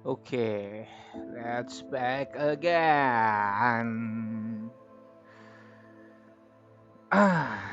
Okay, let's back again. Ah.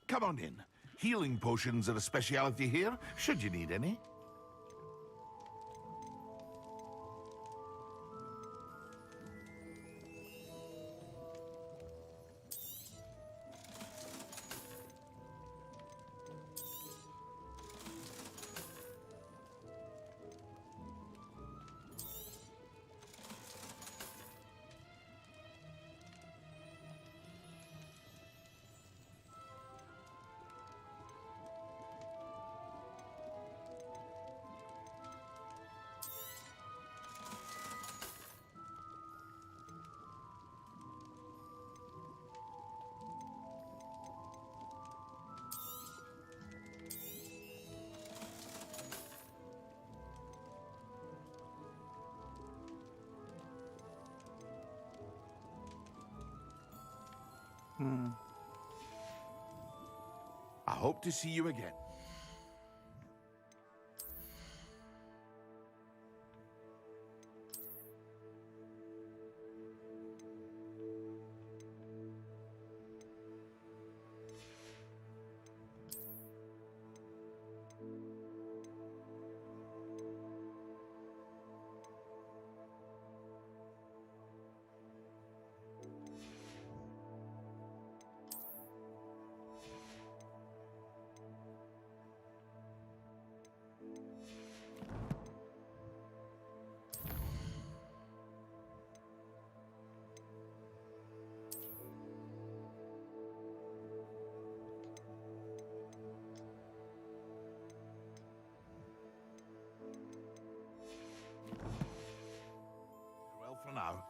Come on in. Healing potions are a speciality here, should you need any. Hmm. I hope to see you again. Well, for now.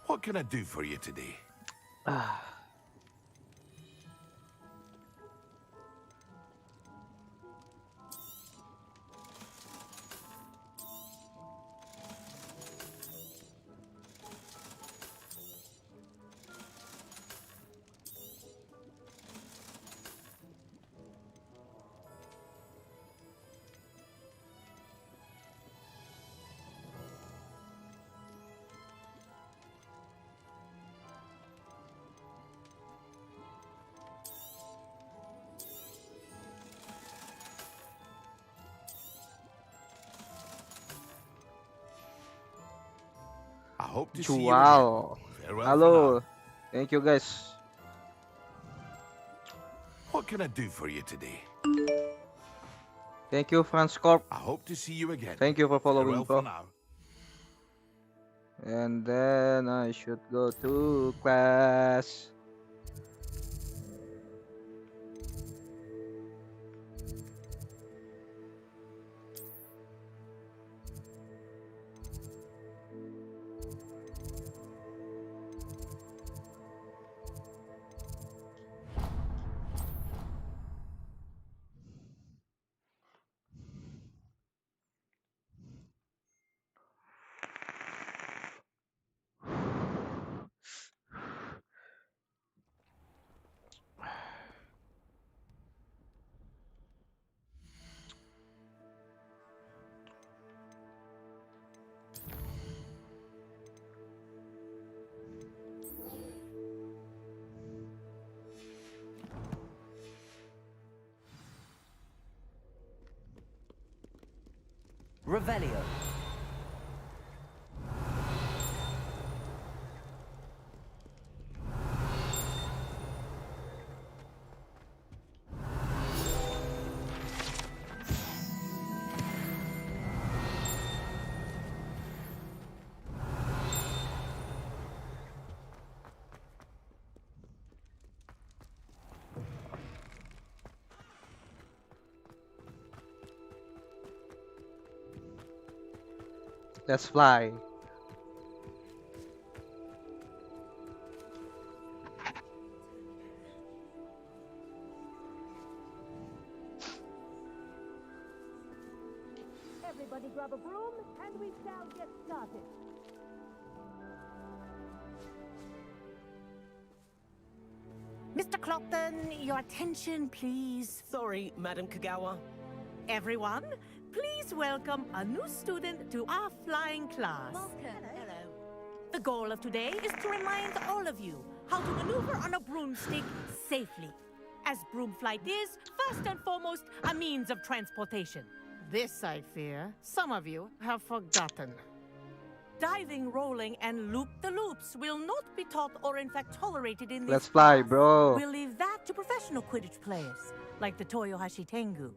What can I do for you today? Ah. I hope to see you again. Wow. Farewell for now. Hello. Thank you guys. What can I do for you today? Thank you, France Corp. I hope to see you again. Thank you for following, Farewell for bro. now. And then I should go to class. Revelio. Let's fly. Everybody grab a broom, and we shall get started. Mr. Clopton, your attention, please. Sorry, Madam Kagawa. Everyone, please welcome a new student to our flying class. Hello. The goal of today is to remind all of you how to maneuver on a broomstick safely, as broom flight is, first and foremost, a means of transportation. This, I fear, some of you have forgotten. Diving, rolling, and loop-the-loops will not be taught or in fact tolerated in this Let's fly, class. bro. We'll leave that to professional Quidditch players, like the Toyohashi Tengu.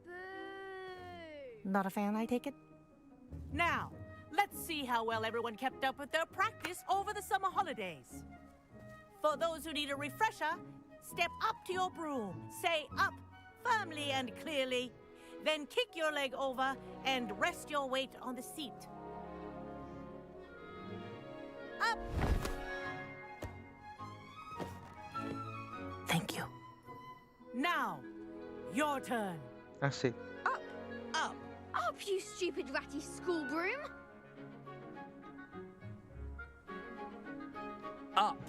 Not a fan, I take it? Now, let's see how well everyone kept up with their practice over the summer holidays. For those who need a refresher, step up to your broom, say up firmly and clearly, then kick your leg over and rest your weight on the seat. Up! Thank you. Now, your turn. I see. Up! Up, you stupid ratty school broom! Up.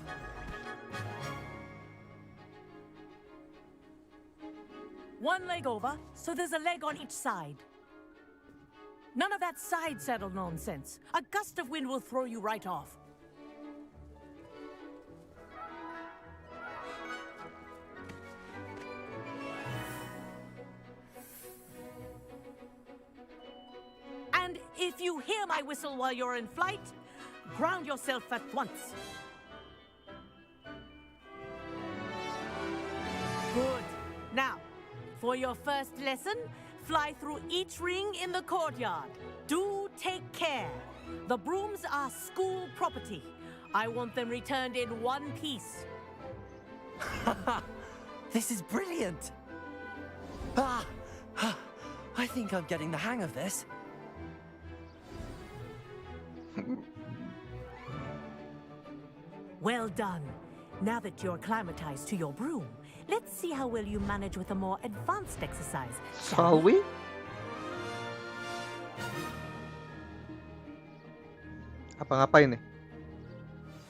One leg over, so there's a leg on each side. None of that side saddle nonsense. A gust of wind will throw you right off. And if you hear my whistle while you're in flight, ground yourself at once. Good. Now, for your first lesson, fly through each ring in the courtyard. Do take care. The brooms are school property. I want them returned in one piece. This is brilliant. I think I'm getting the hang of this. Well done. Now that you're acclimatized to your broom, let's see how well you manage with a more advanced exercise. Shall we? Apa ngapain nih?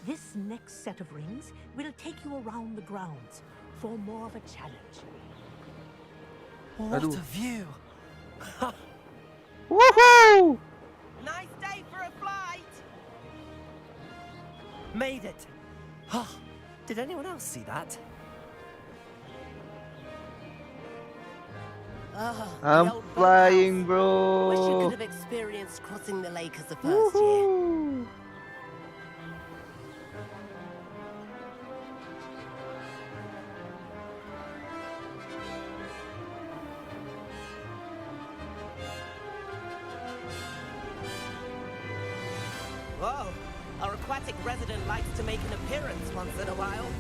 This next set of rings will take you around the grounds for more of a challenge. What Aduh. a view. Woohoo! Nice day for a flight. Made it. Did anyone else see that? I'm flying, Wish you bro. could have experienced crossing the lake as the first year. Woohoo! Whoa, our aquatic resident likes to make an appearance once in a while.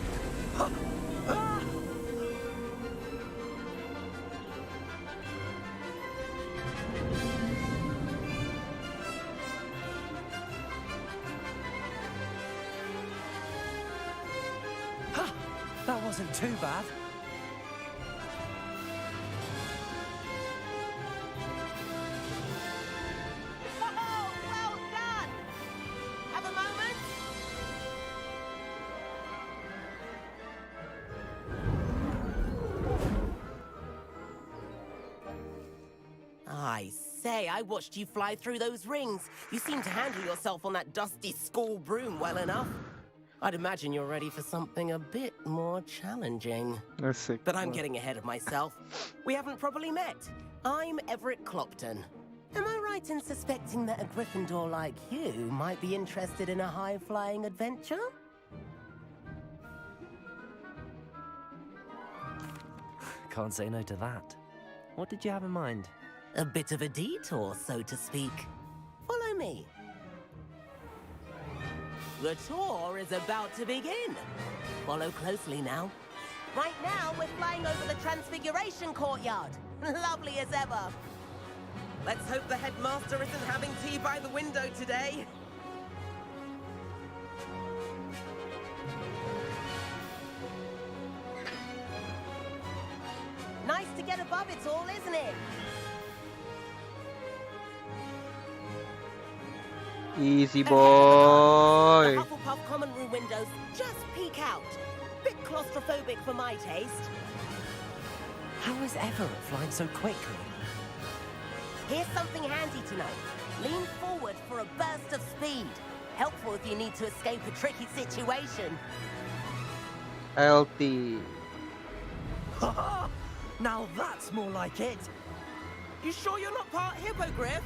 That wasn't too bad. Oh, well done! Have a moment? I say, I watched you fly through those rings. You seem to handle yourself on that dusty school broom well enough. I'd imagine you're ready for something a bit more challenging. Let's see. But I'm getting ahead of myself. We haven't properly met. I'm Everett Clopton. Am I right in suspecting that a Gryffindor like you might be interested in a high-flying adventure? Can't say no to that. What did you have in mind? A bit of a detour, so to speak. Follow me. The tour is about to begin. Follow closely now. Right now, we're flying over the Transfiguration Courtyard. Lovely as ever. Let's hope the headmaster isn't having tea by the window today. Nice to get above it all, isn't it? Easy The boy. Hufflepuff common room windows just peek out. Bit claustrophobic for my taste. How is Everett flying so quickly? Here's something handy to know. Lean forward for a burst of speed. Helpful if you need to escape a tricky situation. LT. Now that's more like it. You sure you're not part hippogriff?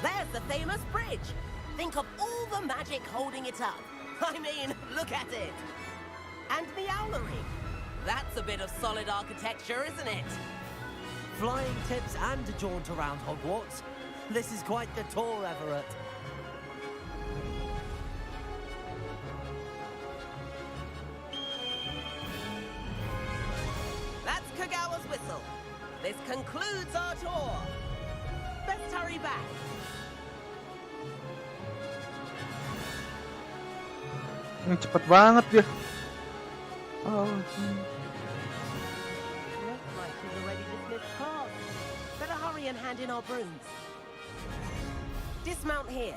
There's the famous bridge. Think of all the magic holding it up. I mean, look at it. And the owlery. That's a bit of solid architecture, isn't it? Flying tips and a jaunt around Hogwarts. This is quite the tour, Everett. That's Kagawa's whistle. This concludes our tour. Let's hurry back. Cepat banget dia. Oh. Looks like she's already dismissed class. Better hurry and hand in our brooms. Dismount here.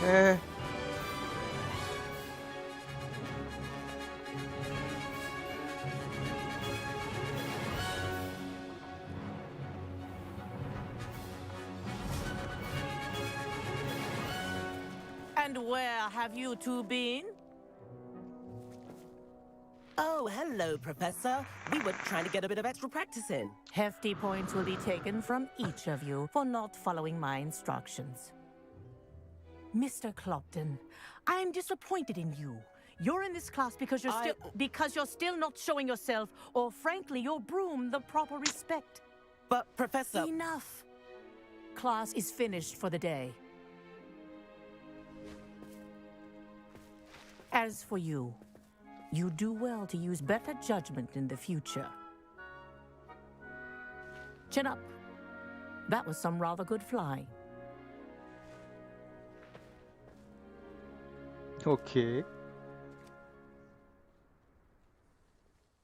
Eh. And where have you two been? Oh, hello, Professor. We were trying to get a bit of extra practice in. Hefty points will be taken from each of you for not following my instructions. Mr. Clopton, I'm disappointed in you. You're in this class because you're still not showing yourself, or frankly, your broom the proper respect. But, Professor... Enough. Class is finished for the day. As for you, you do well to use better judgment in the future. Chin up. That was some rather good flying. Okay.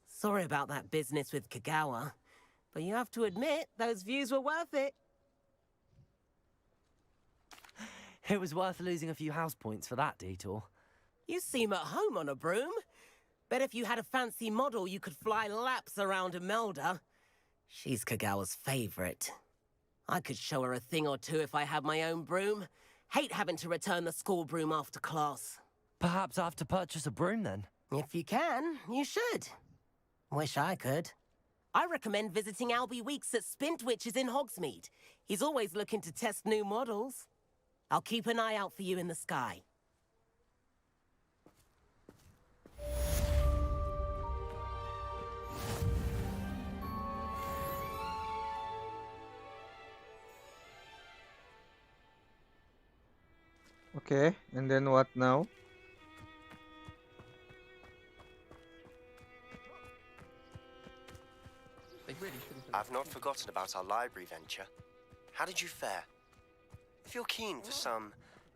Sorry about that business with Kagawa, but you have to admit, those views were worth it. It was worth losing a few house points for that detour. You seem at home on a broom. Bet if you had a fancy model, you could fly laps around Imelda. She's Kagawa's favorite. I could show her a thing or two if I had my own broom. Hate having to return the school broom after class. Perhaps I have to purchase a broom then. If you can, you should. Wish I could. I recommend visiting Albie Weeks at Spintwitches in Hogsmeade. He's always looking to test new models. I'll keep an eye out for you in the sky. Okay, and then what now? I've not forgotten about our library venture. How did you fare? If you're keen for some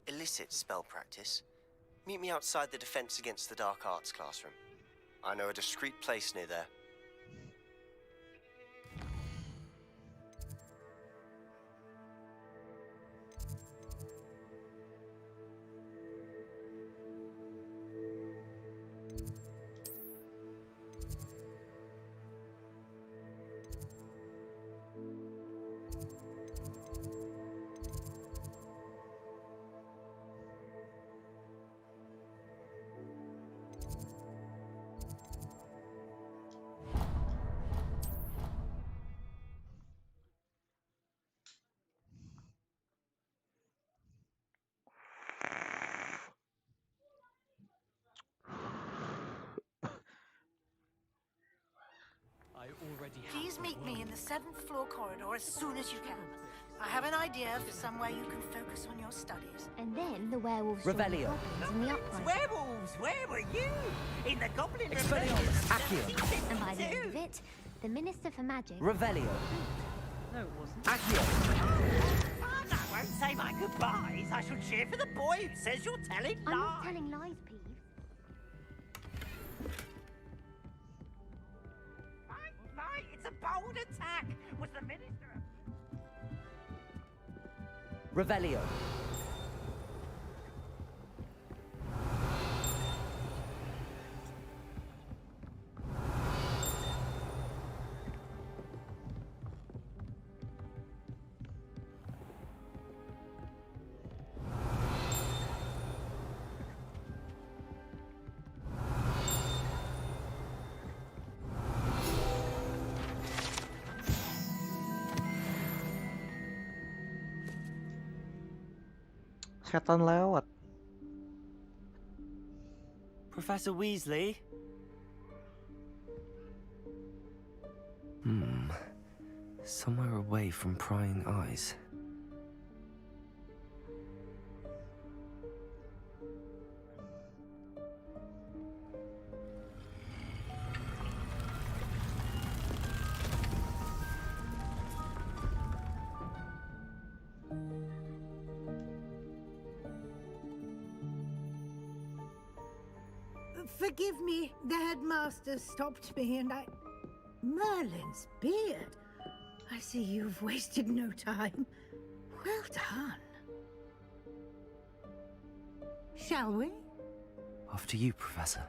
illicit spell practice, meet me outside the Defense Against the Dark Arts classroom. I know a discreet place near there. Please meet me in the 7th floor corridor as soon as you can. I have an idea for somewhere you can focus on your studies. And then the werewolves join the Revelio. goblins in the uprising. Werewolves, where were you? In the Goblin Expelliarmus. Accio. And by the end of it, the Minister for Magic... Revelio. No, it wasn't. Accio. Oh, that won't say my goodbyes. I shall cheer for the boy who says you're telling I'm not lies. telling lies, Peeves. Right, it's a bold attack. Was the Minister... Revelio. Setan lewat. Professor Weasley? Somewhere away from prying eyes. Forgive me, the headmaster stopped me and I... Merlin's beard. I see you've wasted no time. Well done. Shall we? After you, Professor.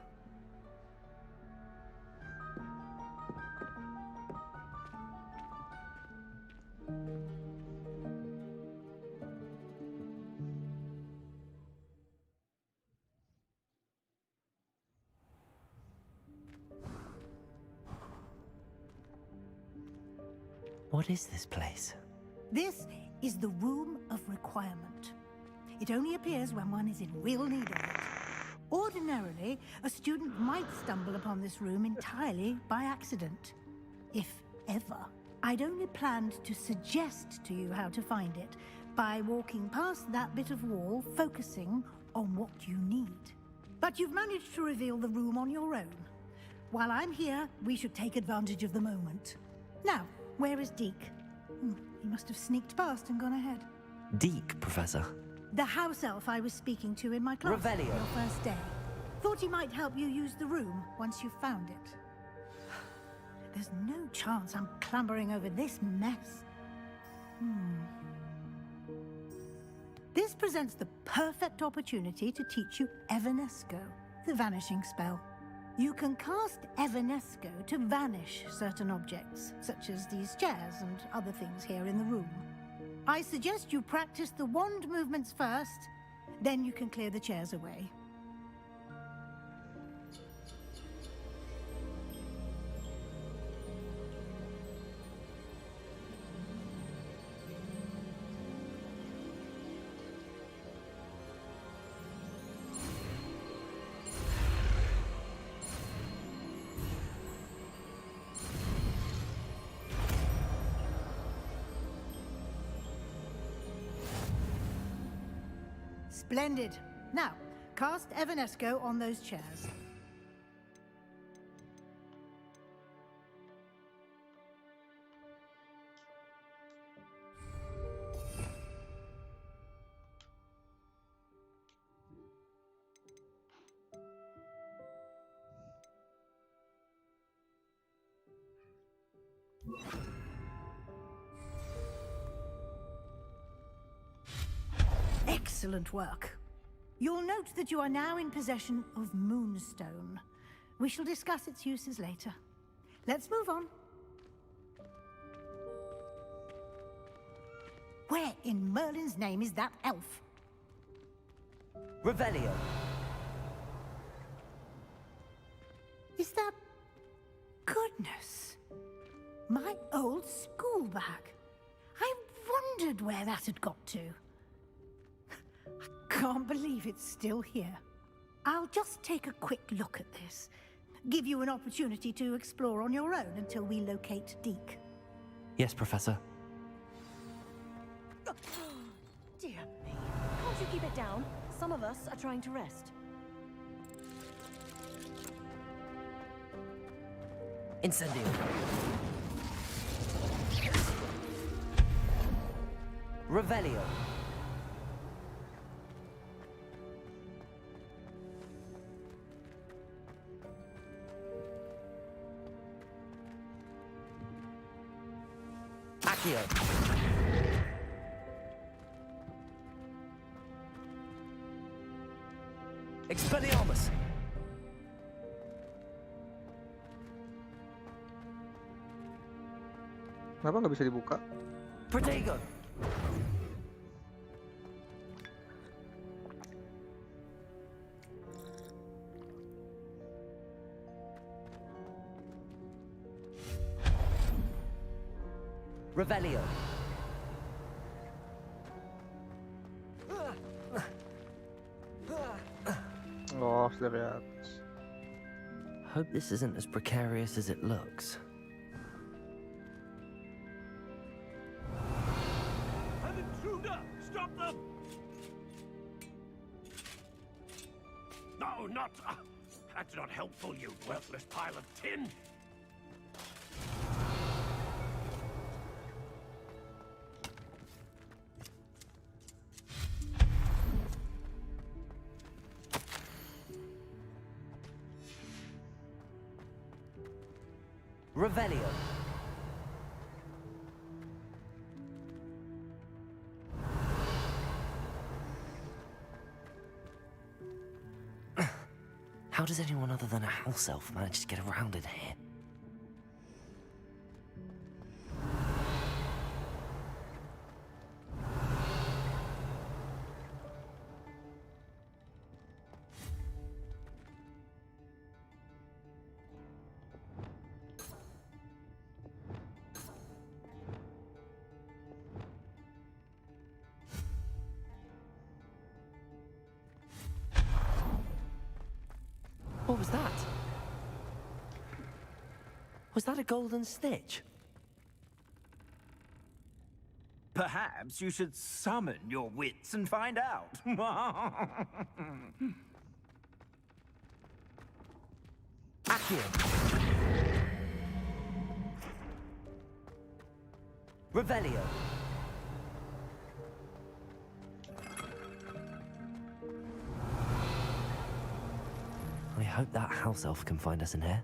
What is this place? This is the Room of Requirement. It only appears when one is in real need of it. Ordinarily, a student might stumble upon this room entirely by accident. If ever. I'd only planned to suggest to you how to find it by walking past that bit of wall, focusing on what you need. But you've managed to reveal the room on your own. While I'm here, we should take advantage of the moment. Now, where is Deke? He must have sneaked past and gone ahead. Deke, Professor. The house elf I was speaking to in my class Revelio. your first day. Thought he might help you use the room once you found it. There's no chance I'm clambering over this mess. This presents the perfect opportunity to teach you Evanesco, the vanishing spell. You can cast Evanesco to vanish certain objects, such as these chairs and other things here in the room. I suggest you practice the wand movements first, then you can clear the chairs away. Splendid. Now, cast Evanesco on those chairs. Excellent work. You'll note that you are now in possession of Moonstone. We shall discuss its uses later. Let's move on. Where in Merlin's name is that elf? Revelio. Is that... Goodness. My old school bag. I wondered where that had got to. I can't believe it's still here. I'll just take a quick look at this. give you an opportunity to explore on your own until we locate Deke. Yes, Professor. Dear me. Can't you keep it down? Some of us are trying to rest. Incendio. Revelio. Accio. Expelliarmus. Kenapa nggak bisa dibuka? Protego. Revelio. Oh, dari atas. Hope this isn't as precarious as it looks. An intruder! Stop them! No, not... that's not helpful, you worthless pile of tin! Revelio. How does anyone other than a house elf manage to get around in here? What was that? Was that a golden stitch? Perhaps you should summon your wits and find out. Accio. Revelio. I hope that house elf can find us in here.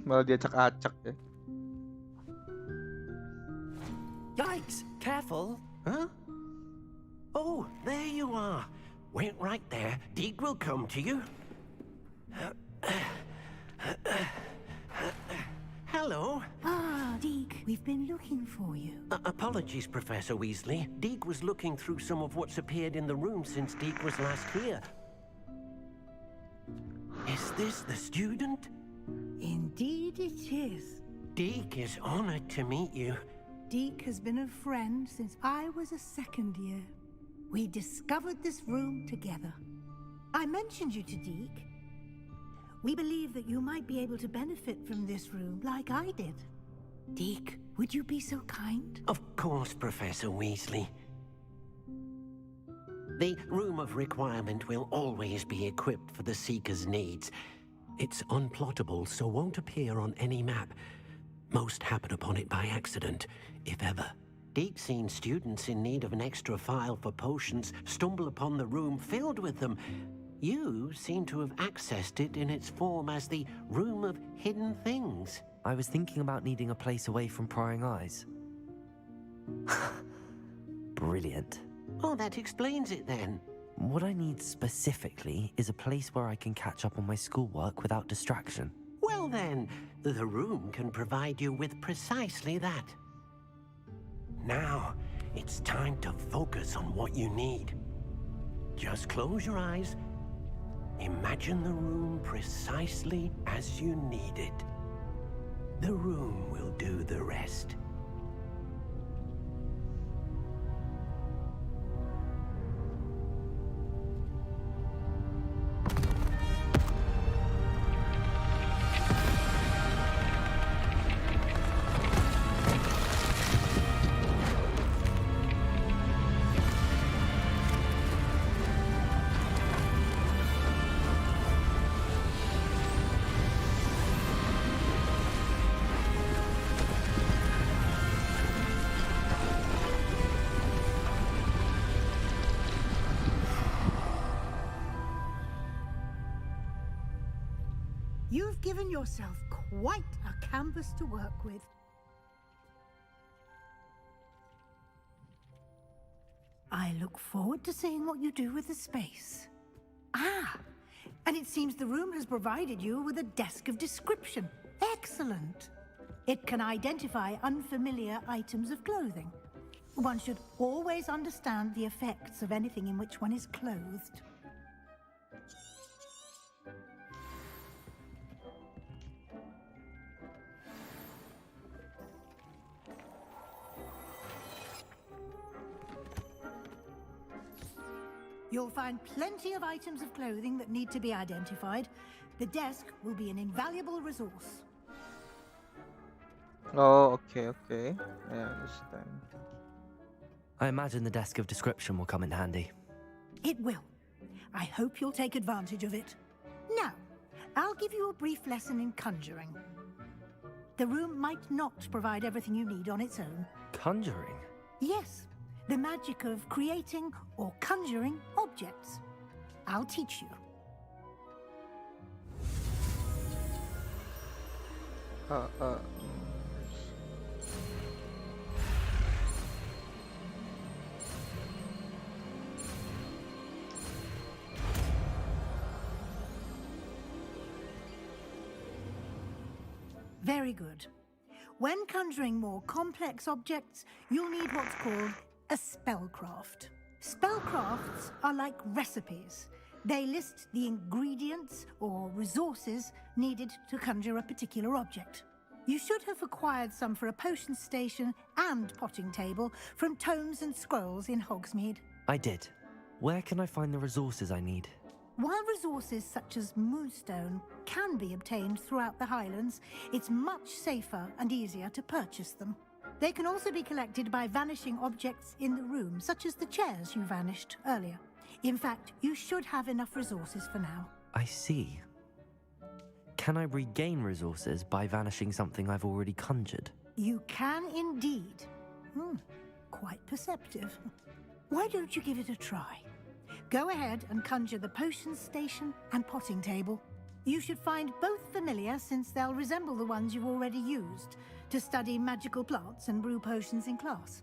Malah dia acak-acak ya. Yikes! Careful! Huh? Oh, there you are. Wait right there. Deke will come to you. Hello. Ah, Deke, we've been looking for you. Apologies, Professor Weasley. Deke was looking through some of what's appeared in the room since Deke was last here. Is this the student? Indeed it is. Deke is honored to meet you. Deke has been a friend since I was a second year. We discovered this room together. I mentioned you to Deke. We believe that you might be able to benefit from this room like I did. Deke, would you be so kind? Of course, Professor Weasley. The Room of Requirement will always be equipped for the Seeker's needs. It's unplottable, so won't appear on any map. Most happen upon it by accident, if ever. Deke's seen students in need of an extra file for potions stumble upon the room filled with them. You seem to have accessed it in its form as the Room of Hidden Things. I was thinking about needing a place away from prying eyes. Brilliant. Oh, that explains it then. What I need specifically is a place where I can catch up on my schoolwork without distraction. Well then, the room can provide you with precisely that. Now, it's time to focus on what you need. Just close your eyes Imagine the room precisely as you need it. The room will do the rest. You've given yourself quite a canvas to work with. I look forward to seeing what you do with the space. Ah, and it seems the room has provided you with a desk of description. Excellent. It can identify unfamiliar items of clothing. One should always understand the effects of anything in which one is clothed. You'll find plenty of items of clothing that need to be identified. The desk will be an invaluable resource. Oh, okay, okay. I understand. I imagine the desk of description will come in handy. It will. I hope you'll take advantage of it. Now, I'll give you a brief lesson in conjuring. The room might not provide everything you need on its own. Conjuring? Yes, the magic of creating or conjuring objects. I'll teach you. Very good. When conjuring more complex objects, you'll need what's called a spellcraft. Spellcrafts are like recipes. They list the ingredients or resources needed to conjure a particular object. You should have acquired some for a potion station and potting table from tomes and scrolls in Hogsmeade. I did. Where can I find the resources I need? While resources such as moonstone can be obtained throughout the Highlands, it's much safer and easier to purchase them. They can also be collected by vanishing objects in the room, such as the chairs you vanished earlier. In fact, you should have enough resources for now. I see. Can I regain resources by vanishing something I've already conjured? You can indeed. Quite perceptive. Why don't you give it a try? Go ahead and conjure the potion station and potting table. You should find both familiar, since they'll resemble the ones you've already used to study magical plants and brew potions in class.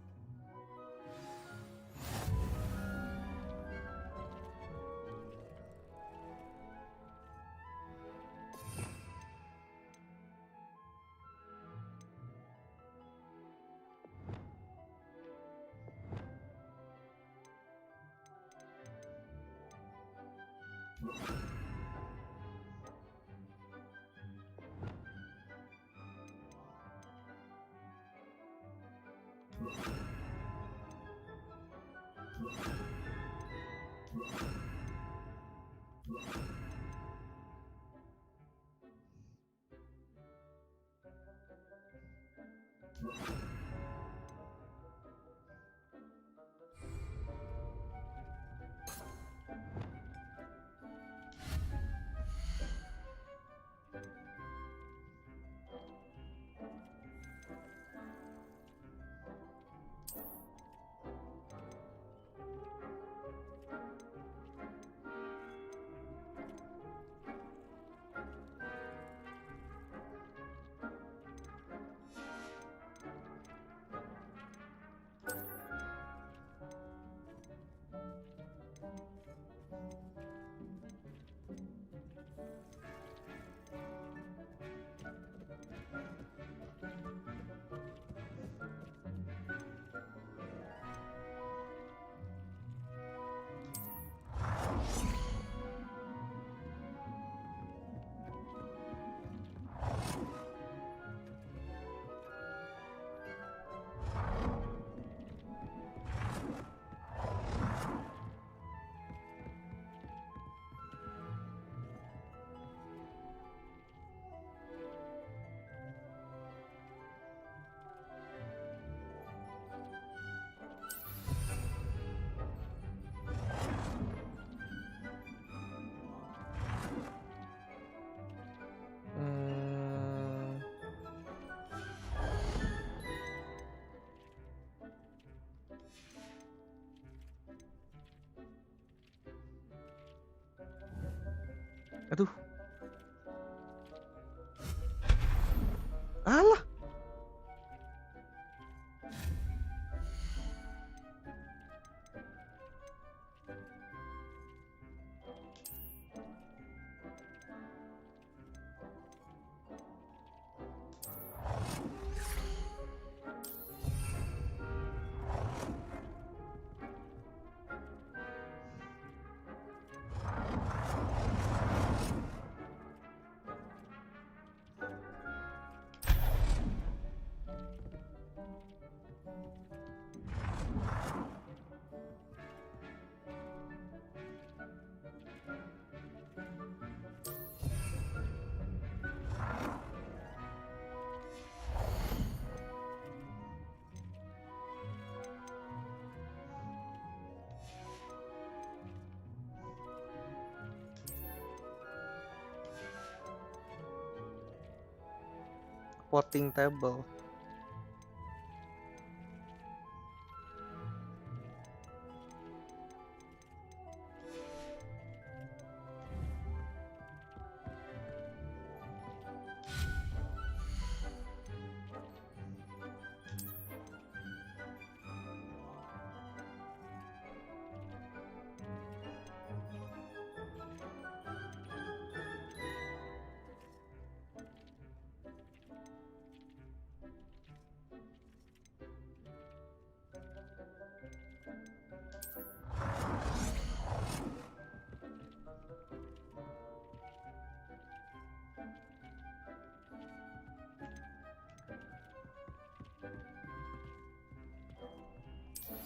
Aduh. Alah. Potting table.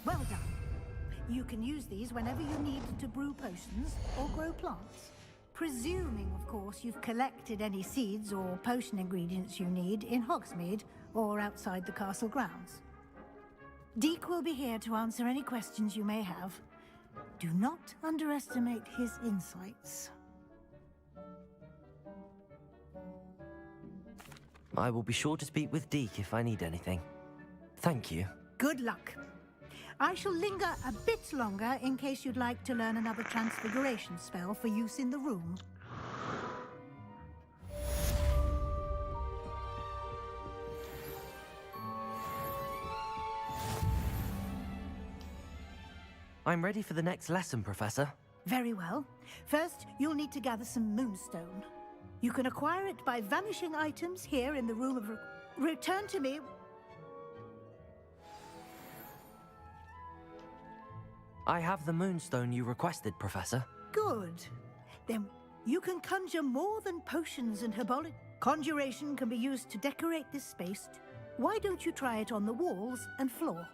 Well done. You can use these whenever you need to brew potions or grow plants. Presuming, of course, you've collected any seeds or potion ingredients you need in Hogsmeade or outside the castle grounds. Deke will be here to answer any questions you may have. Do not underestimate his insights. I will be sure to speak with Deke if I need anything. Thank you. Good luck. I shall linger a bit longer in case you'd like to learn another transfiguration spell for use in the room. I'm ready for the next lesson, Professor. Very well. First, you'll need to gather some moonstone. You can acquire it by vanishing items here in the room of... Return to me... I have the moonstone you requested, Professor. Good. Then you can conjure more than potions and herbology. Conjuration can be used to decorate this space. Why don't you try it on the walls and floor?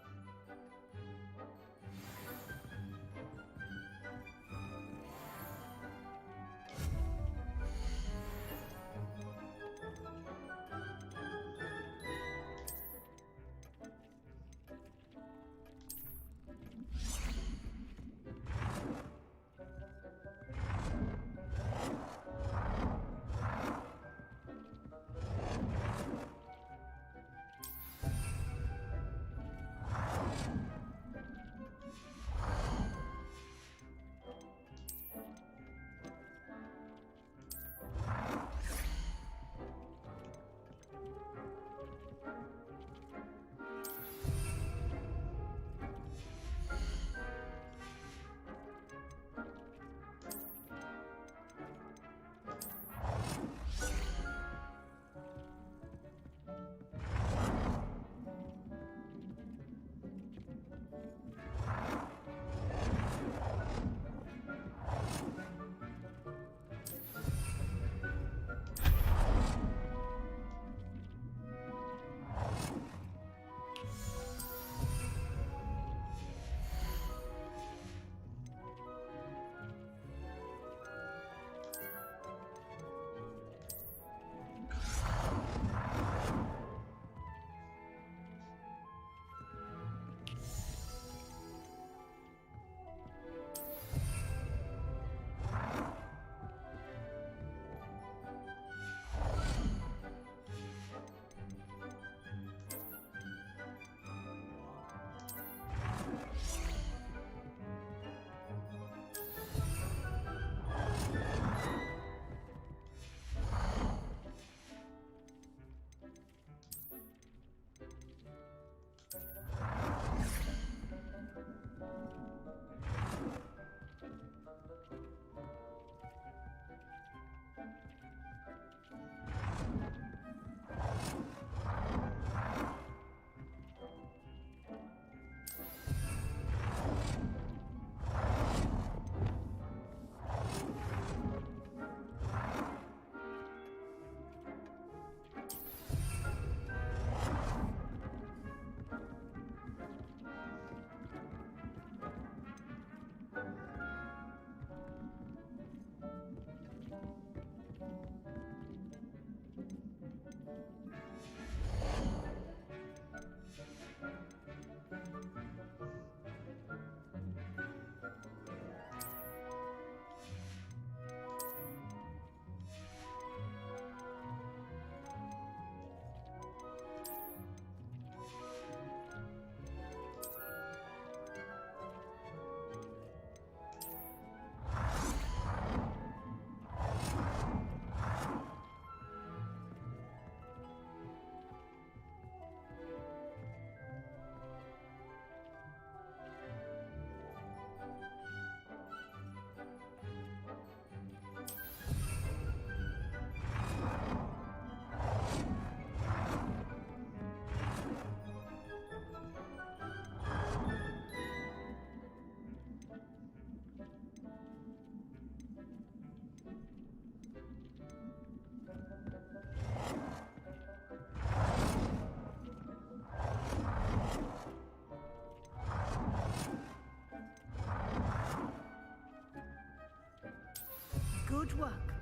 Good work.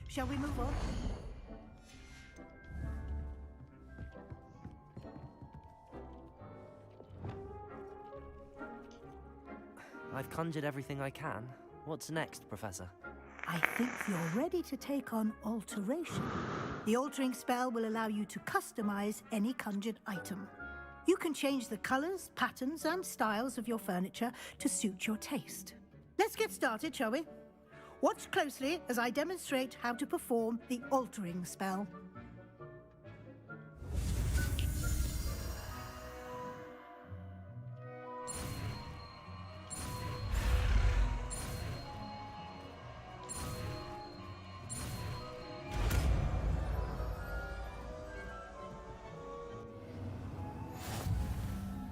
Shall we move on? I've conjured everything I can. What's next, Professor? I think you're ready to take on alteration. The altering spell will allow you to customize any conjured item. You can change the colors, patterns, and styles of your furniture to suit your taste. Let's get started, shall we? Watch closely as I demonstrate how to perform the altering spell.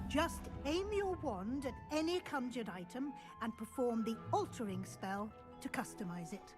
Just aim your wand at any conjured item and perform the altering spell to customize it.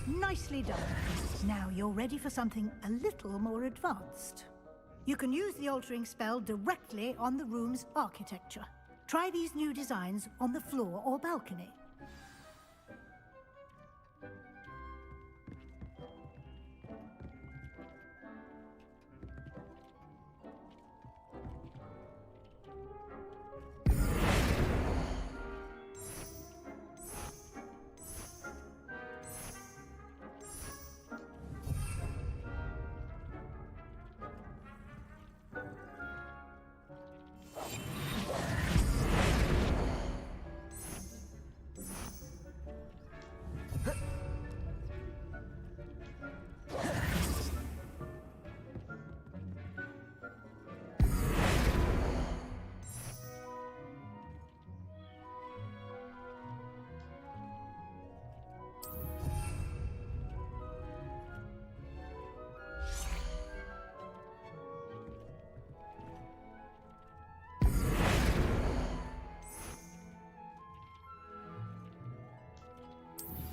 Nicely done. Now you're ready for something a little more advanced. You can use the altering spell directly on the room's architecture. Try these new designs on the floor or balcony.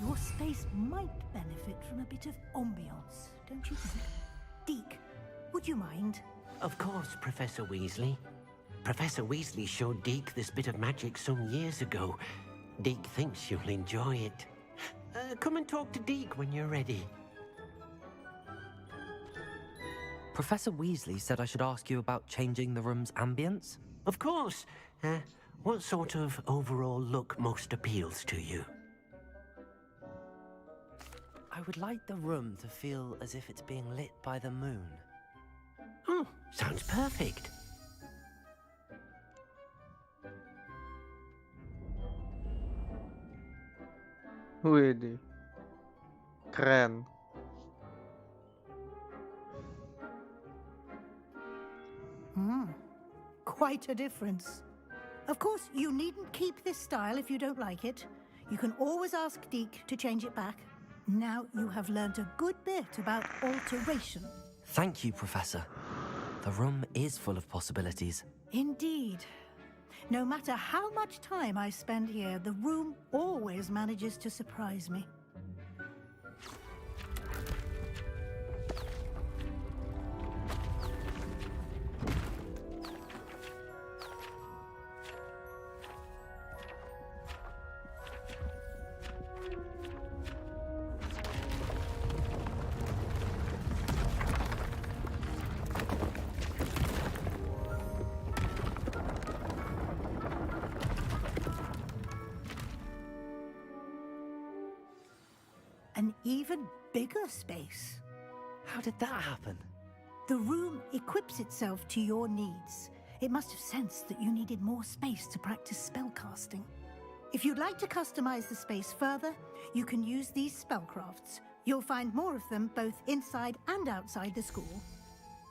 Your space might benefit from a bit of ambiance, don't you think? Deke, would you mind? Of course, Professor Weasley. Professor Weasley showed Deke this bit of magic some years ago. Deke thinks you'll enjoy it. Come and talk to Deke when you're ready. Professor Weasley said I should ask you about changing the room's ambience? Of course. What sort of overall look most appeals to you? I would like the room to feel as if it's being lit by the moon. Oh, sounds perfect. Widih. Keren. Quite a difference. Of course, you needn't keep this style if you don't like it. You can always ask Deke to change it back. Now you have learned a good bit about alteration. Thank you, Professor. The room is full of possibilities. Indeed. No matter how much time I spend here, the room always manages to surprise me. An even bigger space. How did that happen? The room equips itself to your needs. It must have sensed that you needed more space to practice spellcasting. If you'd like to customize the space further, you can use these spellcrafts. You'll find more of them both inside and outside the school.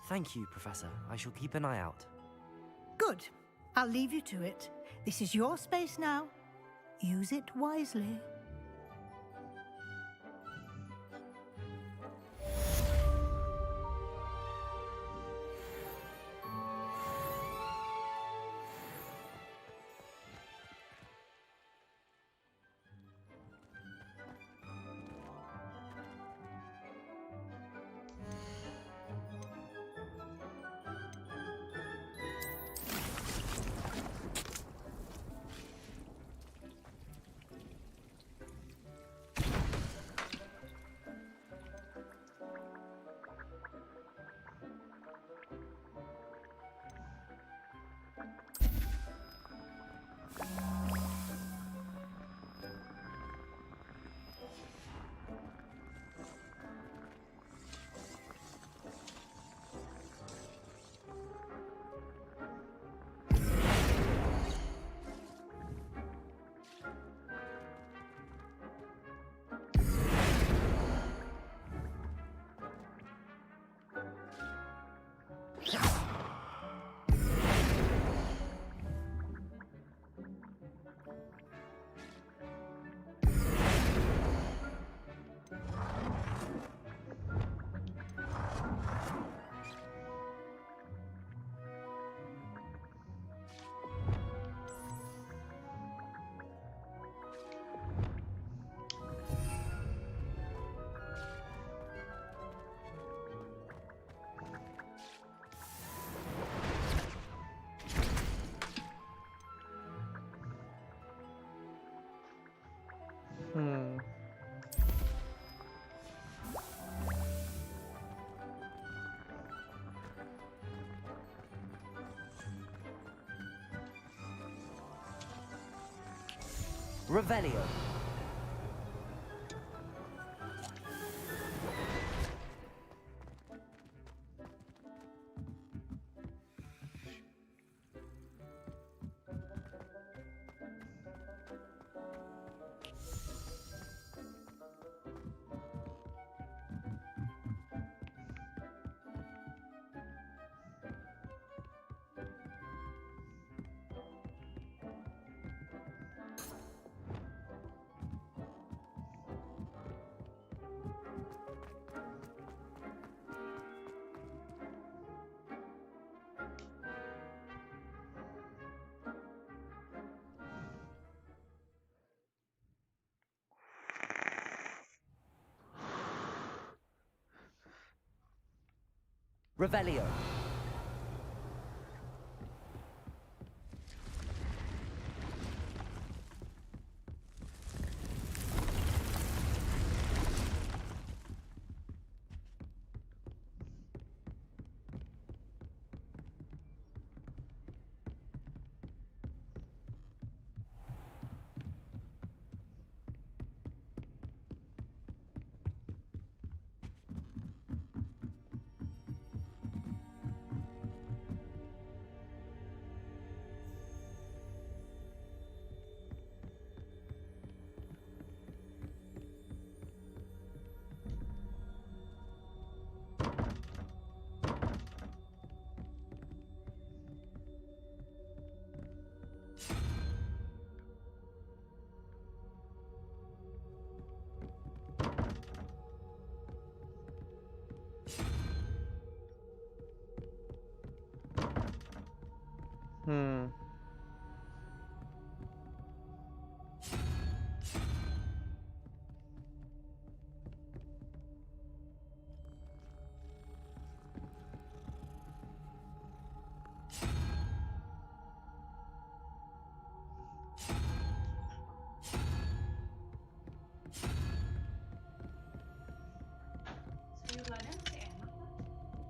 Thank you, Professor. I shall keep an eye out. Good. I'll leave you to it. This is your space now. Use it wisely. Revelio. Revelio.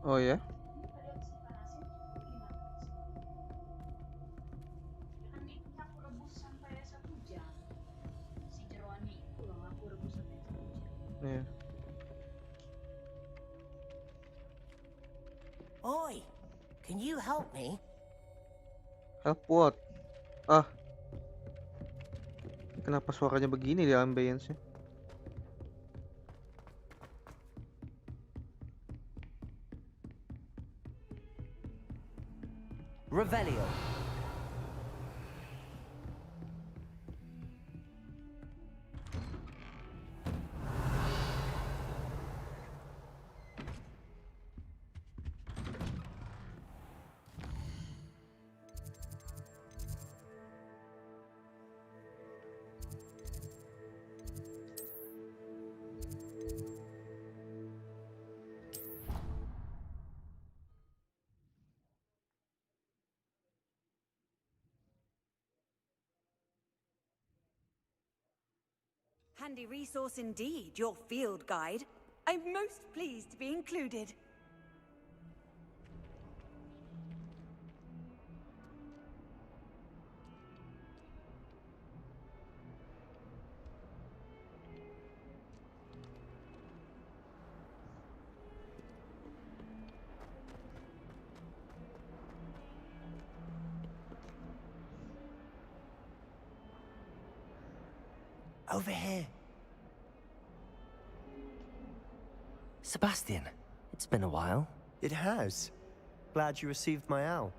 Oh ya? Iya. Oi, can you help me? Help what? Ah, kenapa suaranya begini di ambience-nya? Revelio. Handy resource indeed, your field guide. I'm most pleased to be included. Over here. Sebastian, it's been a while. It has. Glad you received my owl.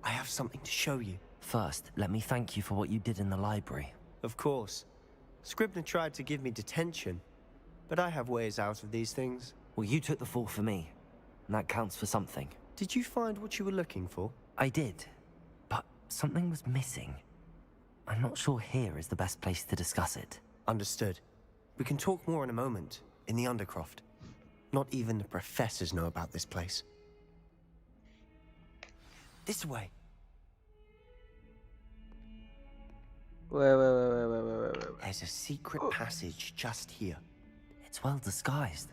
I have something to show you. First, let me thank you for what you did in the library. Of course. Scribner tried to give me detention, but I have ways out of these things. Well, you took the fall for me, and that counts for something. Did you find what you were looking for? I did, but something was missing. I'm not sure here is the best place to discuss it. Understood. We can talk more in a moment, in the Undercroft. Not even the professors know about this place. This way. Wait. There's a secret passage just here. It's well disguised.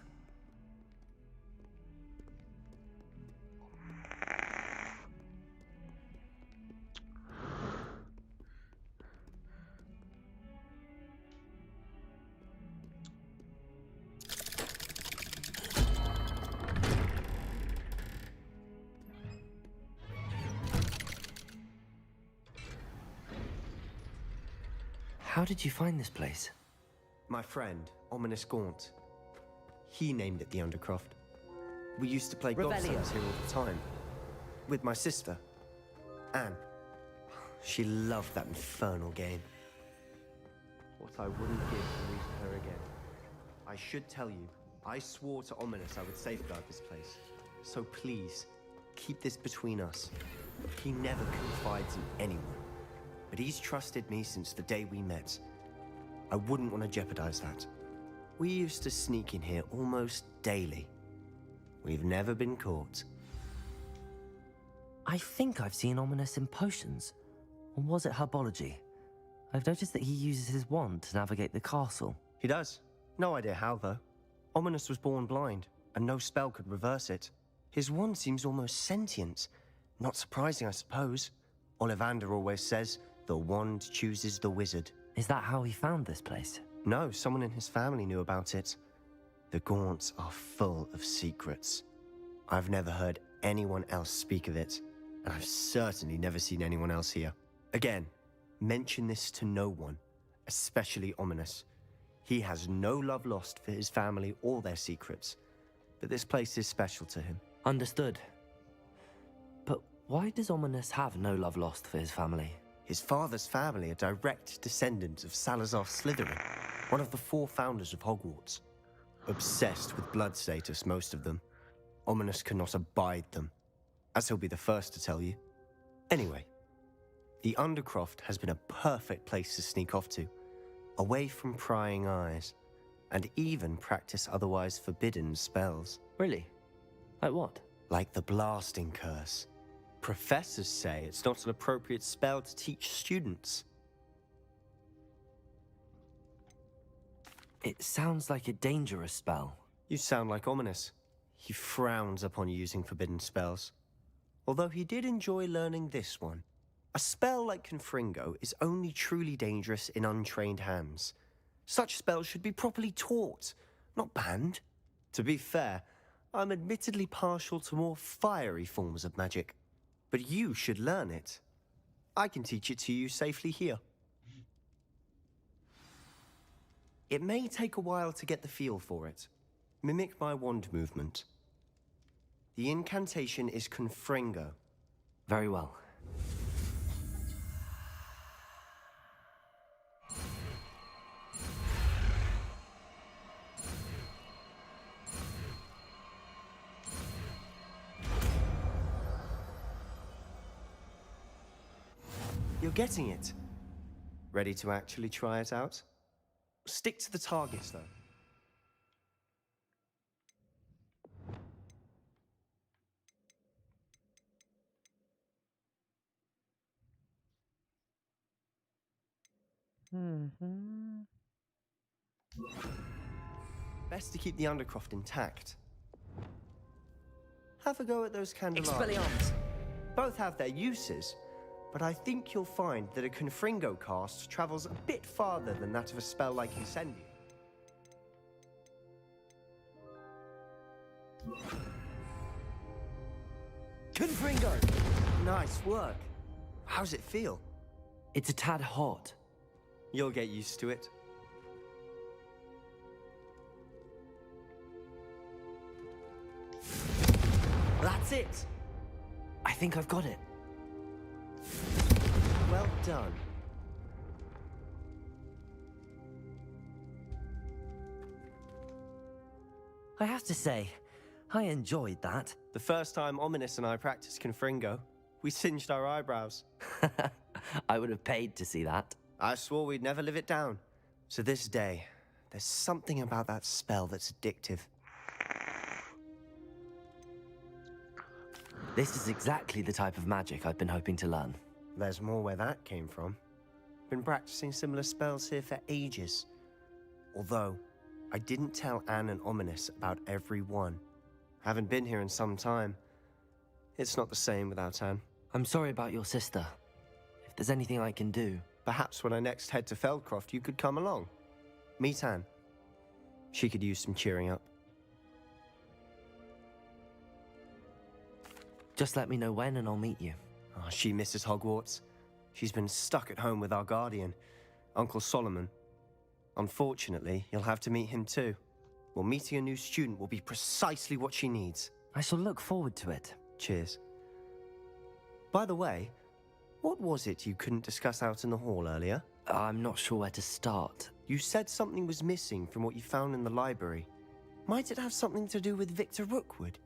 How did you find this place? My friend, Ominous Gaunt. He named it the Undercroft. We used to play Revelio. Godstones here all the time. With my sister, Anne. She loved that infernal game. What I wouldn't give to meet her again. I should tell you, I swore to Ominous I would safeguard this place. So please, keep this between us. He never confides in anyone. But he's trusted me since the day we met. I wouldn't want to jeopardize that. We used to sneak in here almost daily. We've never been caught. I think I've seen Ominous in potions. Or was it herbology? I've noticed that he uses his wand to navigate the castle. He does. No idea how, though. Ominous was born blind, and no spell could reverse it. His wand seems almost sentient. Not surprising, I suppose. Ollivander always says, the wand chooses the wizard. Is that how he found this place? No, someone in his family knew about it. The Gaunts are full of secrets. I've never heard anyone else speak of it, and I've certainly never seen anyone else here. Again, mention this to no one, especially Ominous. He has no love lost for his family or their secrets, but this place is special to him. Understood. But why does Ominous have no love lost for his family? His father's family are direct descendants of Salazar Slytherin, one of the 4 founders of Hogwarts. Obsessed with blood status, most of them. Ominous cannot abide them, as he'll be the first to tell you. Anyway, the Undercroft has been a perfect place to sneak off to, away from prying eyes, and even practice otherwise forbidden spells. Really? Like what? Like the blasting curse. Professors say it's not an appropriate spell to teach students. It sounds like a dangerous spell. You sound like Ominous. He frowns upon using forbidden spells. Although he did enjoy learning this one. A spell like Confringo is only truly dangerous in untrained hands. Such spells should be properly taught, not banned. To be fair, I'm admittedly partial to more fiery forms of magic. But you should learn it. I can teach it to you safely here. It may take a while to get the feel for it. Mimic my wand movement. The incantation is Confringo. Very well. You're getting it. Ready to actually try it out? Stick to the targets, though. Best to keep the Undercroft intact. Have a go at those candelabras. Expelliarmus. Both have their uses, but I think you'll find that a Confringo cast travels a bit farther than that of a spell like Incendium. Confringo! Nice work. How's it feel? It's a tad hot. You'll get used to it. That's it! I think I've got it. Well done. I have to say, I enjoyed that. The first time Ominous and I practiced Confringo, we singed our eyebrows. I would have paid to see that. I swore we'd never live it down. To this day, there's something about that spell that's addictive. This is exactly the type of magic I've been hoping to learn. There's more where that came from. Been practicing similar spells here for ages. Although, I didn't tell Anne and Ominous about every one. Haven't been here in some time. It's not the same without Anne. I'm sorry about your sister. If there's anything I can do... Perhaps when I next head to Feldcroft, you could come along. Meet Anne. She could use some cheering up. Just let me know when and I'll meet you. Oh, she misses Hogwarts. She's been stuck at home with our guardian, Uncle Solomon. Unfortunately, you'll have to meet him too. Well, meeting a new student will be precisely what she needs. I shall look forward to it. Cheers. By the way, what was it you couldn't discuss out in the hall earlier? I'm not sure where to start. You said something was missing from what you found in the library. Might it have something to do with Victor Rookwood?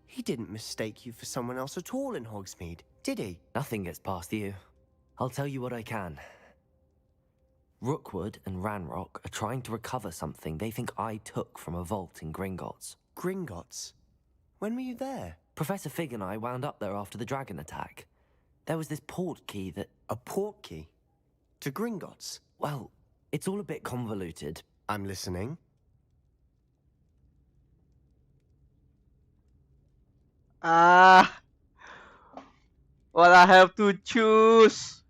He didn't mistake you for someone else at all in Hogsmeade, did he? Nothing gets past you. I'll tell you what I can. Rookwood and Ranrock are trying to recover something they think I took from a vault in Gringotts. Gringotts? When were you there? Professor Fig and I wound up there after the dragon attack. There was this port key that... A port key? To Gringotts? Well, it's all a bit convoluted. I'm listening. Well, I have to choose.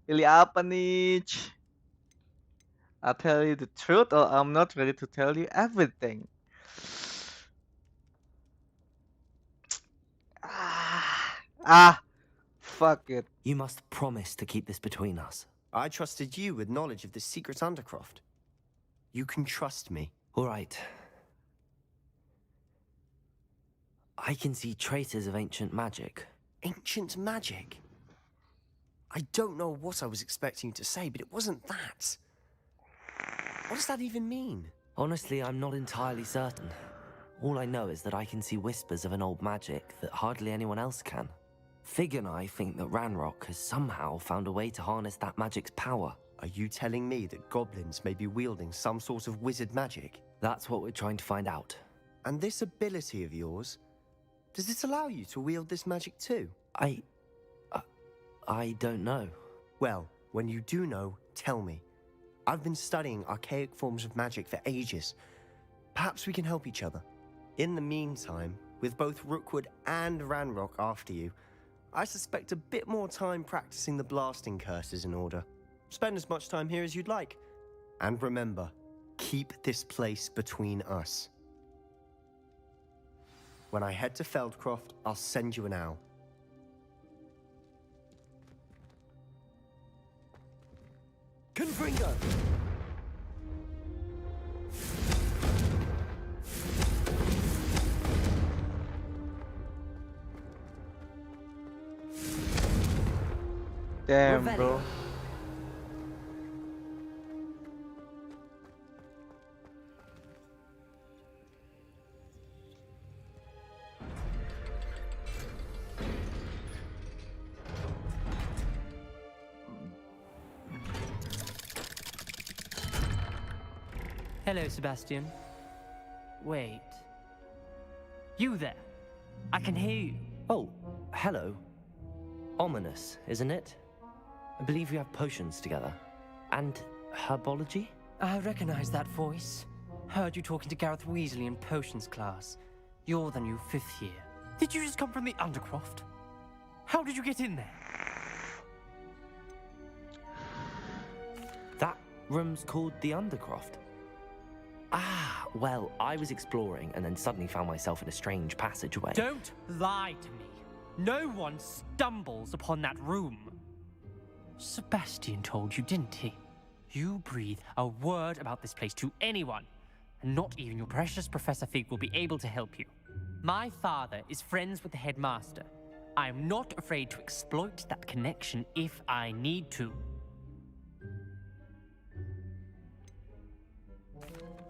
Pilih apa nih? I'll tell you the truth, or I'm not ready to tell you everything. Fuck it. You must promise to keep this between us. I trusted you with knowledge of the secret Undercroft. You can trust me. All right. I can see traces of ancient magic. Ancient magic? I don't know what I was expecting you to say, but it wasn't that. What does that even mean? Honestly, I'm not entirely certain. All I know is that I can see whispers of an old magic that hardly anyone else can. Fig and I think that Ranrock has somehow found a way to harness that magic's power. Are you telling me that goblins may be wielding some sort of wizard magic? That's what we're trying to find out. And this ability of yours, Does this allow you to wield this magic too? I don't know. Well, when you do know, tell me. I've been studying archaic forms of magic for ages. Perhaps we can help each other. In the meantime, with both Rookwood and Ranrock after you, I suspect a bit more time practicing the blasting curse is in order. Spend as much time here as you'd like. And remember, keep this place between us. When I head to Feldcroft, I'll send you an owl. Confringo! Damn, Revelio. bro. Hello, Sebastian. Wait. You there? I can hear you. Oh, hello. Ominous, isn't it? I believe we have potions together. And herbology? I recognize that voice. Heard you talking to Gareth Weasley in potions class. You're the new 5th year. Did you just come from the Undercroft? How did you get in there? That room's called the Undercroft. Ah, well, I was exploring and then suddenly found myself in a strange passageway. Don't lie to me. No one stumbles upon that room. Sebastian told you, didn't he? You breathe a word about this place to anyone, and not even your precious Professor Fig will be able to help you. My father is friends with the headmaster. I am not afraid to exploit that connection if I need to.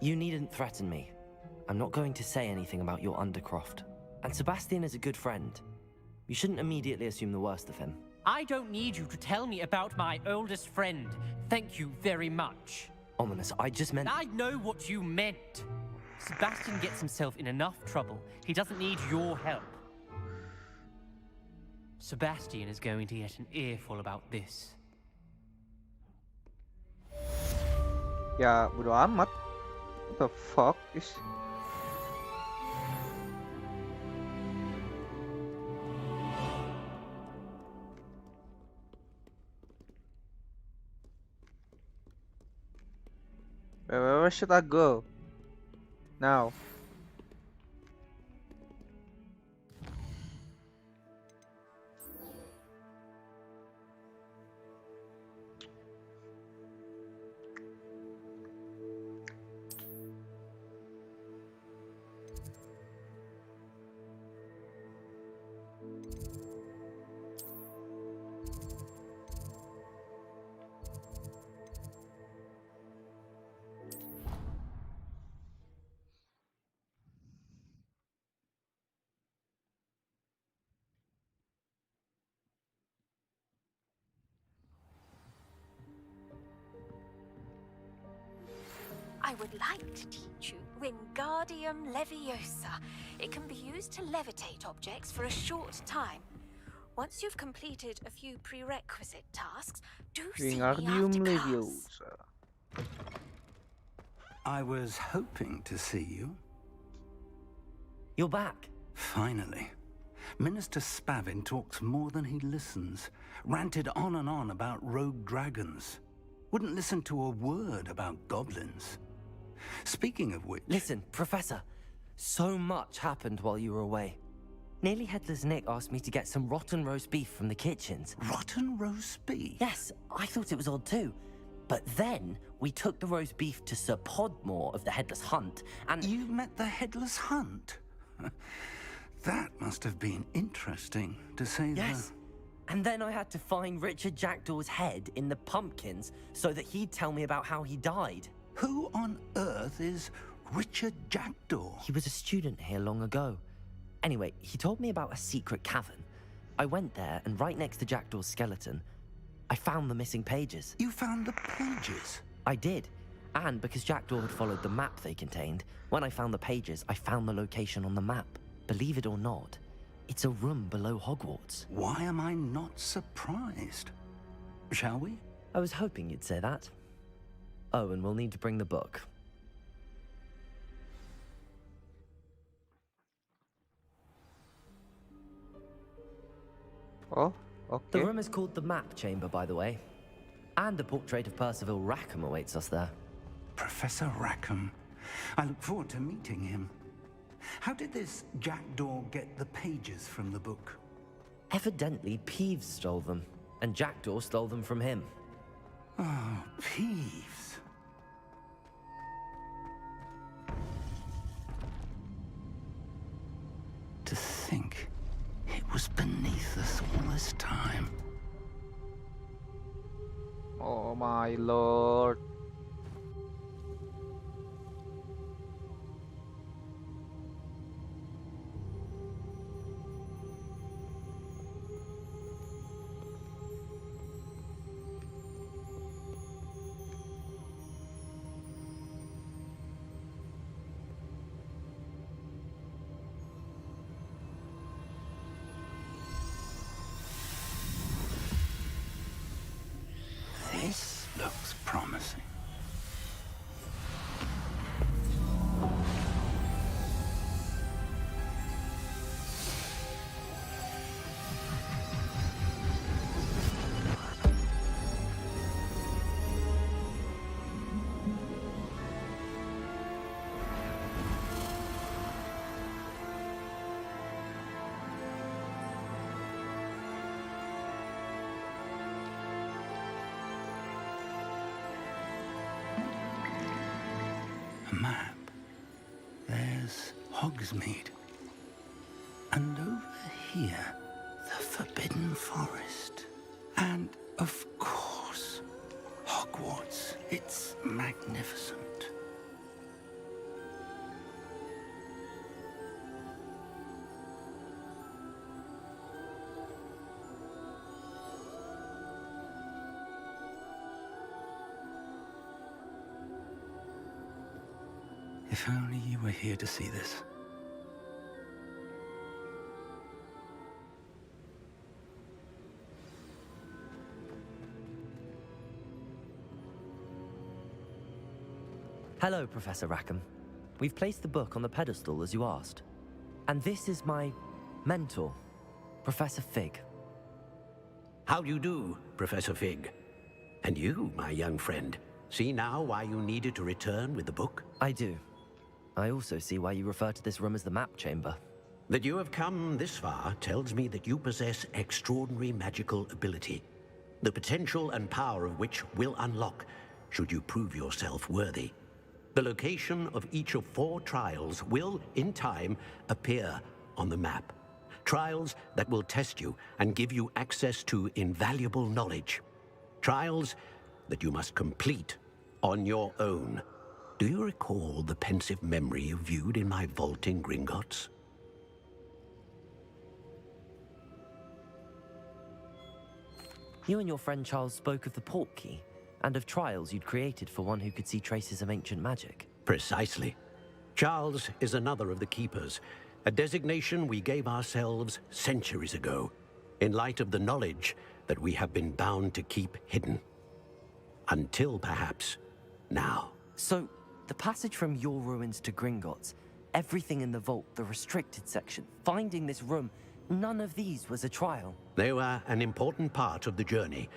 You needn't threaten me. I'm not going to say anything about your Undercroft. And Sebastian is a good friend. You shouldn't immediately assume the worst of him. I don't need you to tell me about my oldest friend. Thank you very much. Ominous, I just meant... I know what you meant. Sebastian gets himself in enough trouble. He doesn't need your help. Sebastian is going to get an earful about this. Ya, bodo amat. What the fuck is... Where should I go? Now. I would like to teach you Wingardium Leviosa. It can be used to levitate objects for a short time. Once you've completed a few prerequisite tasks, do see me Wingardium after class. Leviosa. I was hoping to see you. You're back. Finally. Minister Spavin talks more than he listens. Ranted on and on about rogue dragons. Wouldn't listen to a word about goblins. Speaking of which... Listen, Professor. So much happened while you were away. Nearly Headless Nick asked me to get some rotten roast beef from the kitchens. Rotten roast beef? Yes, I thought it was odd too. But then we took the roast beef to Sir Podmore of the Headless Hunt, and... You met the Headless Hunt? That must have been interesting, to say the... Yes. And then I had to find Richard Jackdaw's head in the pumpkins so that he'd tell me about how he died. Who on earth is Richard Jackdaw? He was a student here long ago. Anyway, he told me about a secret cavern. I went there, and right next to Jackdaw's skeleton, I found the missing pages. You found the pages? I did. And because Jackdaw had followed the map they contained, when I found the pages, I found the location on the map. Believe it or not, It's a room below Hogwarts. Why am I not surprised? Shall we? I was hoping you'd say that. Oh, and we'll need to bring the book. Oh, okay. The room is called the Map Chamber, by the way. And a portrait of Percival Rackham awaits us there. Professor Rackham. I look forward to meeting him. How did this jackdaw get the pages from the book? Evidently, Peeves stole them, and Jackdaw stole them from him. Oh, Peeves. To think it was beneath us all this time. Oh my lord. This looks promising. A map. There's Hogsmeade. And over here, the Forbidden Forest. And, of course, Hogwarts. It's magnificent. If only you were here to see this. Hello, Professor Rackham. We've placed the book on the pedestal as you asked. And this is my mentor, Professor Fig. How do you do, Professor Fig? And you, my young friend, see now why you needed to return with the book? I do. I also see why you refer to this room as the Map Chamber. That you have come this far tells me that you possess extraordinary magical ability, the potential and power of which will unlock should you prove yourself worthy. The location of each of 4 trials will, in time, appear on the map. Trials that will test you and give you access to invaluable knowledge. Trials that you must complete on your own. Do you recall the pensive memory you viewed in my vault in Gringotts? You and your friend Charles spoke of the Portkey, and of trials you'd created for one who could see traces of ancient magic. Precisely. Charles is another of the Keepers, a designation we gave ourselves centuries ago, in light of the knowledge that we have been bound to keep hidden. Until, perhaps, now. So, the passage from your ruins to Gringotts, everything in the vault, the restricted section, finding this room, none of these was a trial. They were an important part of the journey,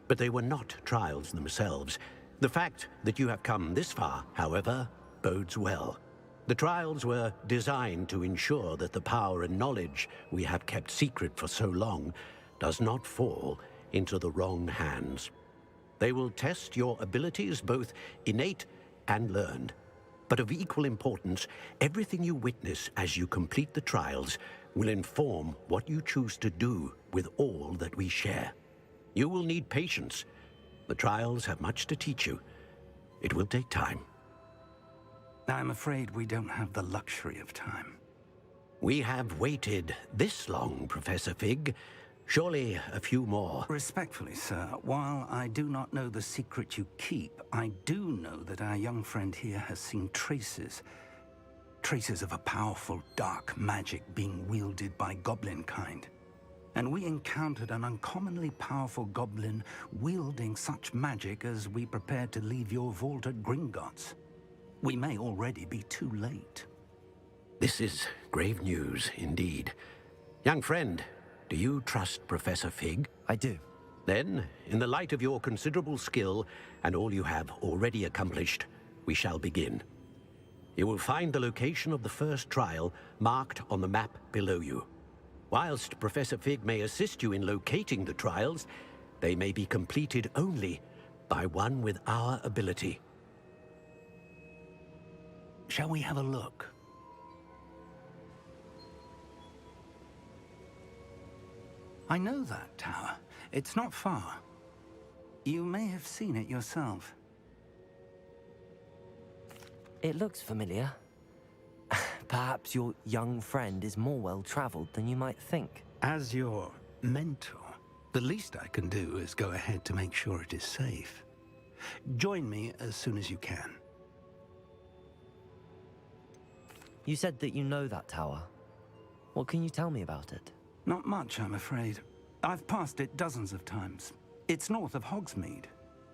but they were not trials themselves. The fact that you have come this far, however, bodes well. The trials were designed to ensure that the power and knowledge we have kept secret for so long does not fall into the wrong hands. They will test your abilities, both innate and learned. But of equal importance, everything you witness as you complete the trials will inform what you choose to do with all that we share. You will need patience. The trials have much to teach you. It will take time. I'm afraid we don't have the luxury of time. We have waited this long, Professor Fig. Surely a few more. Respectfully, sir, while I do not know the secret you keep, I do know that our young friend here has seen traces. traces of a powerful dark magic being wielded by goblin kind. And we encountered an uncommonly powerful goblin wielding such magic as we prepared to leave your vault at Gringotts. We may already be too late. This is grave news indeed. Young friend, do you trust Professor Fig? I do. Then, in the light of your considerable skill and all you have already accomplished, we shall begin. You will find the location of the first trial marked on the map below you. Whilst Professor Fig may assist you in locating the trials, they may be completed only by one with our ability. Shall we have a look? I know that tower. It's not far. You may have seen it yourself. It looks familiar. Perhaps your young friend is more well-traveled than you might think. As your mentor, the least I can do is go ahead to make sure it is safe. Join me as soon as you can. You said that you know that tower. What can you tell me about it? Not much, I'm afraid. I've passed it dozens of times. It's north of Hogsmeade.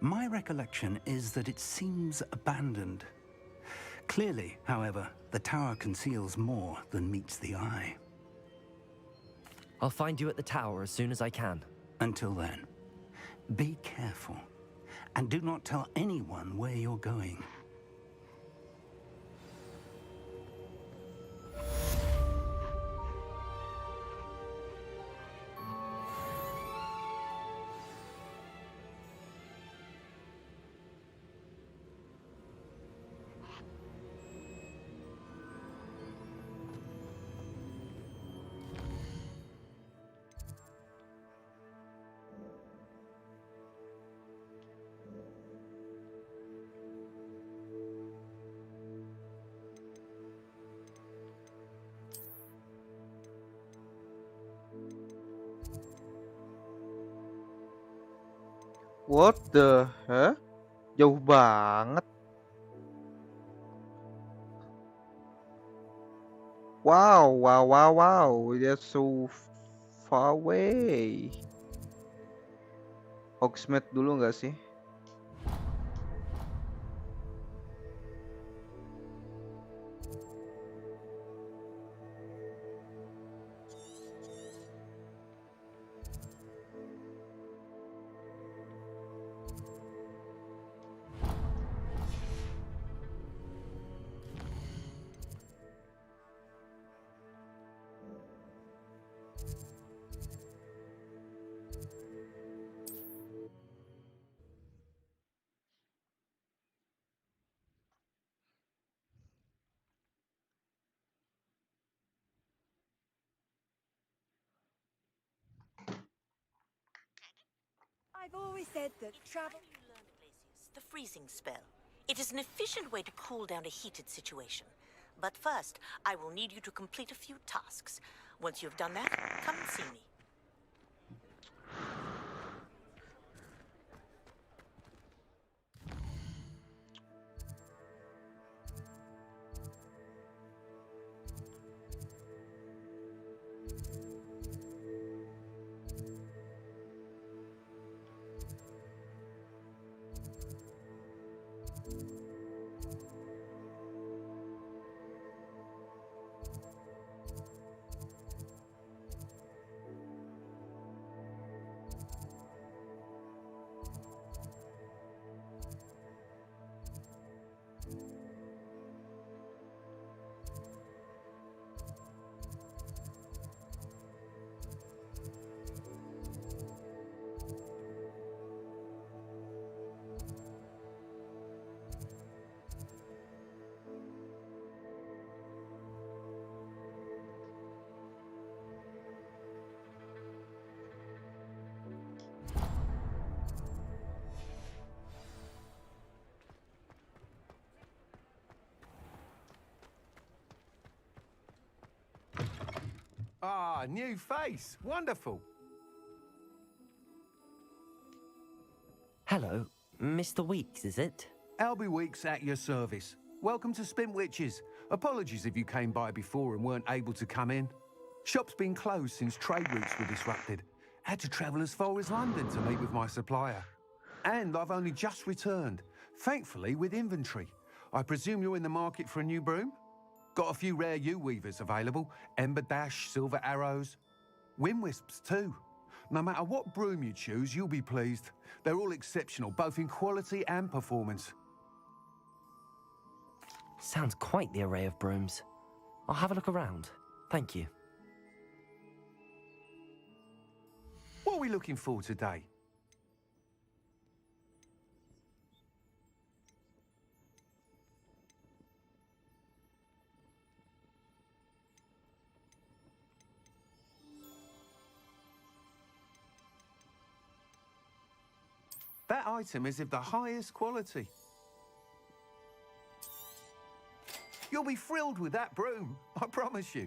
My recollection is that it seems abandoned. Clearly, however, the tower conceals more than meets the eye. I'll find you at the tower as soon as I can. Until then, be careful, and do not tell anyone where you're going. What the heck? Jauh banget. Wow, wow, wow, wow. That's so far away. Hogsmeade dulu nggak sih? I've always said that travel... The freezing spell. It is an efficient way to cool down a heated situation. But first, I will need you to complete a few tasks. Once you've done that, come and see me. Ah, new face. Wonderful. Hello, Mr. Weeks, is it? Albie Weeks at your service. Welcome to Spintwitches. Apologies if you came by before and weren't able to come in. Shop's been closed since trade routes were disrupted. Had to travel as far as London to meet with my supplier. And I've only just returned, thankfully with inventory. I presume you're in the market for a new broom? Got a few rare U-weavers available. Ember Dash, Silver Arrows. Wind Wisps too. No matter what broom you choose, you'll be pleased. They're all exceptional, both in quality and performance. Sounds quite the array of brooms. I'll have a look around. Thank you. What are we looking for today? That item is of the highest quality. You'll be thrilled with that broom, I promise you.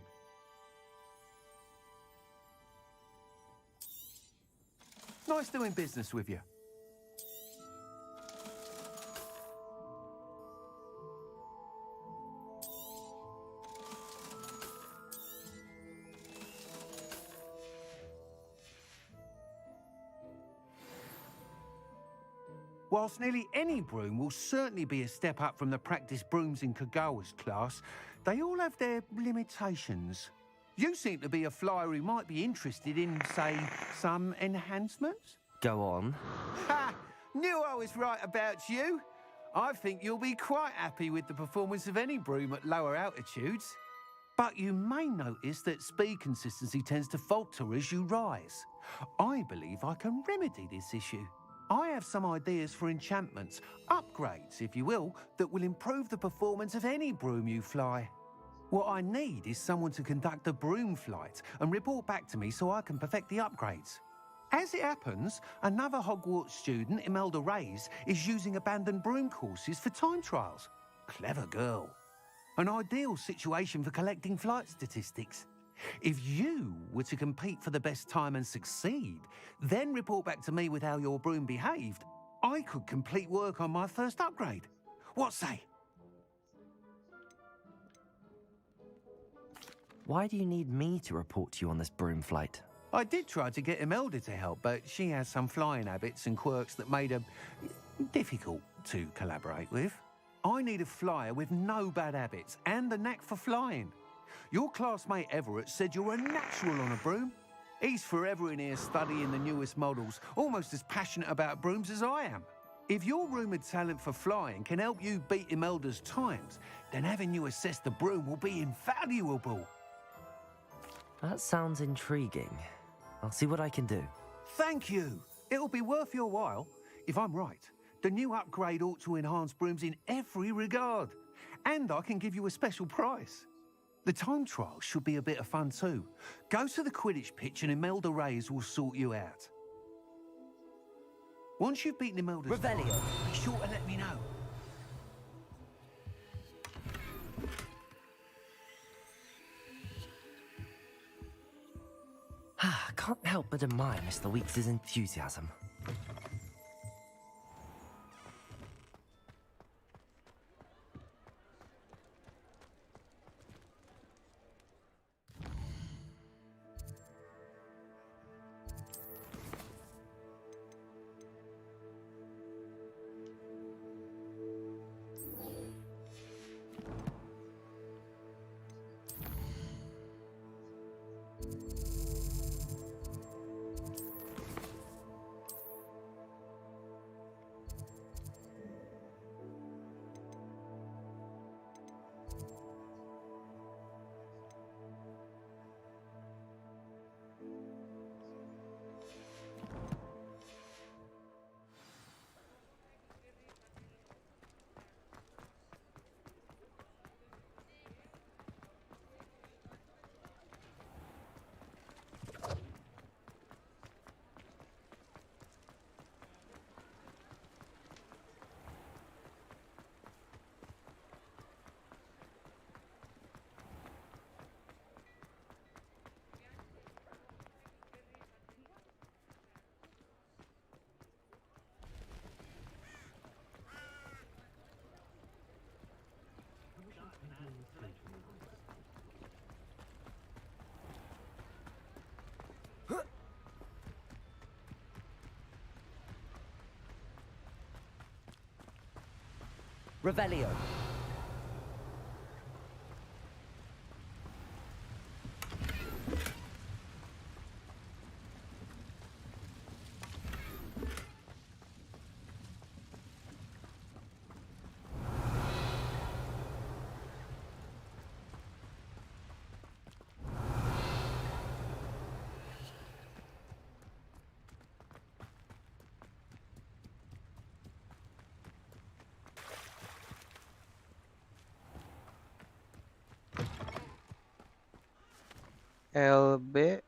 Nice doing business with you. Whilst nearly any broom will certainly be a step up from the practice brooms in Kagawa's class, they all have their limitations. You seem to be a flyer who might be interested in, say, some enhancements? Go on. Ha! Knew I was right about you. I think you'll be quite happy with the performance of any broom at lower altitudes. But you may notice that speed consistency tends to falter as you rise. I believe I can remedy this issue. I have some ideas for enchantments, upgrades, if you will, that will improve the performance of any broom you fly. What I need is someone to conduct a broom flight and report back to me so I can perfect the upgrades. As it happens, another Hogwarts student, Imelda Reyes, is using abandoned broom courses for time trials. Clever girl. An ideal situation for collecting flight statistics. If you were to compete for the best time and succeed, then report back to me with how your broom behaved, I could complete work on my first upgrade. What say? Why do you need me to report to you on this broom flight? I did try to get Imelda to help, but she has some flying habits and quirks that made her difficult to collaborate with. I need a flyer with no bad habits and the knack for flying. Your classmate Everett said you're a natural on a broom. He's forever in here studying the newest models, almost as passionate about brooms as I am. If your rumoured talent for flying can help you beat Imelda's times, then having you assess the broom will be invaluable. That sounds intriguing. I'll see what I can do. Thank you. It'll be worth your while. If I'm right, the new upgrade ought to enhance brooms in every regard. And I can give you a special price. The time trial should be a bit of fun too. Go to the Quidditch pitch and Imelda Reyes will sort you out. Once you've beaten Imelda's Revelio. be sure to let me know. I can't help but admire Mr. Weeks' enthusiasm. Revelio. LB.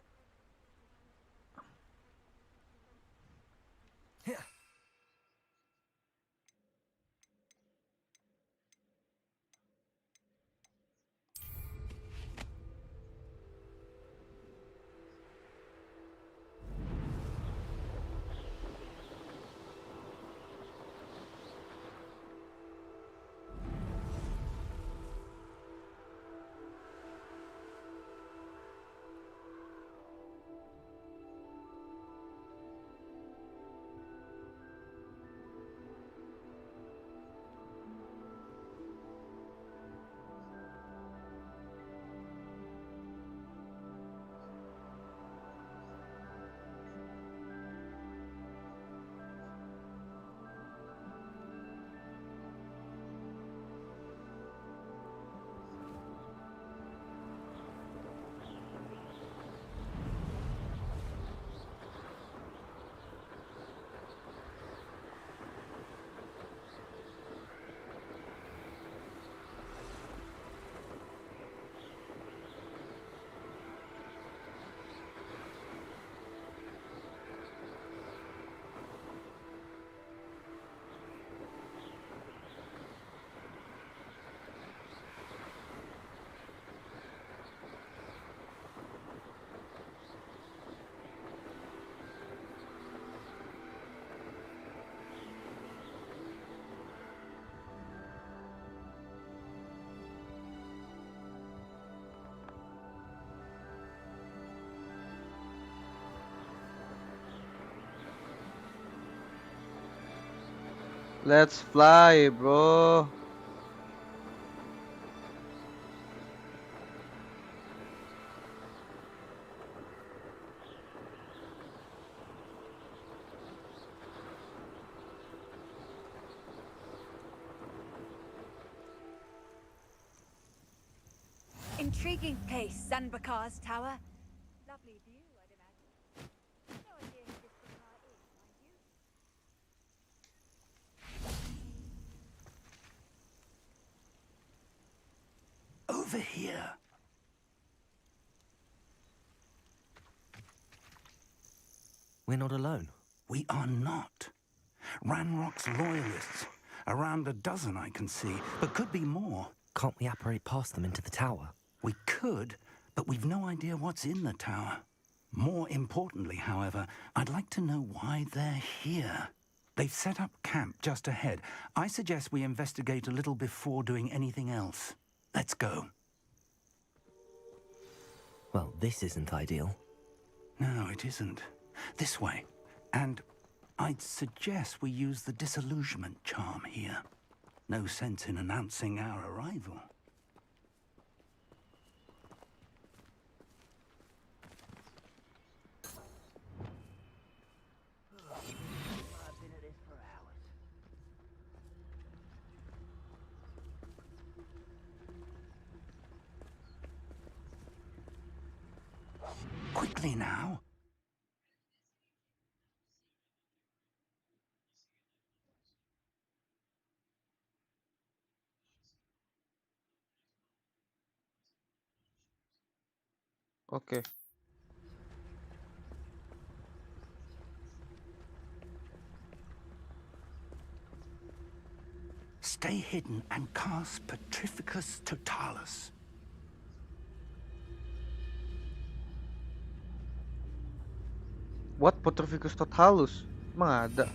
Let's fly, bro. Intriguing place, Zanbakar's tower. Lovely view, I'd imagine. No idea who this Bakar is, mind you. Over here. We're not alone. We are not. Ranrock's loyalists. Around a dozen I can see, but could be more. Can't we apparate past them into the tower? We could, but we've no idea what's in the tower. More importantly, however, I'd like to know why they're here. They've set up camp just ahead. I suggest we investigate a little before doing anything else. Let's go. Well, this isn't ideal. No, it isn't. This way. And I'd suggest we use the disillusionment charm here. No sense in announcing our arrival. Quickly now. Okay. Stay hidden and cast Petrificus Totalis. What Petrificus Totalus? Emang ada?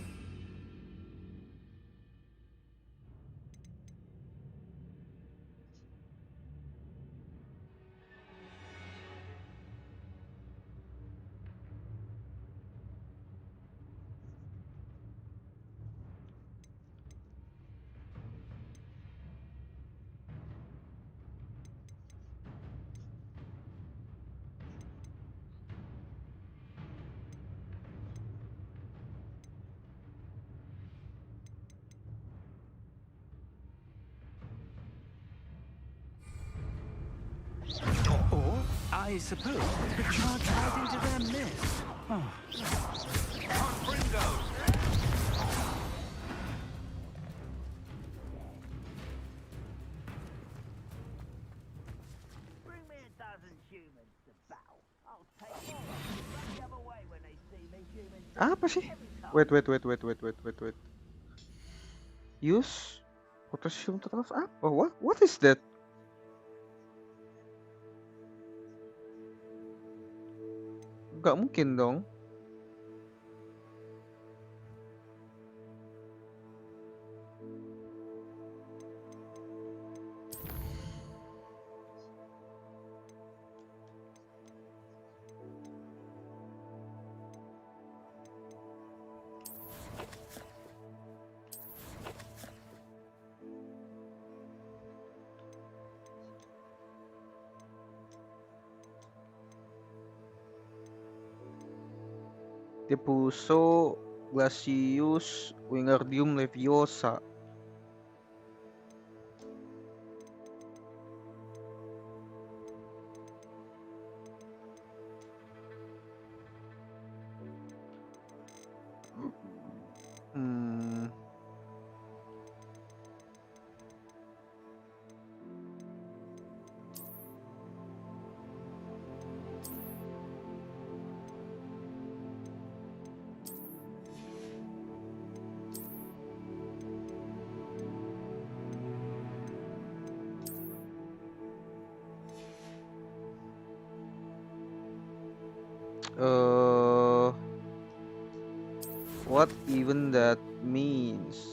I suppose the charge right into their midst. Oh. Bring me 1,000 humans to battle. I'll take all the other way when they see me, humans. Apa sih? Wait. Use potassium total apa? What is that? Gak mungkin dong. Depuso Glacius Wingardium Leviosa. What even that means?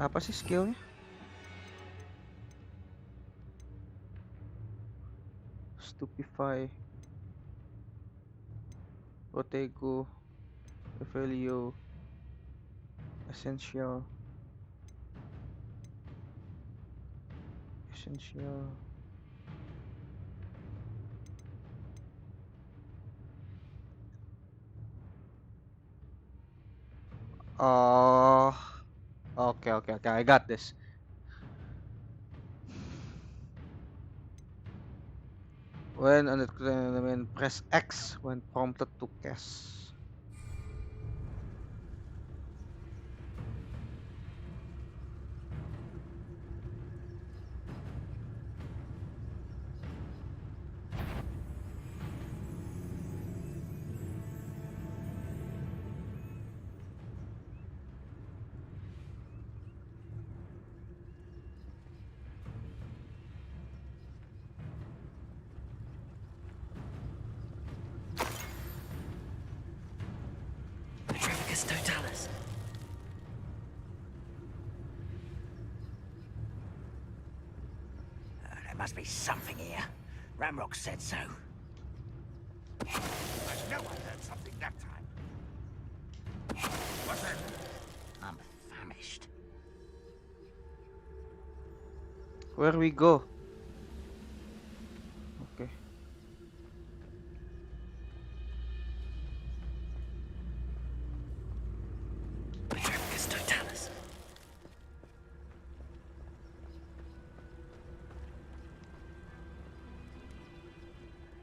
Apa sih skillnya? Stupefy, Protego, Revelio, Essential. Oh, okay, I got this. When on the press X when prompted to cast. Totalis. There must be something here. Ramrock said so. I know I heard something that time. What's that? I'm famished. Where we go? Okay. Totalis.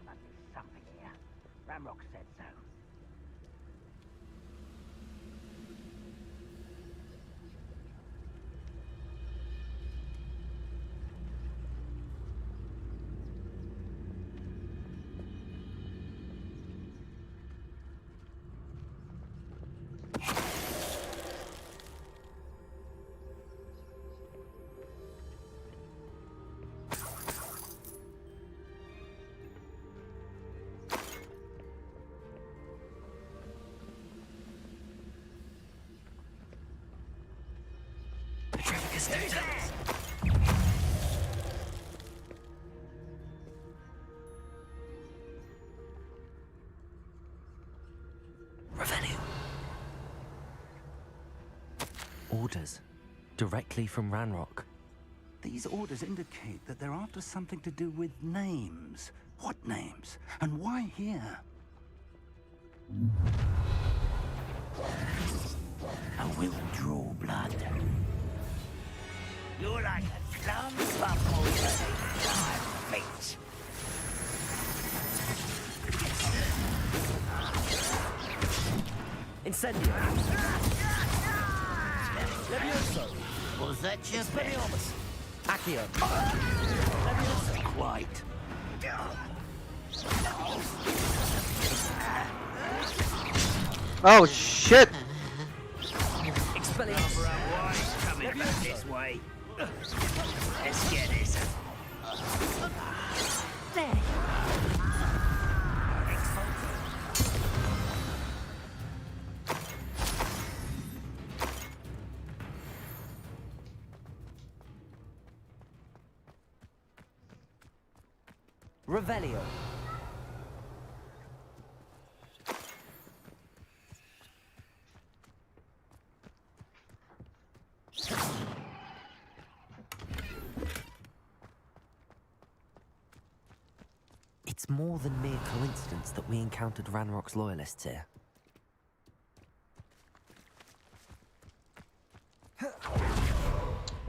Must be something here. Ramrock said so. Resistance! Revelio. Orders. Directly from Ranrock. These orders indicate that they're after something to do with names. What names? And why here? I will draw blood. You're like a plum bubble with a dark fate. Incendio. Levioso. Was that your Expelliarmus. Accio. Levioso. Quite. Oh shit! Expelliarmus. Coming back this way. Let's get this. There. Revelio. It's more than mere coincidence that we encountered Ranrock's loyalists here.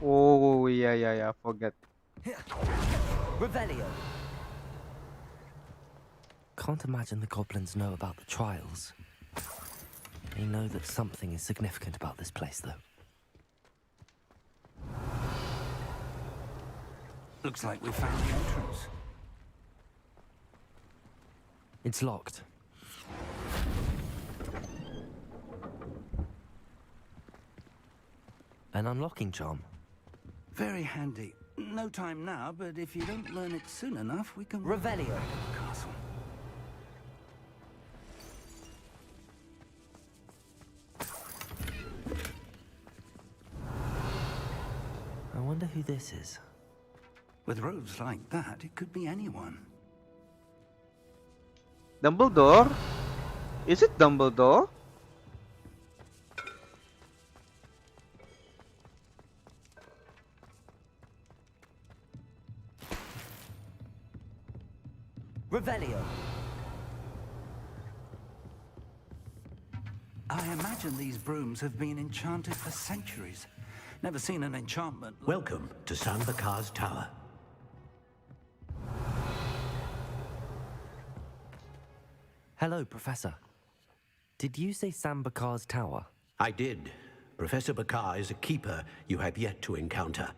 Oh yeah, forget. Revelio. Can't imagine the goblins know about the trials. They know that something is significant about this place, though. Looks like we found the entrance. It's locked. An unlocking charm. Very handy. No time now, but if you don't learn it soon enough, we can... Revelio. Castle. I wonder who this is. With robes like that, it could be anyone. Dumbledore? Is it Dumbledore? Revelio. I imagine these brooms have been enchanted for centuries. Never seen an enchantment. Welcome to Sambakar's Tower. Hello, Professor. Did you say Sambakar's Tower? I did. Professor Bakar is a keeper you have yet to encounter.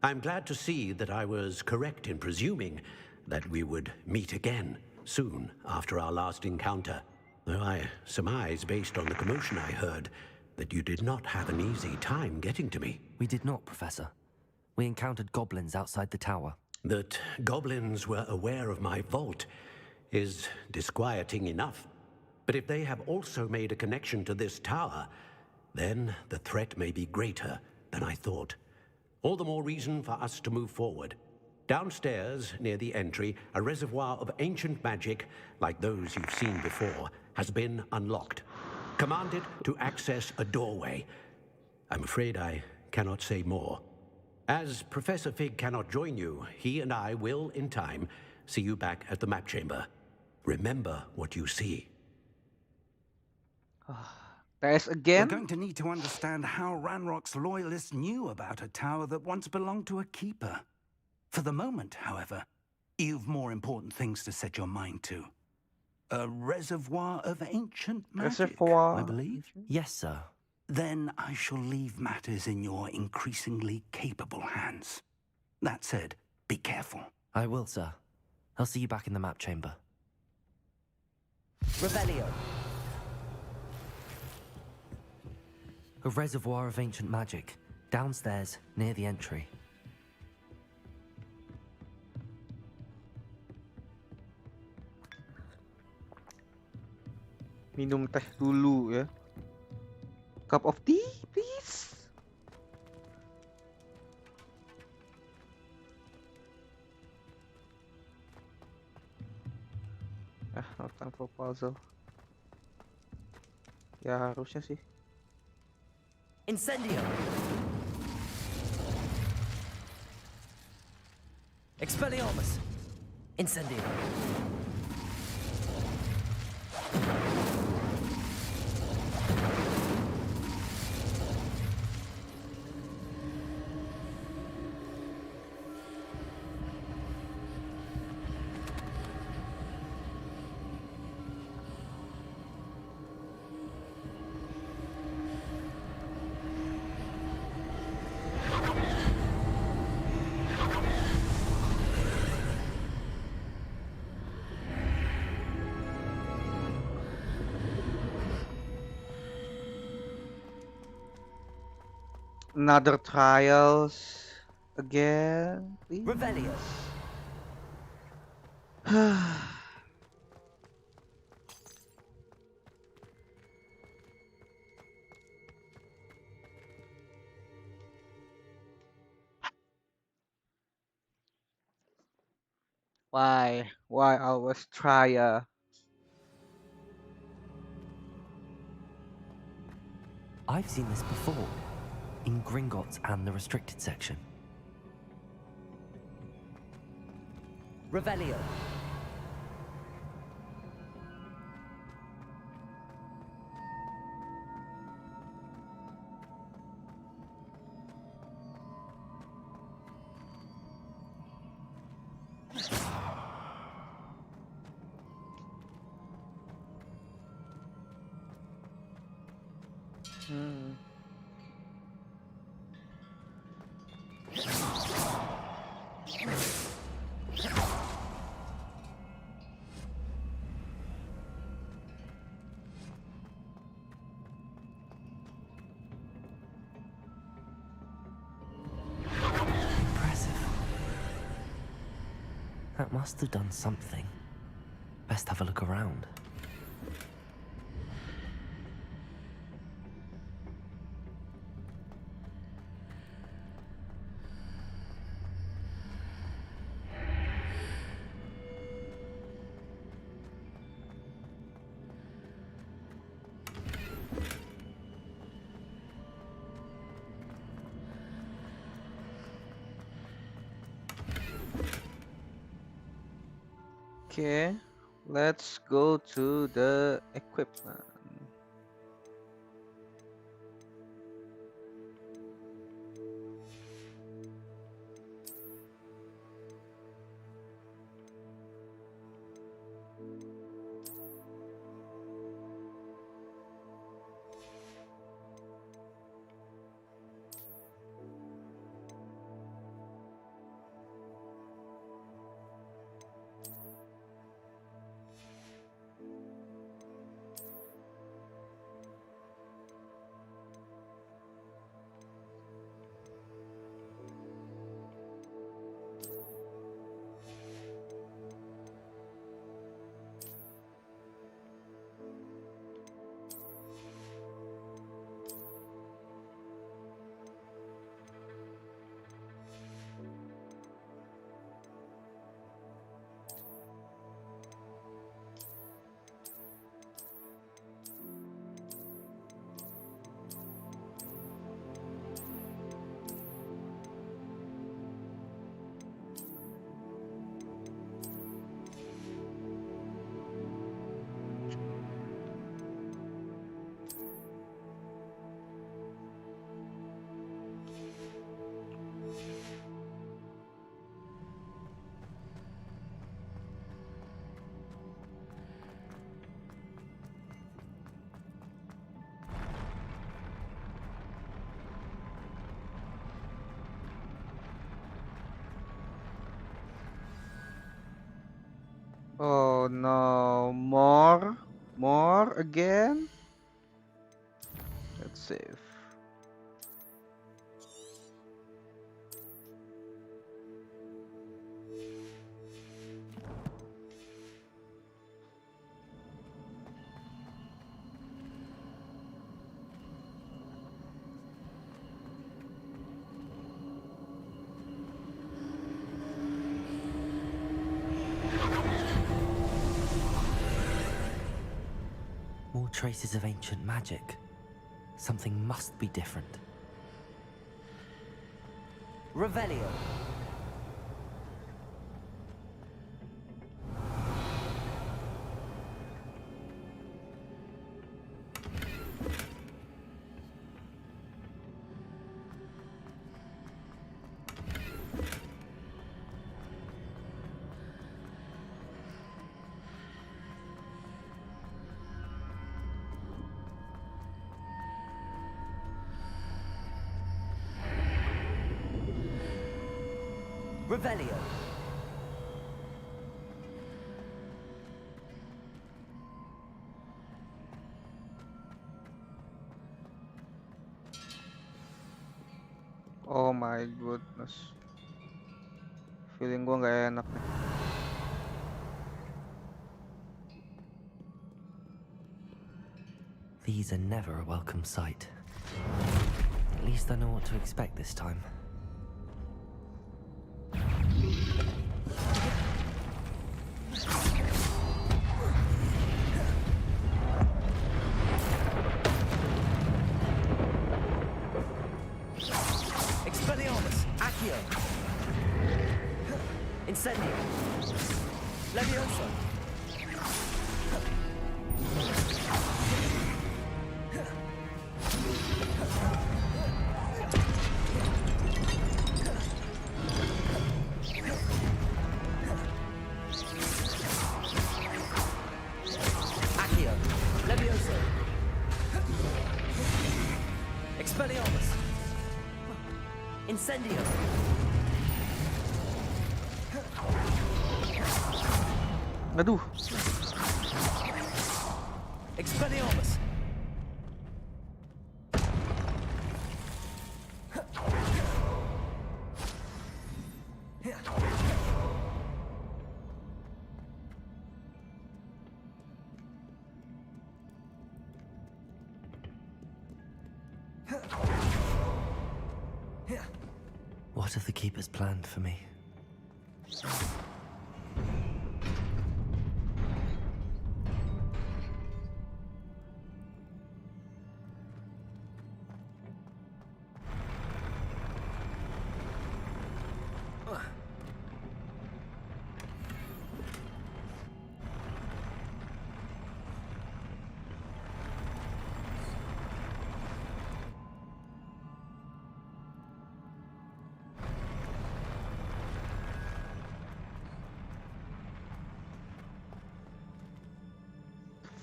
I'm glad to see that I was correct in presuming that we would meet again soon after our last encounter. Though I surmise, based on the commotion I heard, that you did not have an easy time getting to me. We did not, Professor. We encountered goblins outside the tower. That goblins were aware of my vault is disquieting enough. But if they have also made a connection to this tower, then the threat may be greater than I thought. All the more reason for us to move forward. Downstairs, near the entry, a reservoir of ancient magic, like those you've seen before, has been unlocked. Commanded to access a doorway. I'm afraid I cannot say more. As Professor Fig cannot join you, he and I will, in time, see you back at the map chamber. Remember what you see. There's again? We're going to need to understand how Ranrock's loyalists knew about a tower that once belonged to a keeper. For the moment, however, you've more important things to set your mind to. A reservoir of ancient magic, I believe? Yes, sir. Then I shall leave matters in your increasingly capable hands. That said, be careful. I will, sir. I'll see you back in the map chamber. Revelio. A reservoir of ancient magic, downstairs, near the entry. Minum teh dulu ya. Cup of tea, please. Info puzzle. Ya harusnya sih. Incendio. Expelliarmus. Incendio. Another trials again, please. Revelio. Why? Why always try? I've seen this before, in Gringotts and the restricted section. Revelio. That must have done something. Best have a look around. Okay, let's go to the equipment. Oh no, more again? Let's save. traces of ancient magic. Something must be different. Revelio. Revelio. Oh my goodness. Feeling gua nggak enak nih. These are never a welcome sight. At least I know what to expect this time. Expelliarmus. Accio. Incendio. Leviosa. Accio. Leviosa. Expelliarmus. Incendio. Aduh. Expelliarmus. What have the Keepers planned for me?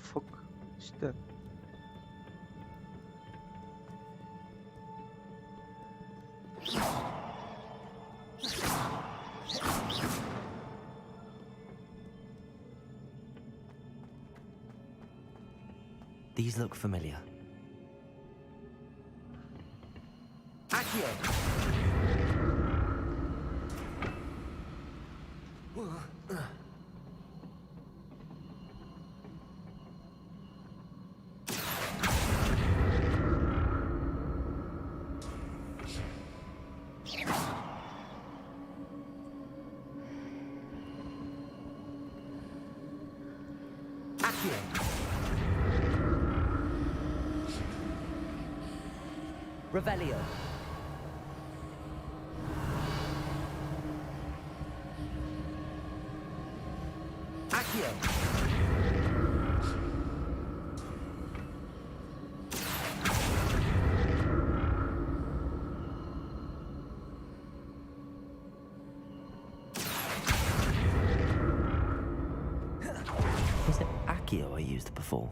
Fuck is that? These look familiar. Accio. Accio. Revelio. Accio. Was it Accio I used before?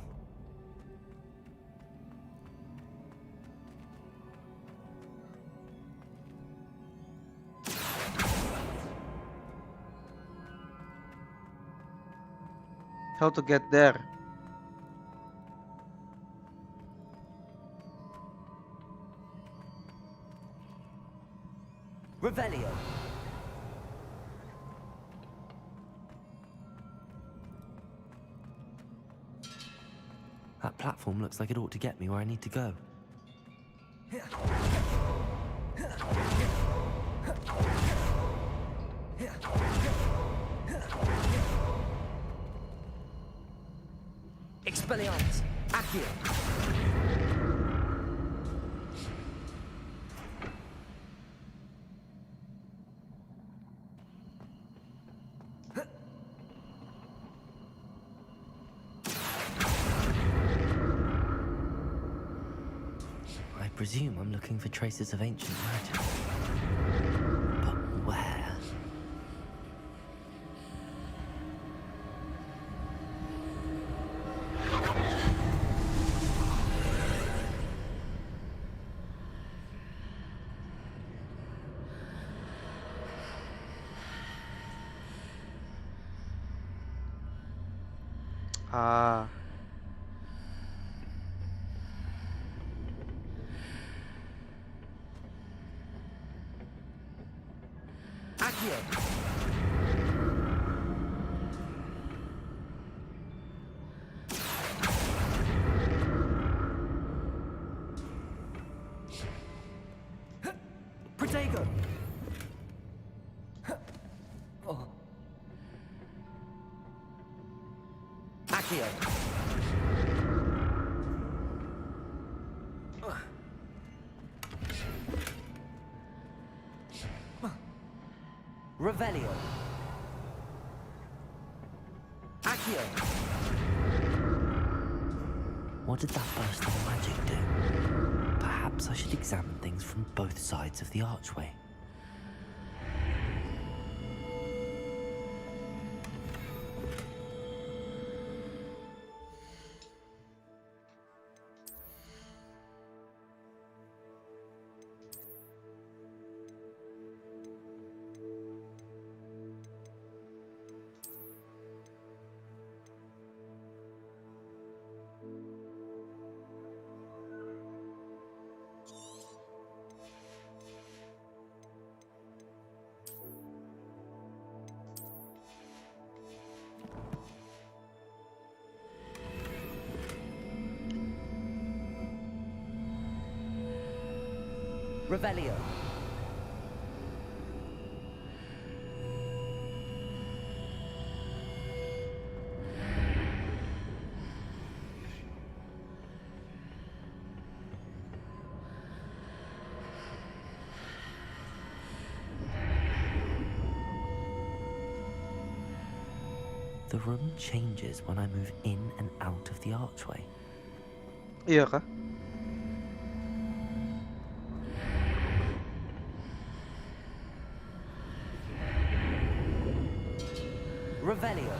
How to get there? Revelio. That platform looks like it ought to get me where I need to go. Expelliarmus. Accio. I presume I'm looking for traces of ancient magic. But where? Ah. Accio. Protego. Oh. Accio. Revelio. Accio. What did that burst of magic do? Perhaps I should examine things from both sides of the archway. Revelio. The room changes when I move in and out of the archway. Iya kah? Revelio.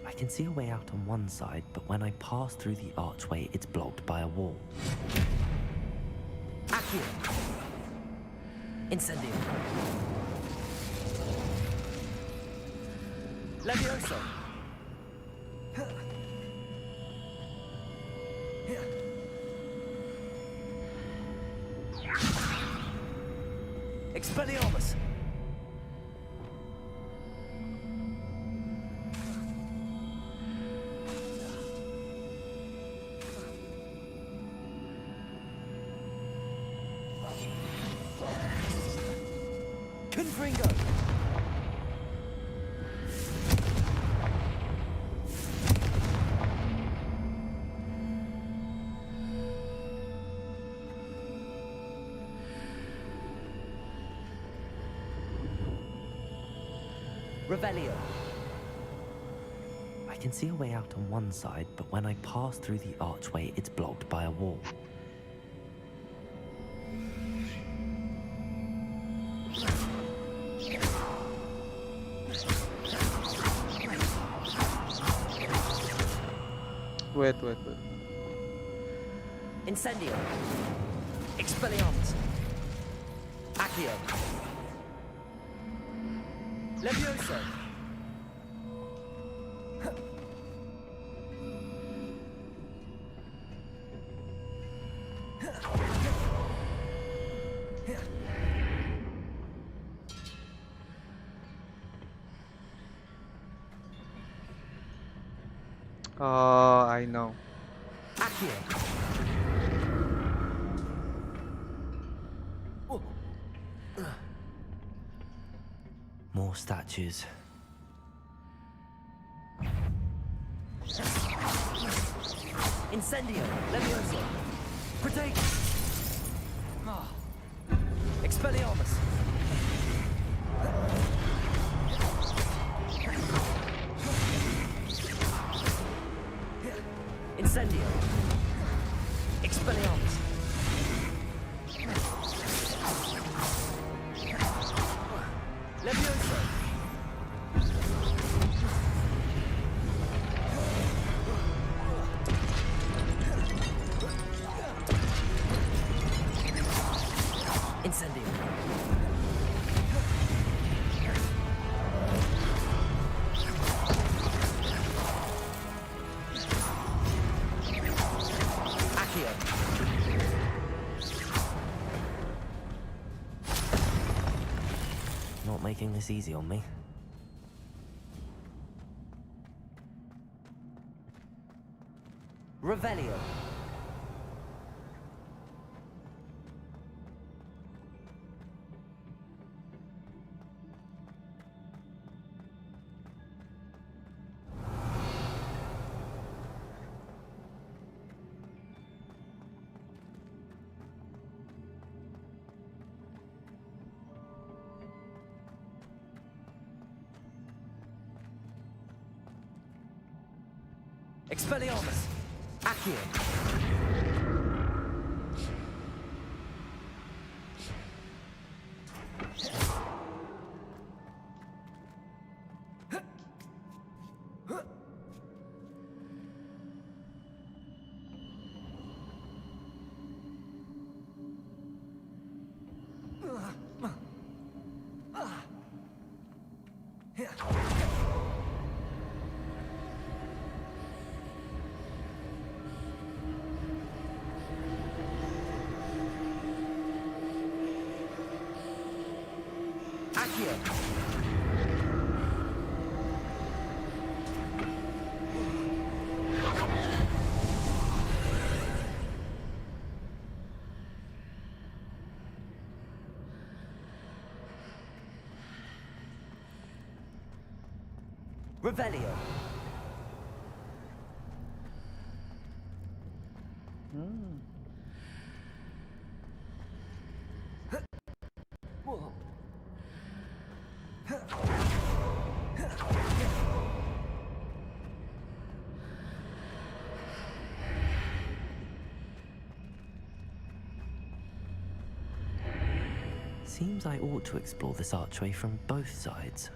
I can see a way out on one side, but when I pass through the archway, it's blocked by a wall. Accio. Incendio. Levioso. Expelliarmus. Confringo. Revelio. I can see a way out on one side, but when I pass through the archway, it's blocked by a wall. Wait. Incendio. Expelliarmus. Accio. Levioso. Oh, I know. More statues. Incendio, Levioso. Protect. Oh. Expelliarmus. Incendio. Expelliarmus. Levioso. Incendio. Accio. Not making this easy on me. Revelio. Expelliarmus. Accio. Revelio. Seems I ought to explore this archway from both sides.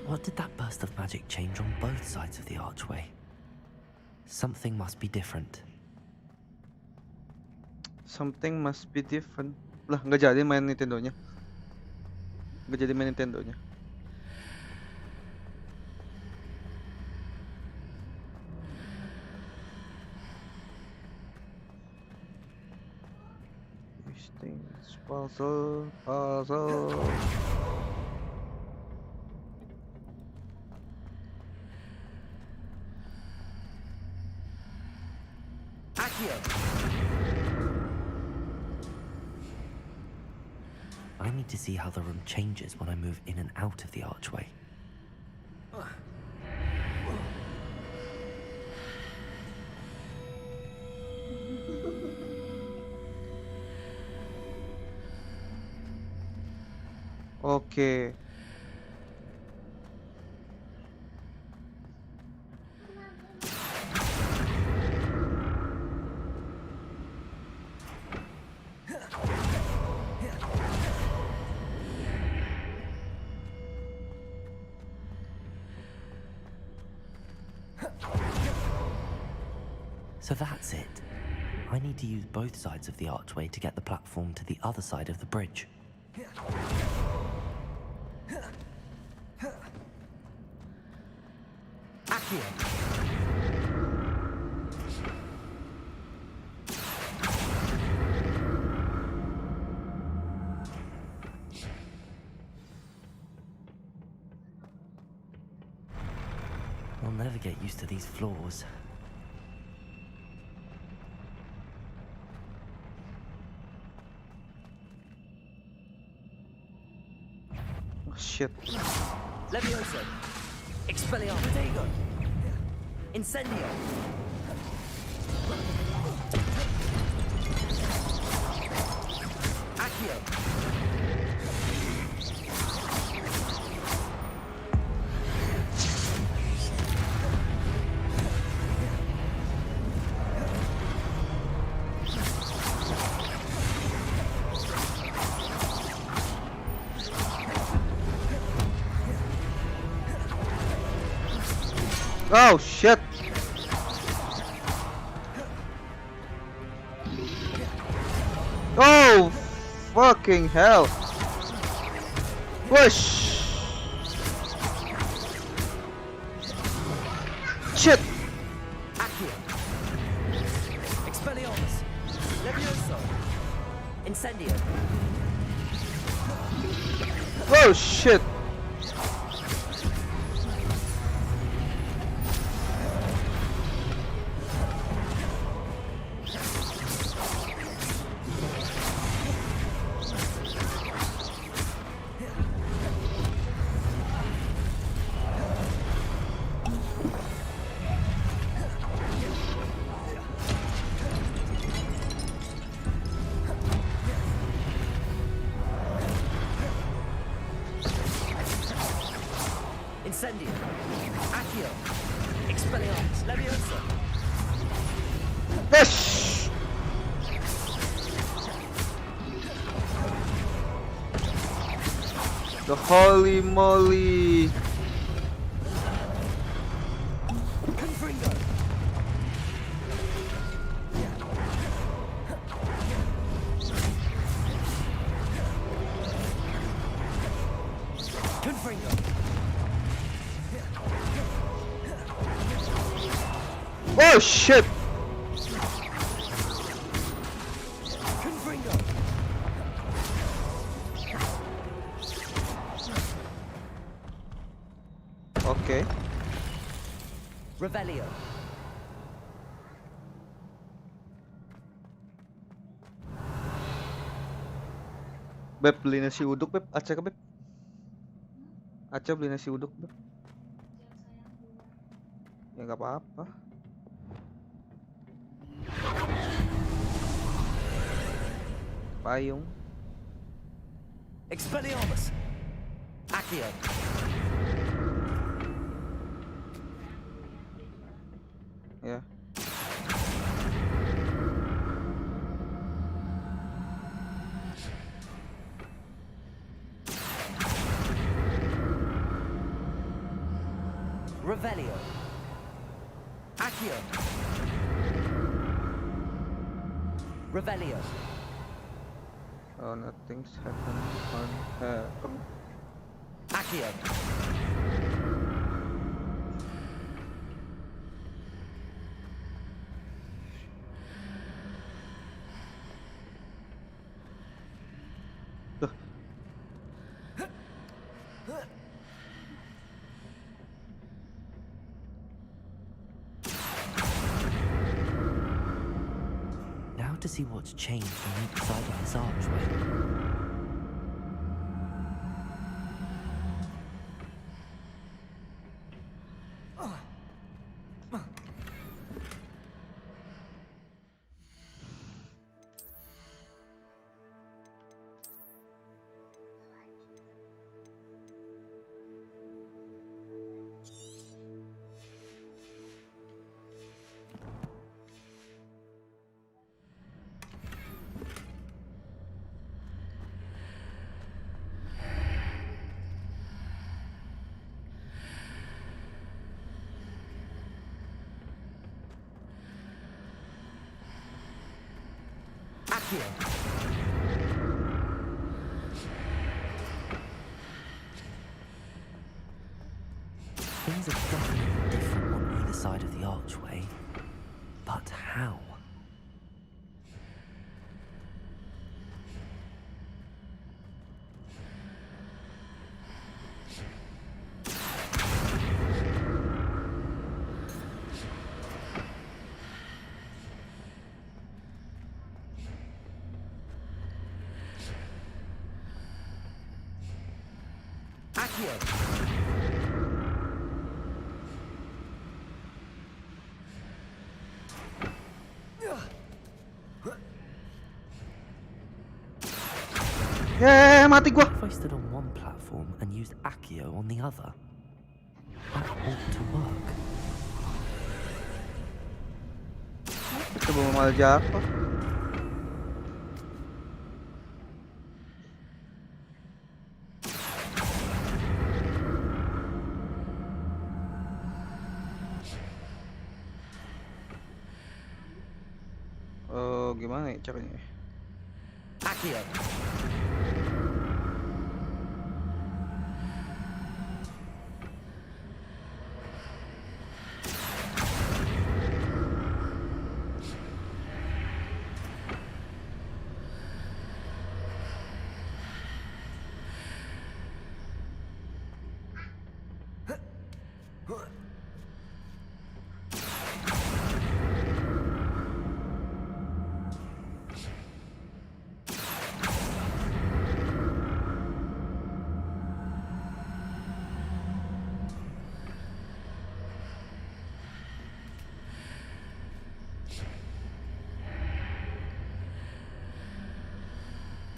What did that burst of magic change on both sides of the archway? Something must be different. Something must be different. Lah, nggak jadi main Nintendo-nya. Nggak jadi main Nintendo-nya. These things, puzzle. I need to see how the room changes when I move in and out of the archway. Okay. So that's it. I need to use both sides of the archway to get the platform to the other side of the bridge. Accio. I'll never get used to these floors. Oh, shit. Levioso. Expelliarmus. Protego. Incendio. Accio. Oh shit! Oh fucking hell! Push! Shit! Accio. Expelliarmus. Levioso. Incendio. Oh shit! Incendio. Accio. Expelliarmus. Levioso. Push! The holy moly! Confringo. Confringo. Oh shit! Confringo. Okay. Revelio. Beb, beli nasi uduk Beb, Aca ke Beb? Aca beli nasi uduk Beb. Ya nggak apa-apa. Payung. Expelliarmus. Accio. Ya. Revelio. Accio. Revelio. Oh, nothing's happened on her. Accio. Now to see what's changed on each side of this archway. Accio. Things are definitely different on either side of the archway. But how? Accio. Mati gua. If I stood on one platform and used Accio on the other, that ought to work. Coba malah jatuh. Oh, gimana ya caranya? Accio.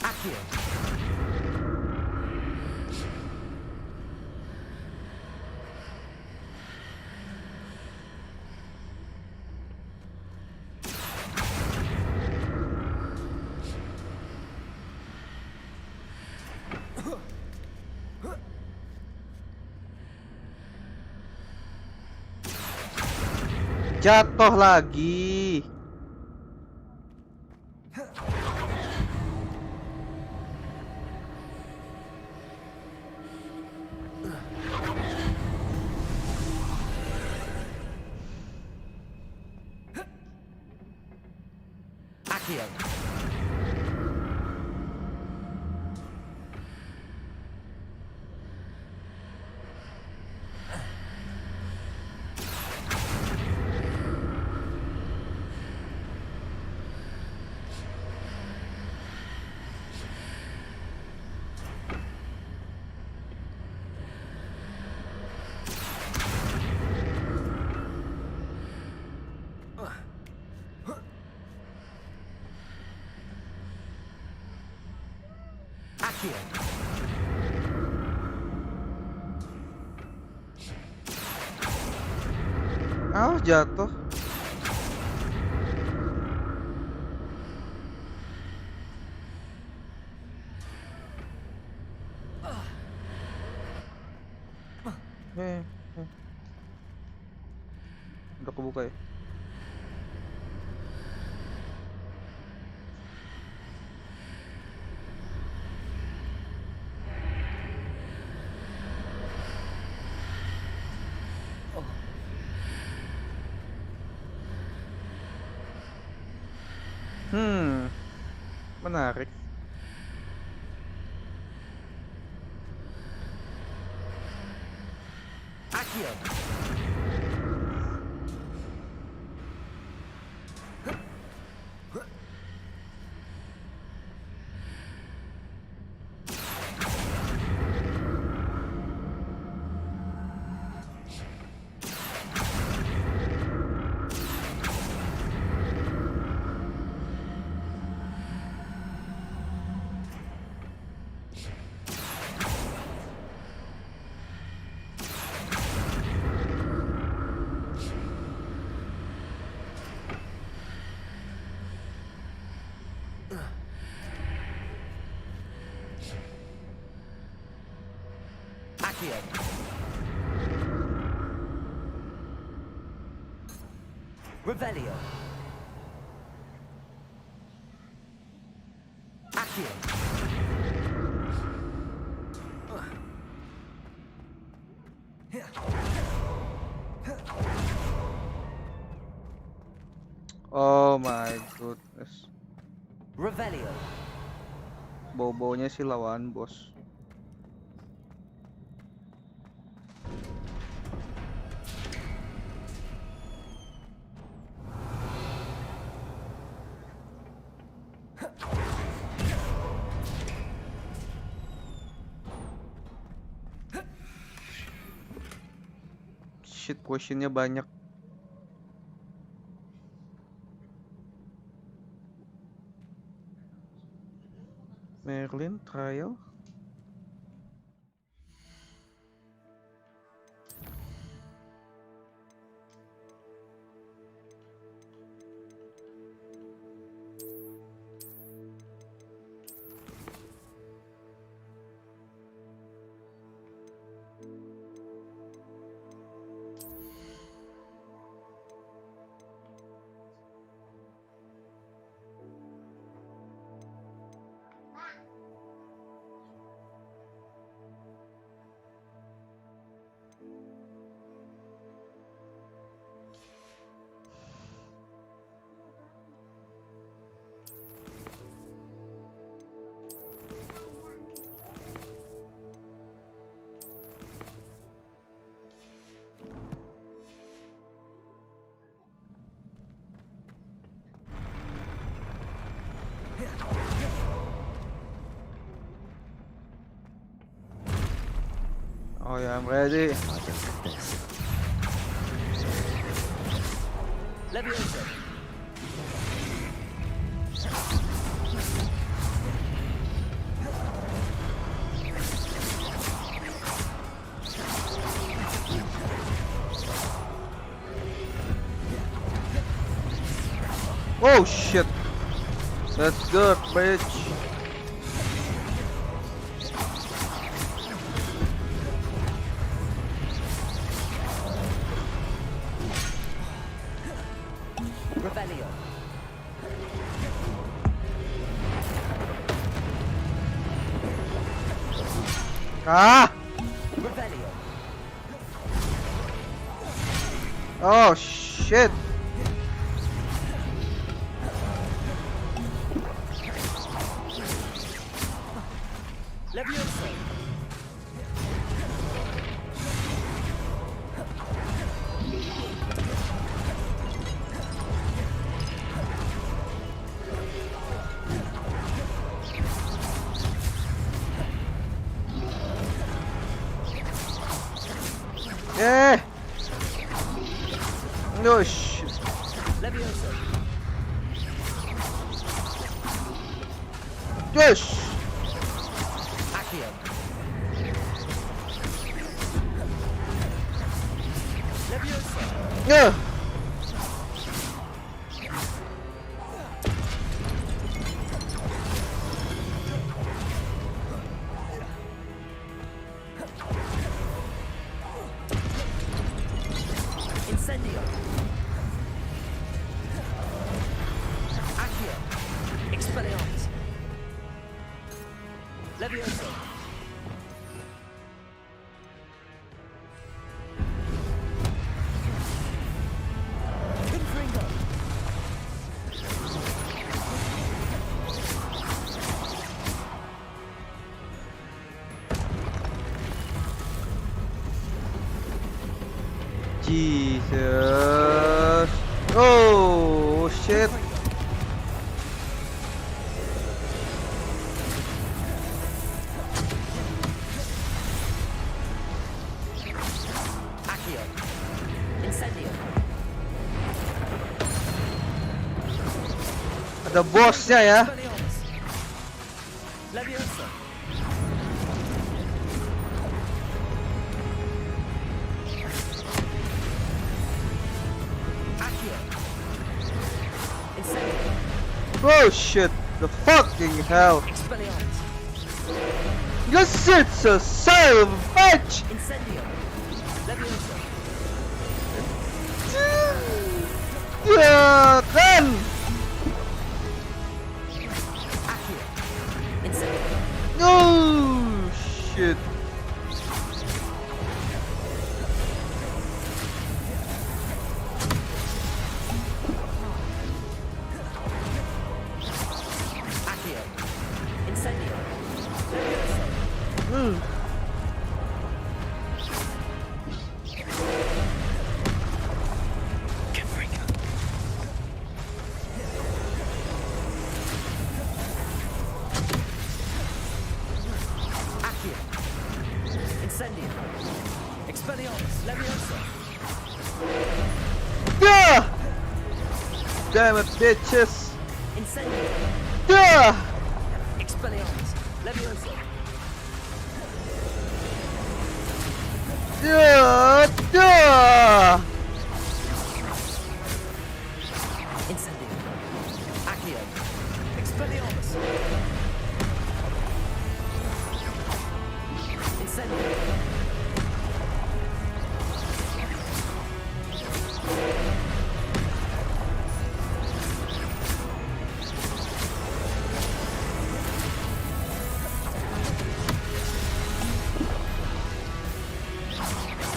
Accio. Jatuh lagi. Accio. Accio. Ah, jatuh. Udah kebuka ya? Menarik. Accio. Accio. Revelio. Oh my goodness. Revelio. Bobonya si lawan bos. Shit, questionnya banyak. Merlin trial. Oh yeah, I'm ready. Leviosa. Oh shit. That's good, bitch. Revelio. Ah! Revelio. Oh shit. Leviosa. Yeah. No shit. Leviosa. Yes. Accio. Leviosa. Yeah. Incendio. Accio. Expelliarmus. Leviosa. Confringo. Jesus. Oh shit. Accio. Incendio. Ada bosnya ya. Expelliarmus. Leviosa. Accio. Incendio. Oh shit. The fucking hell. Expelliarmus. You such a son of a bitch. Incendio. Leviosa. Yeah, then. Accio. Leviosa. Yeah! Damn it, bitches! Incendio. Yeah! Expelliarmus. Leviosa. Yeah! Yeah! Incendio. Accio. Expelliarmus. Incendio.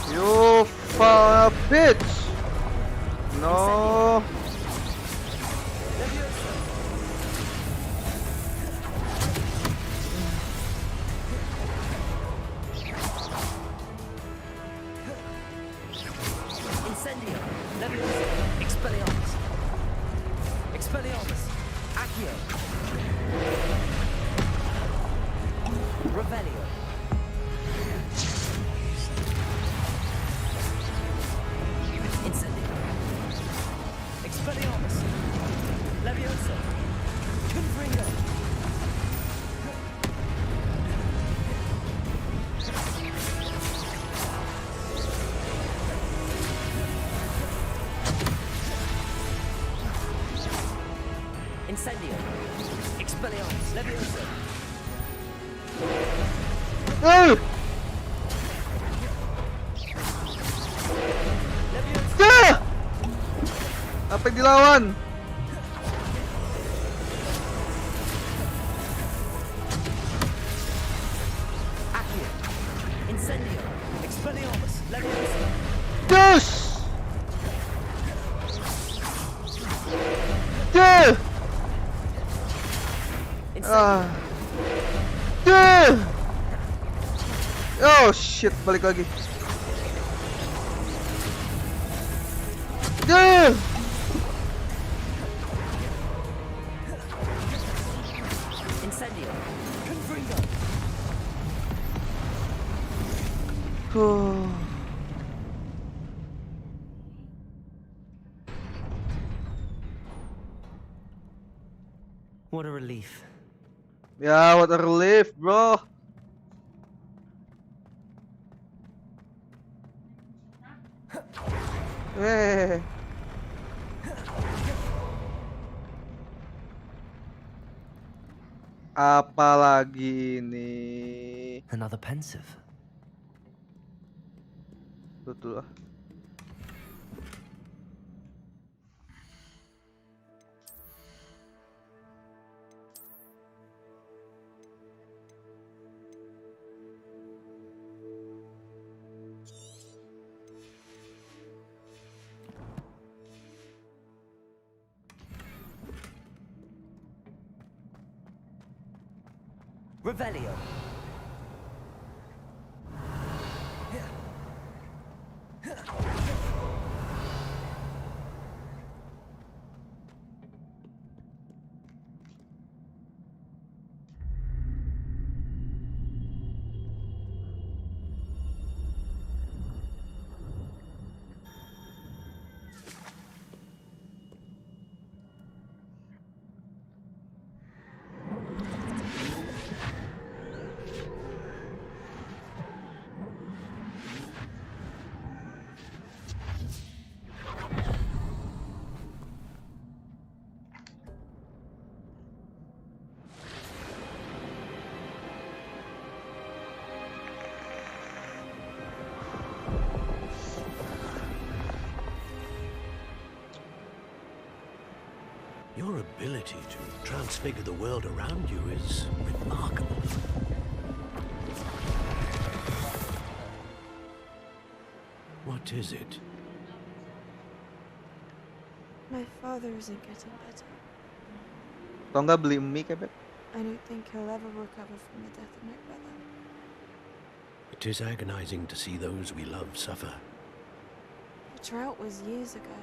You son of a bitch! No! Incendio. Leviosa. Expelliarmus. Expelliarmus. Accio. Revelio. Incendio. Expelliarmus. Leviosa. Confringo. Incendio. Expelliarmus. Leviosa. Hey! Yeah! Apa yang dilawan? Accio. Incendio. Expelliarmus. Leviosa. Yes! Yeah! Ah. Yeah! Oh shit, balik lagi. Yeah! Incendio. Confringo. What a relief. Yeah, what a relief, bro. Hey. Apalagi ini? Another pensive. Betul lah. Revelio. Your ability to transfigure the world around you is remarkable. What is it? My father isn't getting better. Kau nggak beli mie kebet? I don't think he'll ever recover from the death of my brother. It is agonizing to see those we love suffer. The drought was years ago,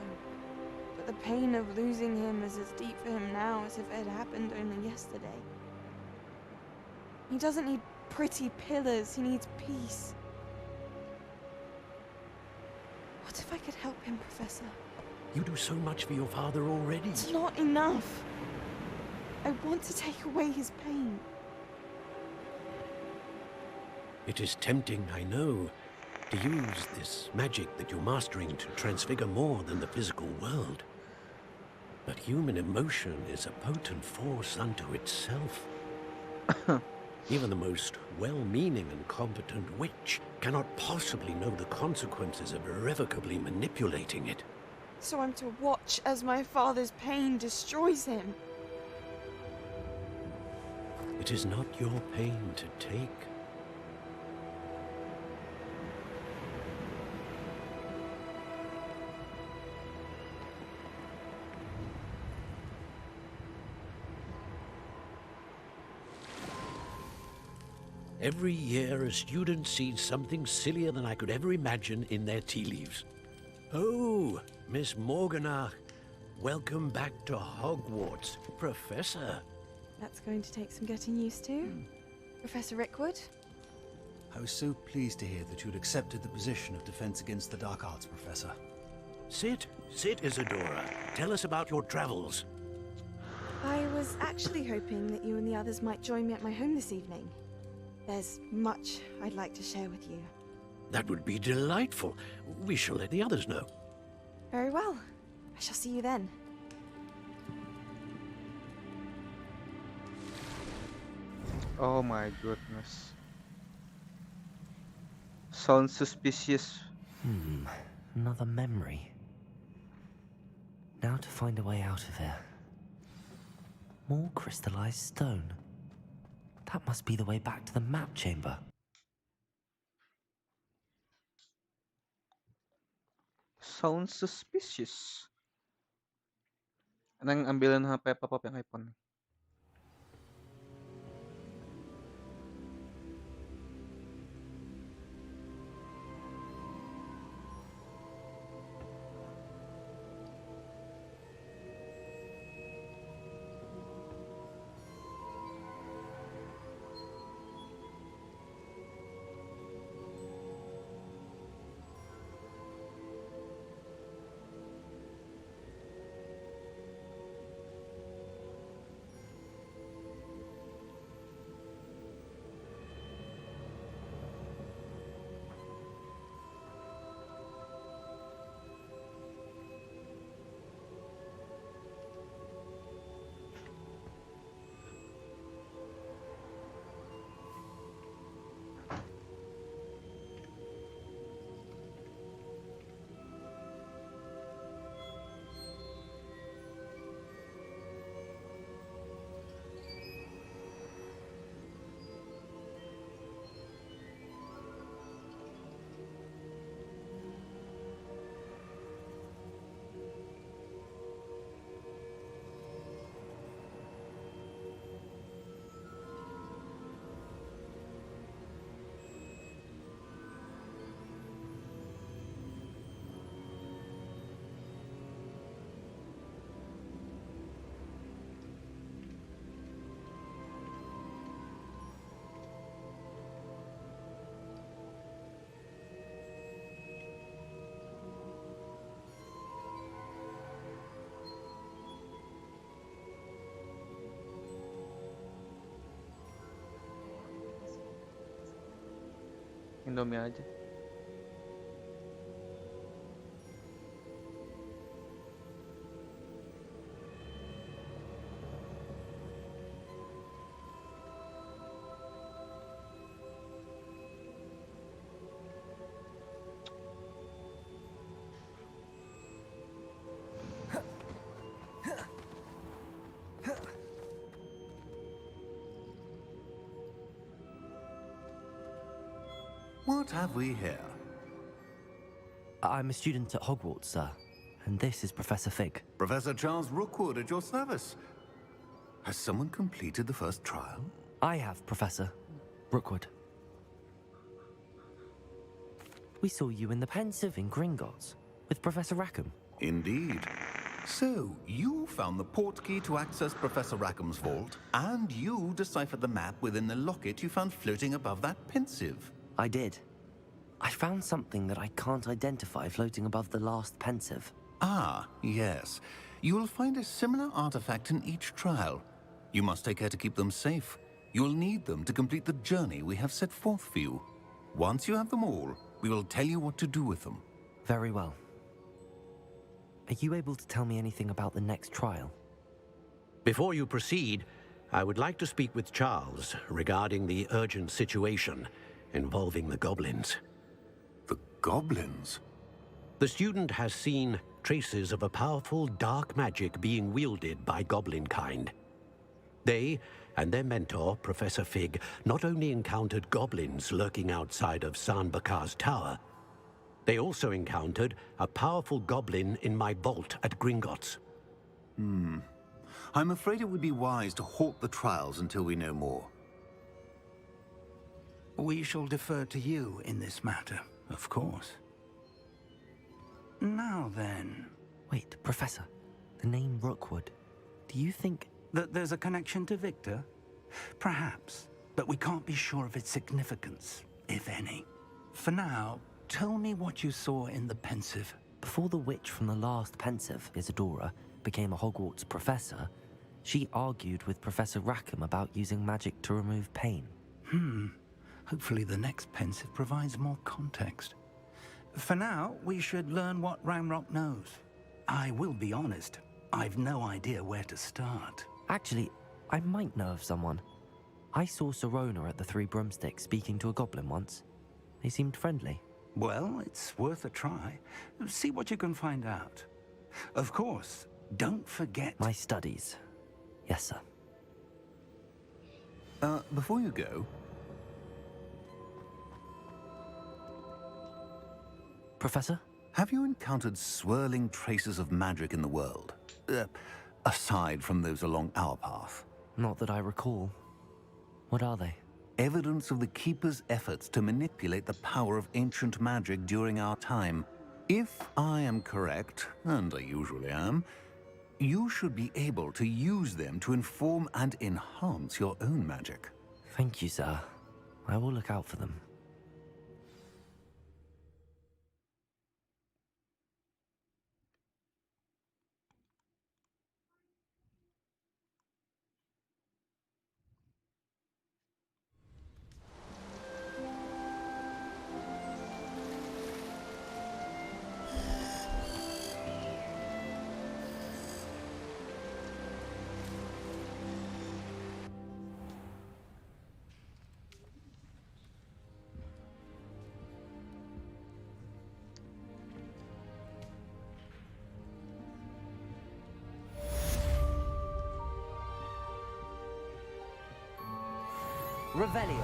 but the pain of losing him is as deep for him now as if it had happened only yesterday. He doesn't need pretty pillars, he needs peace. What if I could help him, Professor? You do so much for your father already. It's not enough. I want to take away his pain. It is tempting, I know, to use this magic that you're mastering to transfigure more than the physical world. But human emotion is a potent force unto itself. Even the most well-meaning and competent witch cannot possibly know the consequences of irrevocably manipulating it. So I'm to watch as my father's pain destroys him. It is not your pain to take. Every year, a student sees something sillier than I could ever imagine in their tea leaves. Oh, Miss Morganach, welcome back to Hogwarts, Professor. That's going to take some getting used to. Professor Rickwood? I was so pleased to hear that you had accepted the position of Defense Against the Dark Arts, Professor. Sit, Isadora. Tell us about your travels. I was actually hoping that you and the others might join me at my home this evening. There's much I'd like to share with you. That would be delightful. We shall let the others know. Very well. I shall see you then. Oh my goodness. Sounds suspicious. Another memory. Now to find a way out of here. More crystallized stone. That must be the way back to the map chamber. Sounds suspicious. Anong ambilin ha Peppa Pop yung iPhone? Indomie aja. What have we here? I'm a student at Hogwarts, sir. And this is Professor Fig. Professor Charles Rookwood at your service. Has someone completed the first trial? I have, Professor Rookwood. We saw you in the Pensive in Gringotts with Professor Rackham. Indeed. So, you found the portkey to access Professor Rackham's vault, and you deciphered the map within the locket you found floating above that Pensive. I did. I found something that I can't identify floating above the last pensive. Ah, yes. You will find a similar artifact in each trial. You must take care to keep them safe. You will need them to complete the journey we have set forth for you. Once you have them all, we will tell you what to do with them. Very well. Are you able to tell me anything about the next trial? Before you proceed, I would like to speak with Charles regarding the urgent situation involving the goblins. The goblins? The student has seen traces of a powerful dark magic being wielded by goblin kind. They and their mentor, Professor Fig, not only encountered goblins lurking outside of Sanbakar's tower, they also encountered a powerful goblin in my vault at Gringotts. I'm afraid it would be wise to halt the trials until we know more. We shall defer to you in this matter, of course. Now then... Wait, Professor. The name Rookwood. Do you think... that there's a connection to Victor? Perhaps, but we can't be sure of its significance, if any. For now, tell me what you saw in the pensive. Before the witch from the last pensive, Isadora, became a Hogwarts professor, she argued with Professor Rackham about using magic to remove pain. Hopefully the next pensive provides more context. For now, we should learn what Ranrock knows. I will be honest, I've no idea where to start. Actually, I might know of someone. I saw Sirona at the Three Broomsticks speaking to a goblin once. They seemed friendly. Well, it's worth a try. See what you can find out. Of course, don't forget... My studies. Yes, sir. Before you go... Professor? Have you encountered swirling traces of magic in the world? Aside from those along our path? Not that I recall. What are they? Evidence of the Keeper's efforts to manipulate the power of ancient magic during our time. If I am correct, and I usually am, you should be able to use them to inform and enhance your own magic. Thank you, sir. I will look out for them. Revelio.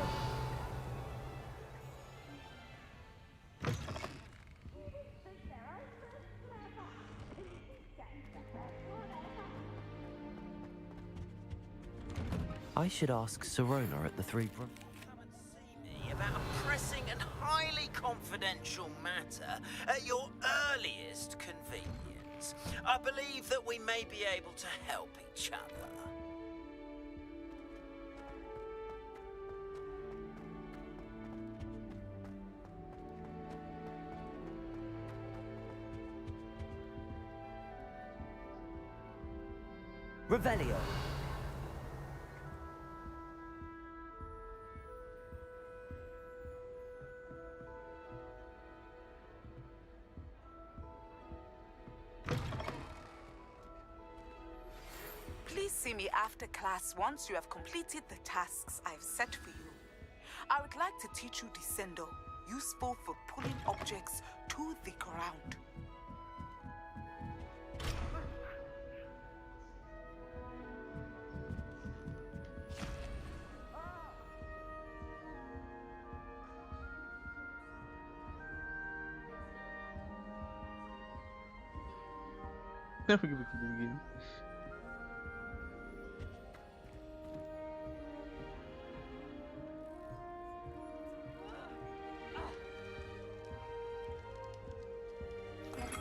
I should ask Sirona at the Three Broomsticks. Come and see me about a pressing and highly confidential matter at your earliest convenience. I believe that we may be able to help each other. Revelio. Please see me after class once you have completed the tasks I've set for you. I would like to teach you Descendo, useful for pulling objects to the ground. Never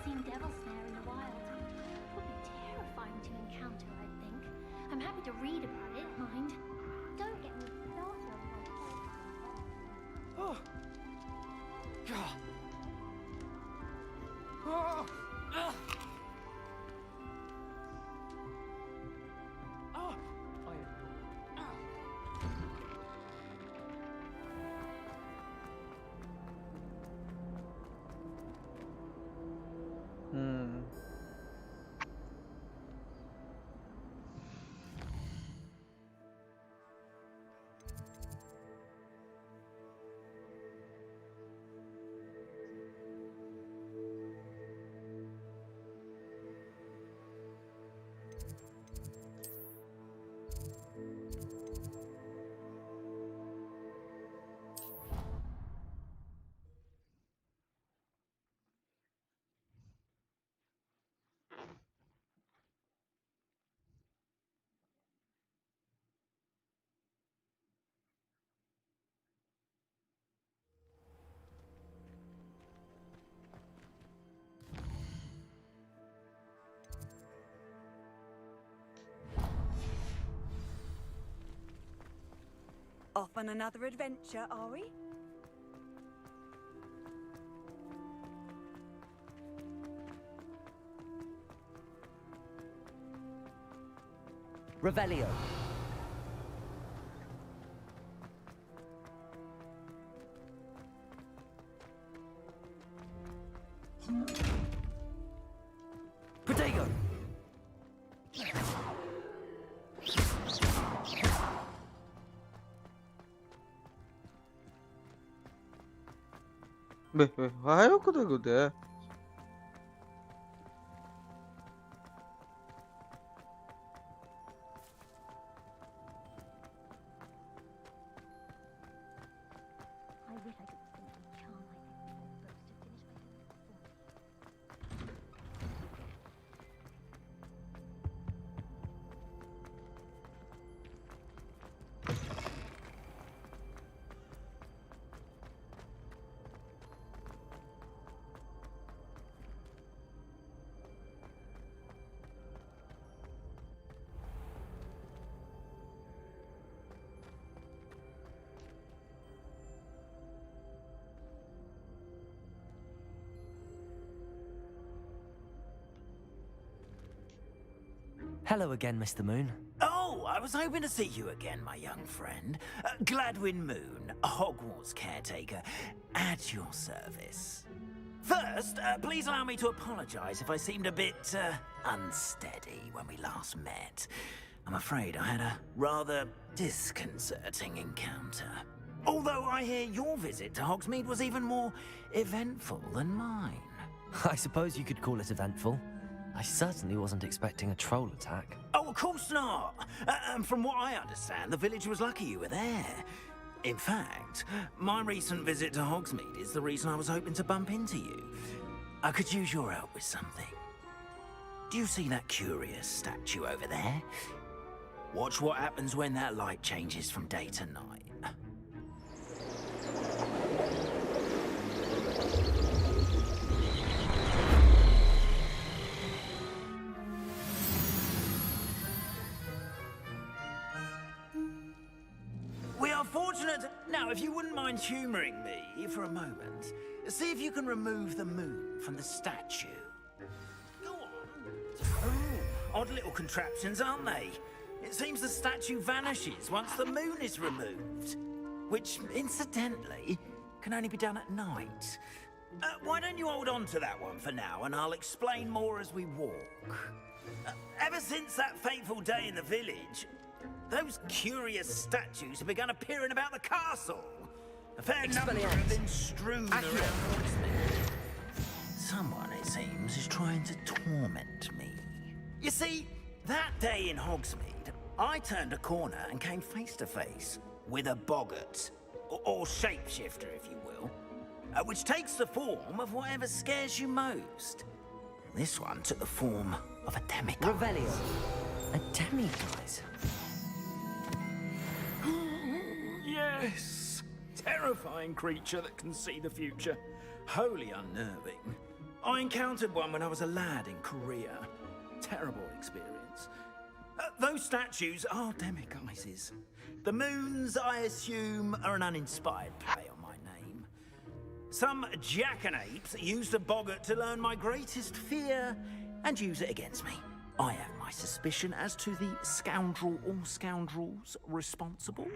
seen devil snare in the wild. Would be terrifying to encounter, I think. I'm happy to read about it, mind. Don't get me started on Hmm. Off on another adventure, are we? Revelio. Protego. Vai o que der. I wish I could simply charm my folks to finish my Hello again, Mr. Moon. Oh, I was hoping to see you again, my young friend. Gladwin Moon, Hogwarts caretaker, at your service. First, please allow me to apologize if I seemed a bit unsteady when we last met. I'm afraid I had a rather disconcerting encounter. Although I hear your visit to Hogsmeade was even more eventful than mine. I suppose you could call it eventful. I certainly wasn't expecting a troll attack. Oh, of course not. And from what I understand, the village was lucky you were there. In fact, my recent visit to Hogsmeade is the reason I was hoping to bump into you. I could use your help with something. Do you see that curious statue over there? Watch what happens when that light changes from day to night. We are fortunate. Now, if you wouldn't mind humouring me for a moment, see if you can remove the moon from the statue. Go on. Oh, odd little contraptions, aren't they? It seems the statue vanishes once the moon is removed. Which, incidentally, can only be done at night. Why don't you hold on to that one for now, and I'll explain more as we walk. Ever since that fateful day in the village, those curious statues have begun appearing about the castle. A fair number have been strewn around Hogsmeade. Someone, it seems, is trying to torment me. You see, that day in Hogsmeade, I turned a corner and came face to face with a boggart, or shapeshifter, if you will, which takes the form of whatever scares you most. This one took the form of a demiguise. Revelio. A demiguise? Yes! Terrifying creature that can see the future. Wholly unnerving. I encountered one when I was a lad in Korea. Terrible experience. Those statues are demiguises. The moons, I assume, are an uninspired play on my name. Some jackanapes used a boggart to learn my greatest fear and use it against me. I have my suspicion as to the scoundrel or scoundrels responsible.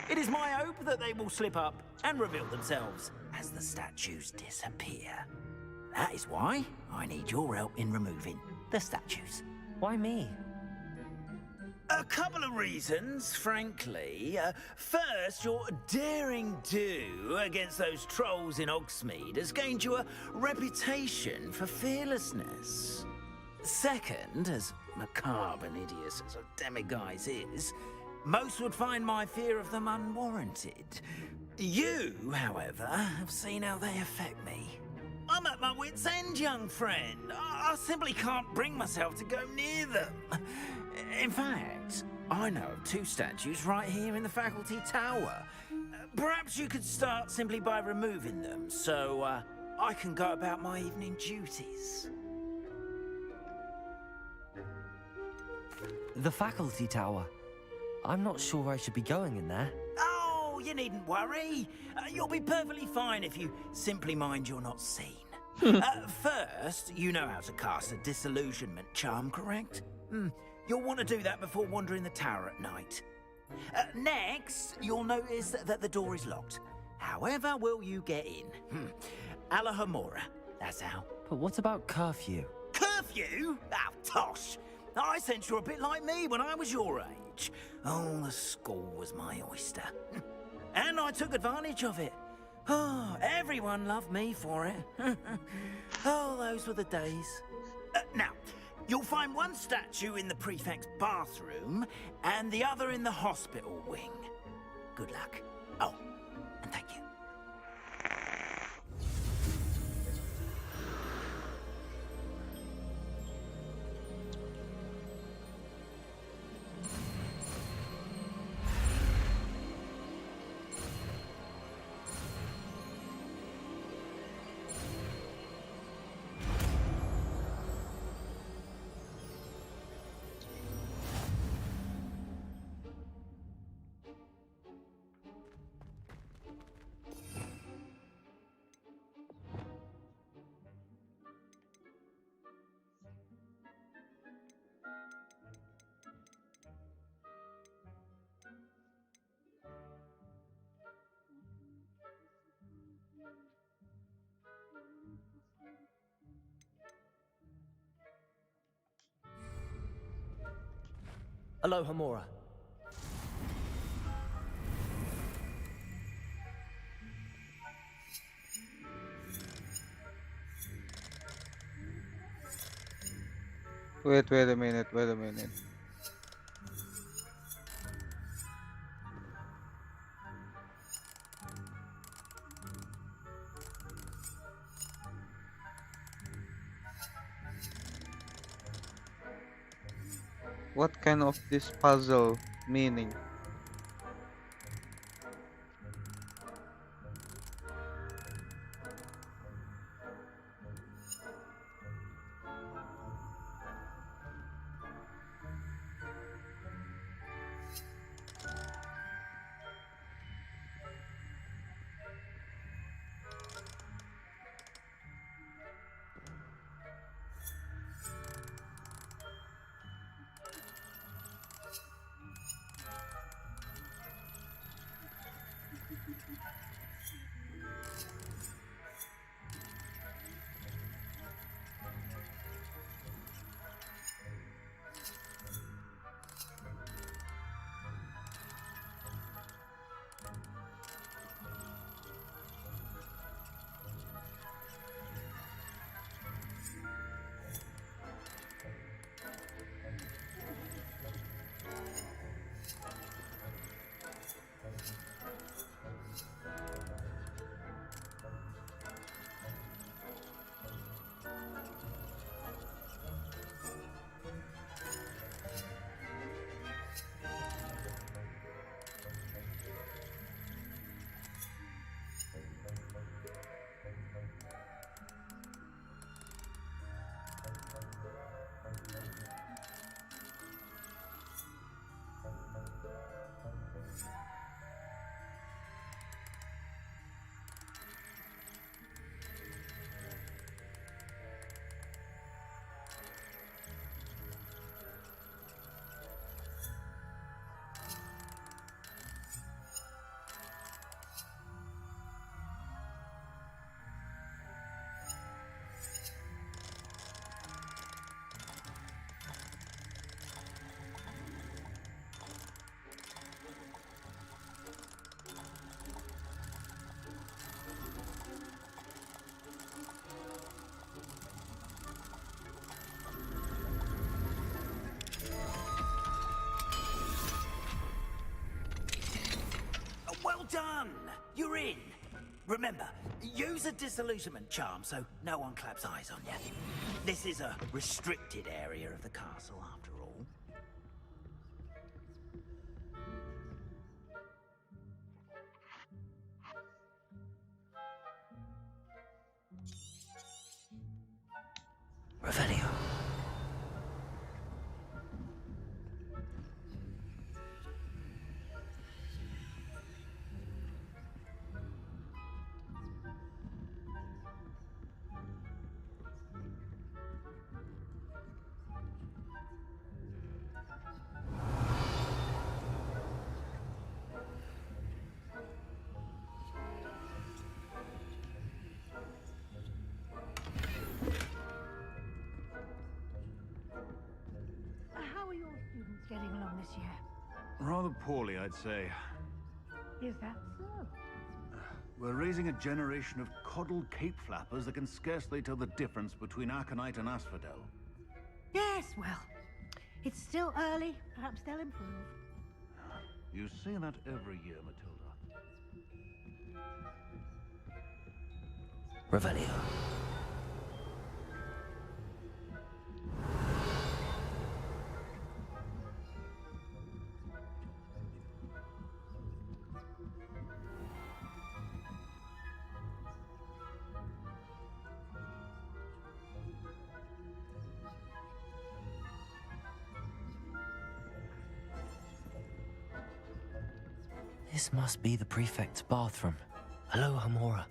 It is my hope that they will slip up and reveal themselves as the statues disappear. That is why I need your help in removing the statues. Why me? A couple of reasons, frankly. First, your daring do against those trolls in Hogsmeade has gained you a reputation for fearlessness. Second, as macabre and hideous as a demiguise is, most would find my fear of them unwarranted. You, however, have seen how they affect me. I'm at my wit's end, young friend. I simply can't bring myself to go near them. In fact, I know of 2 statues right here in the faculty tower. Perhaps you could start simply by removing them, so I can go about my evening duties. The faculty tower. I'm not sure I should be going in there. Oh, you needn't worry. You'll be perfectly fine if you simply mind you're not seen. First, you know how to cast a disillusionment charm, correct? You'll want to do that before wandering the tower at night. Next, you'll notice that the door is locked. However will you get in? Alahomora, that's how. But what about curfew? Curfew? Oh, tosh. I sense you're a bit like me when I was your age. Oh, the school was my oyster. And I took advantage of it. Oh, everyone loved me for it. Oh, those were the days. Now, you'll find one statue in the prefect's bathroom and the other in the hospital wing. Good luck. Oh, and thank you. Alohomora. Wait a minute. What kind of this puzzle meaning? Remember, use a disillusionment charm so no one claps eyes on you. This is a restricted area of the castle, after all. Revelio. How are your students getting along this year? Rather poorly, I'd say. Is that so? We're raising a generation of coddled cape flappers that can scarcely tell the difference between aconite and asphodel. Yes, well, it's still early. Perhaps they'll improve. You say that every year, Matilda. Revelio. This must be the prefect's bathroom. Hello, Hamora.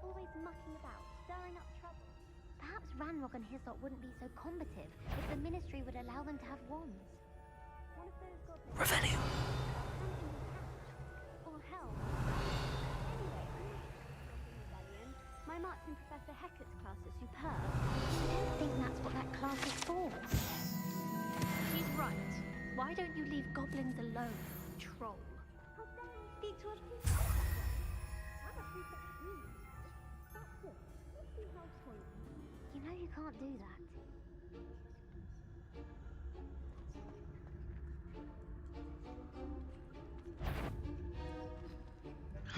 Always mucking about, stirring up trouble. Perhaps Ranrock and Hislop wouldn't be so combative if the Ministry would allow them to have wands. One of those goblins. Revelio. Or hell. Anyway, rebellion. My marksman Professor Hecat's class is superb. I don't think that's what that class is for. He's right. Why don't you leave goblins alone, troll? How dare you speak to a prefect? I'm a prefect too. That's it. Let's see how sweet. You know you can't do that.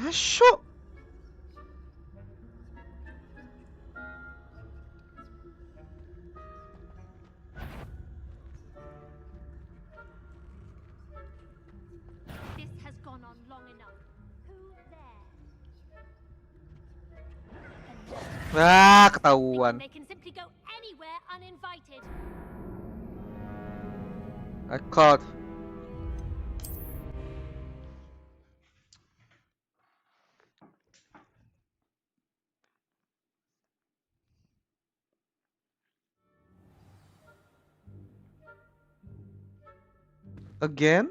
Hasho! This has gone on long enough. Who there? Ah, ketahuan. They can simply go anywhere uninvited. I caught. Again?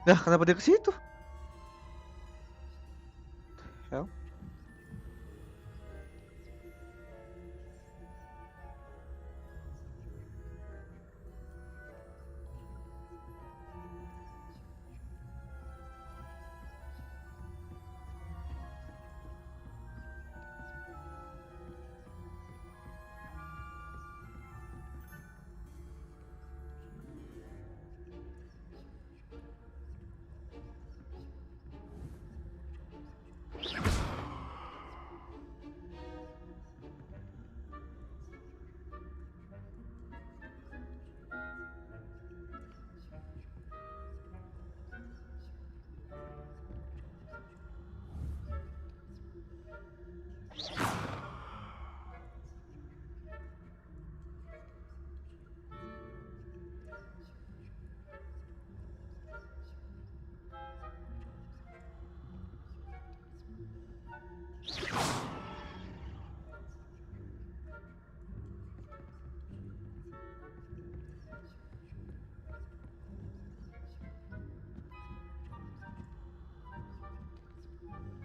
Nah, kenapa dia ke situ? Hell?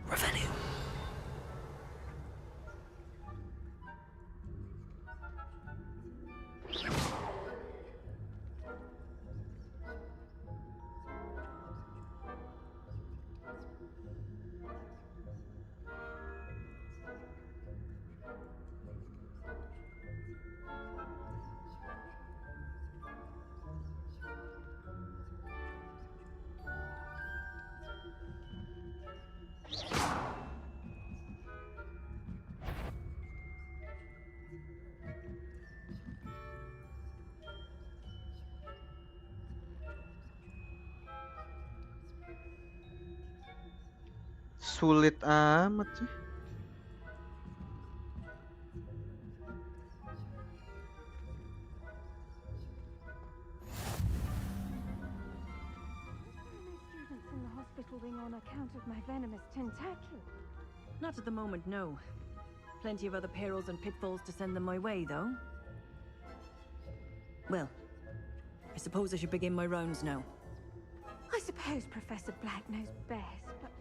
Revenue. Sulit amat sih. Students in the hospital wing on account of my venomous tentacle. Not at the moment, no. Plenty of other perils and pitfalls to send them my way, though. Well, I suppose I should begin my rounds now. I suppose Professor Black knows best, but...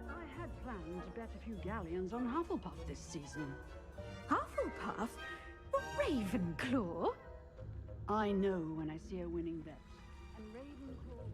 I had planned to bet a few galleons on Hufflepuff this season. Hufflepuff? Ravenclaw? I know when I see a winning bet. And Ravenclaw...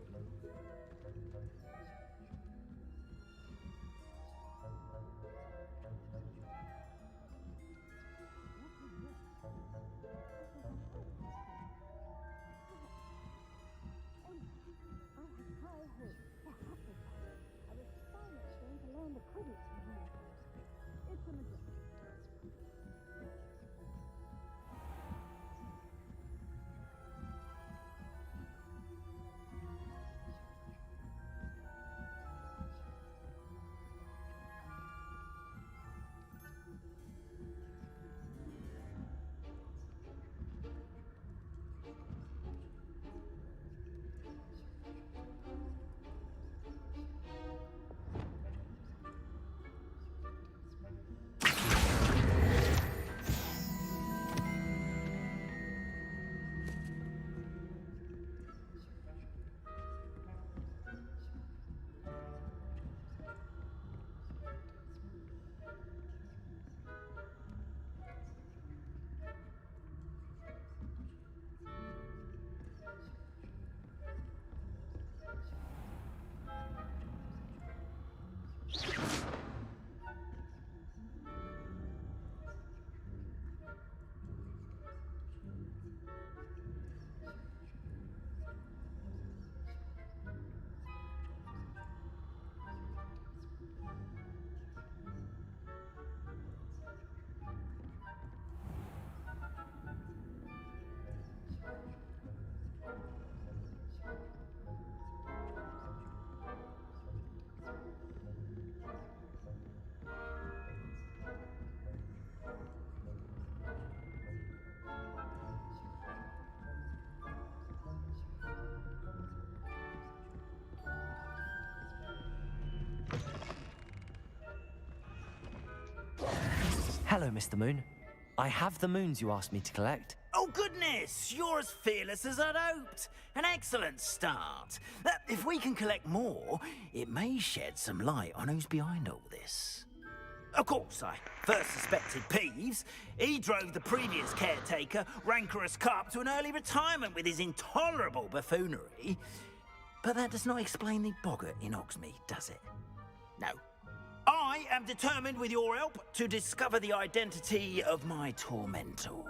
Hello, Mr. Moon. I have the moons you asked me to collect. Oh, goodness! You're as fearless as I'd hoped. An excellent start. If we can collect more, it may shed some light on who's behind all this. Of course, I first suspected Peeves. He drove the previous caretaker, Rancorous Carp, to an early retirement with his intolerable buffoonery. But that does not explain the boggart in Hogsmeade, does it? No. I am determined, with your help, to discover the identity of my tormentor.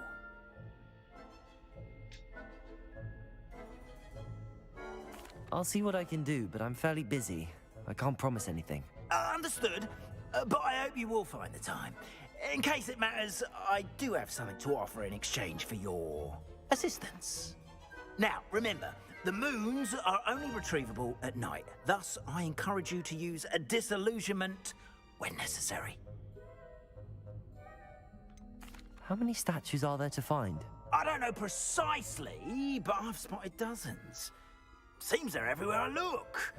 I'll see what I can do, but I'm fairly busy. I can't promise anything. Understood. But I hope you will find the time. In case it matters, I do have something to offer in exchange for your assistance. Now, remember, the moons are only retrievable at night. Thus, I encourage you to use a disillusionment when necessary. How many statues are there to find? I don't know precisely, but I've spotted dozens. Seems they're everywhere I look.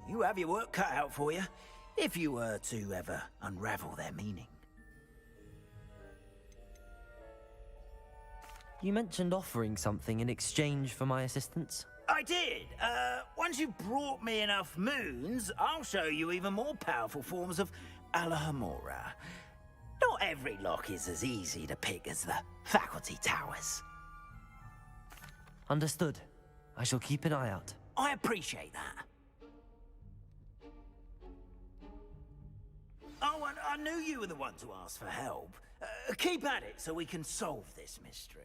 You have your work cut out for you, if you were to ever unravel their meaning. You mentioned offering something in exchange for my assistance? I did. Once you've brought me enough moons, I'll show you even more powerful forms of Alahamora. Not every lock is as easy to pick as the faculty towers. Understood. I shall keep an eye out. I appreciate that. Oh, and I knew you were the one to ask for help. Keep at it so we can solve this mystery.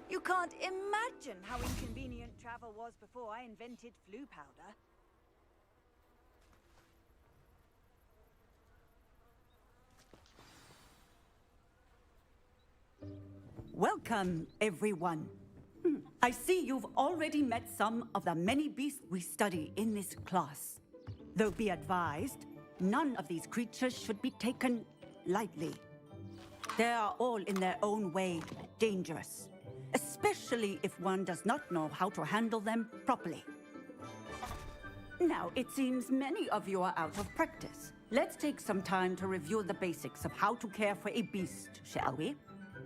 You can't imagine how inconvenient travel was before I invented flu powder. Welcome, everyone. I see you've already met some of the many beasts we study in this class. Though be advised, none of these creatures should be taken lightly. They are all in their own way dangerous, especially if one does not know how to handle them properly. Now, it seems many of you are out of practice. Let's take some time to review the basics of how to care for a beast, shall we?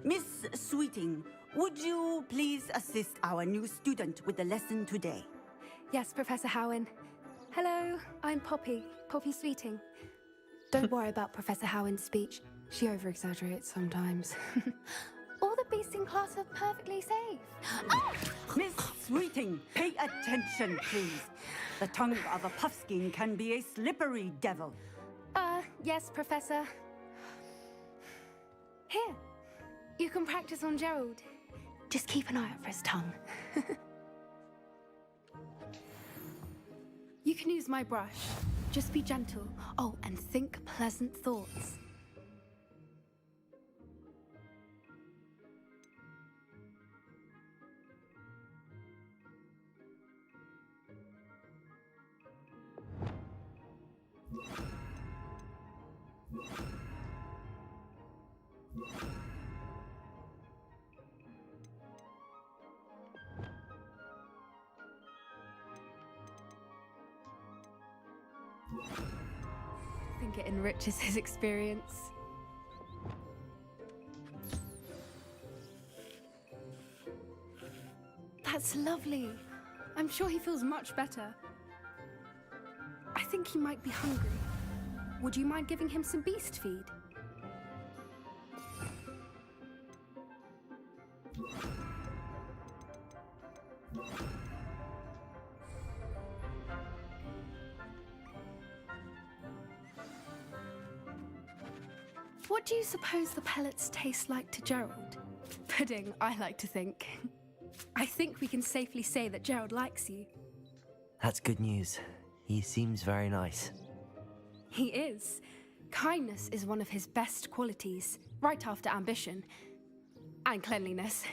Miss Sweeting, would you please assist our new student with the lesson today? Yes, Professor Howen. Hello, I'm Poppy Sweeting. Don't worry about Professor Howen's speech. She over-exaggerates sometimes. All the beasts in class are perfectly safe. Ah! Miss Sweeting, pay attention, please. The tongue of a puffskein can be a slippery devil. Yes, Professor. Here, you can practice on Gerald. Just keep an eye out for his tongue. You can use my brush. Just be gentle. Oh, and think pleasant thoughts. I think it enriches his experience. That's lovely. I'm sure he feels much better. I think he might be hungry. Would you mind giving him some beast feed? What do you suppose the pellets taste like to Gerald? Pudding, I like to think. I think we can safely say that Gerald likes you. That's good news. He seems very nice. He is. Kindness is one of his best qualities, right after ambition. And cleanliness.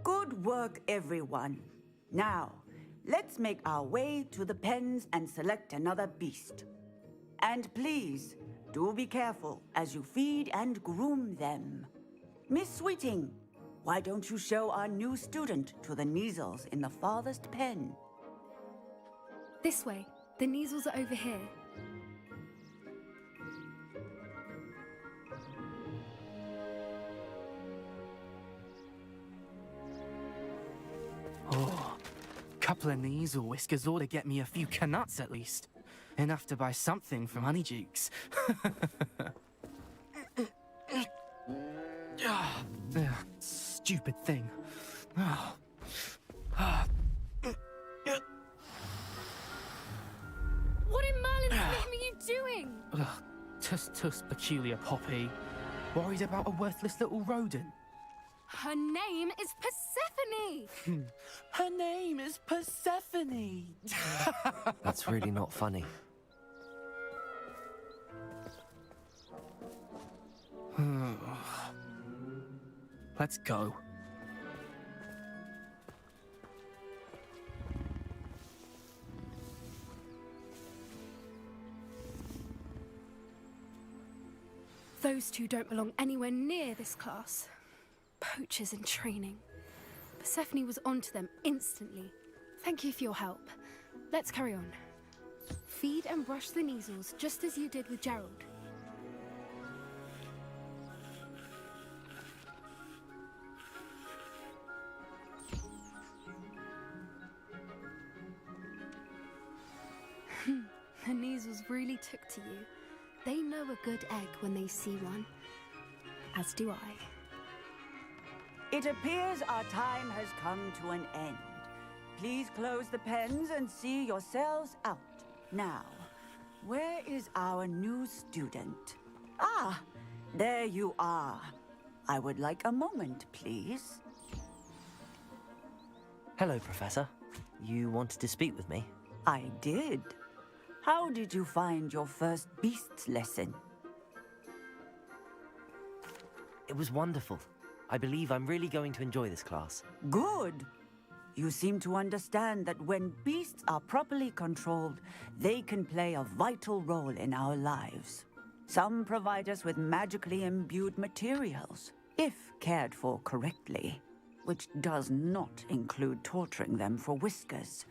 Good work, everyone. Now, let's make our way to the pens and select another beast. And please, do be careful as you feed and groom them. Miss Sweeting, why don't you show our new student to the Neasels in the farthest pen? This way. The Neasels are over here. Oh, couple of Neasel whiskers ought to get me a few canuts at least. Enough to buy something from Honeydukes. Stupid thing. What in Merlin's name are you doing? Tuss peculiar Poppy. Worried about a worthless little rodent. Her name is Persephone! Her name is Persephone! That's really not funny. Let's go. Those two don't belong anywhere near this class. Poachers in training. Persephone was onto them instantly. Thank you for your help. Let's carry on. Feed and brush the Neasels just as you did with Gerald. The Neasels really took to you. They know a good egg when they see one. As do I. It appears our time has come to an end. Please close the pens and see yourselves out. Now, where is our new student? Ah, there you are. I would like a moment, please. Hello, Professor. You wanted to speak with me? I did. How did you find your first beasts lesson? It was wonderful. I believe I'm really going to enjoy this class. Good. You seem to understand that when beasts are properly controlled, they can play a vital role in our lives. Some provide us with magically imbued materials, if cared for correctly, which does not include torturing them for whiskers.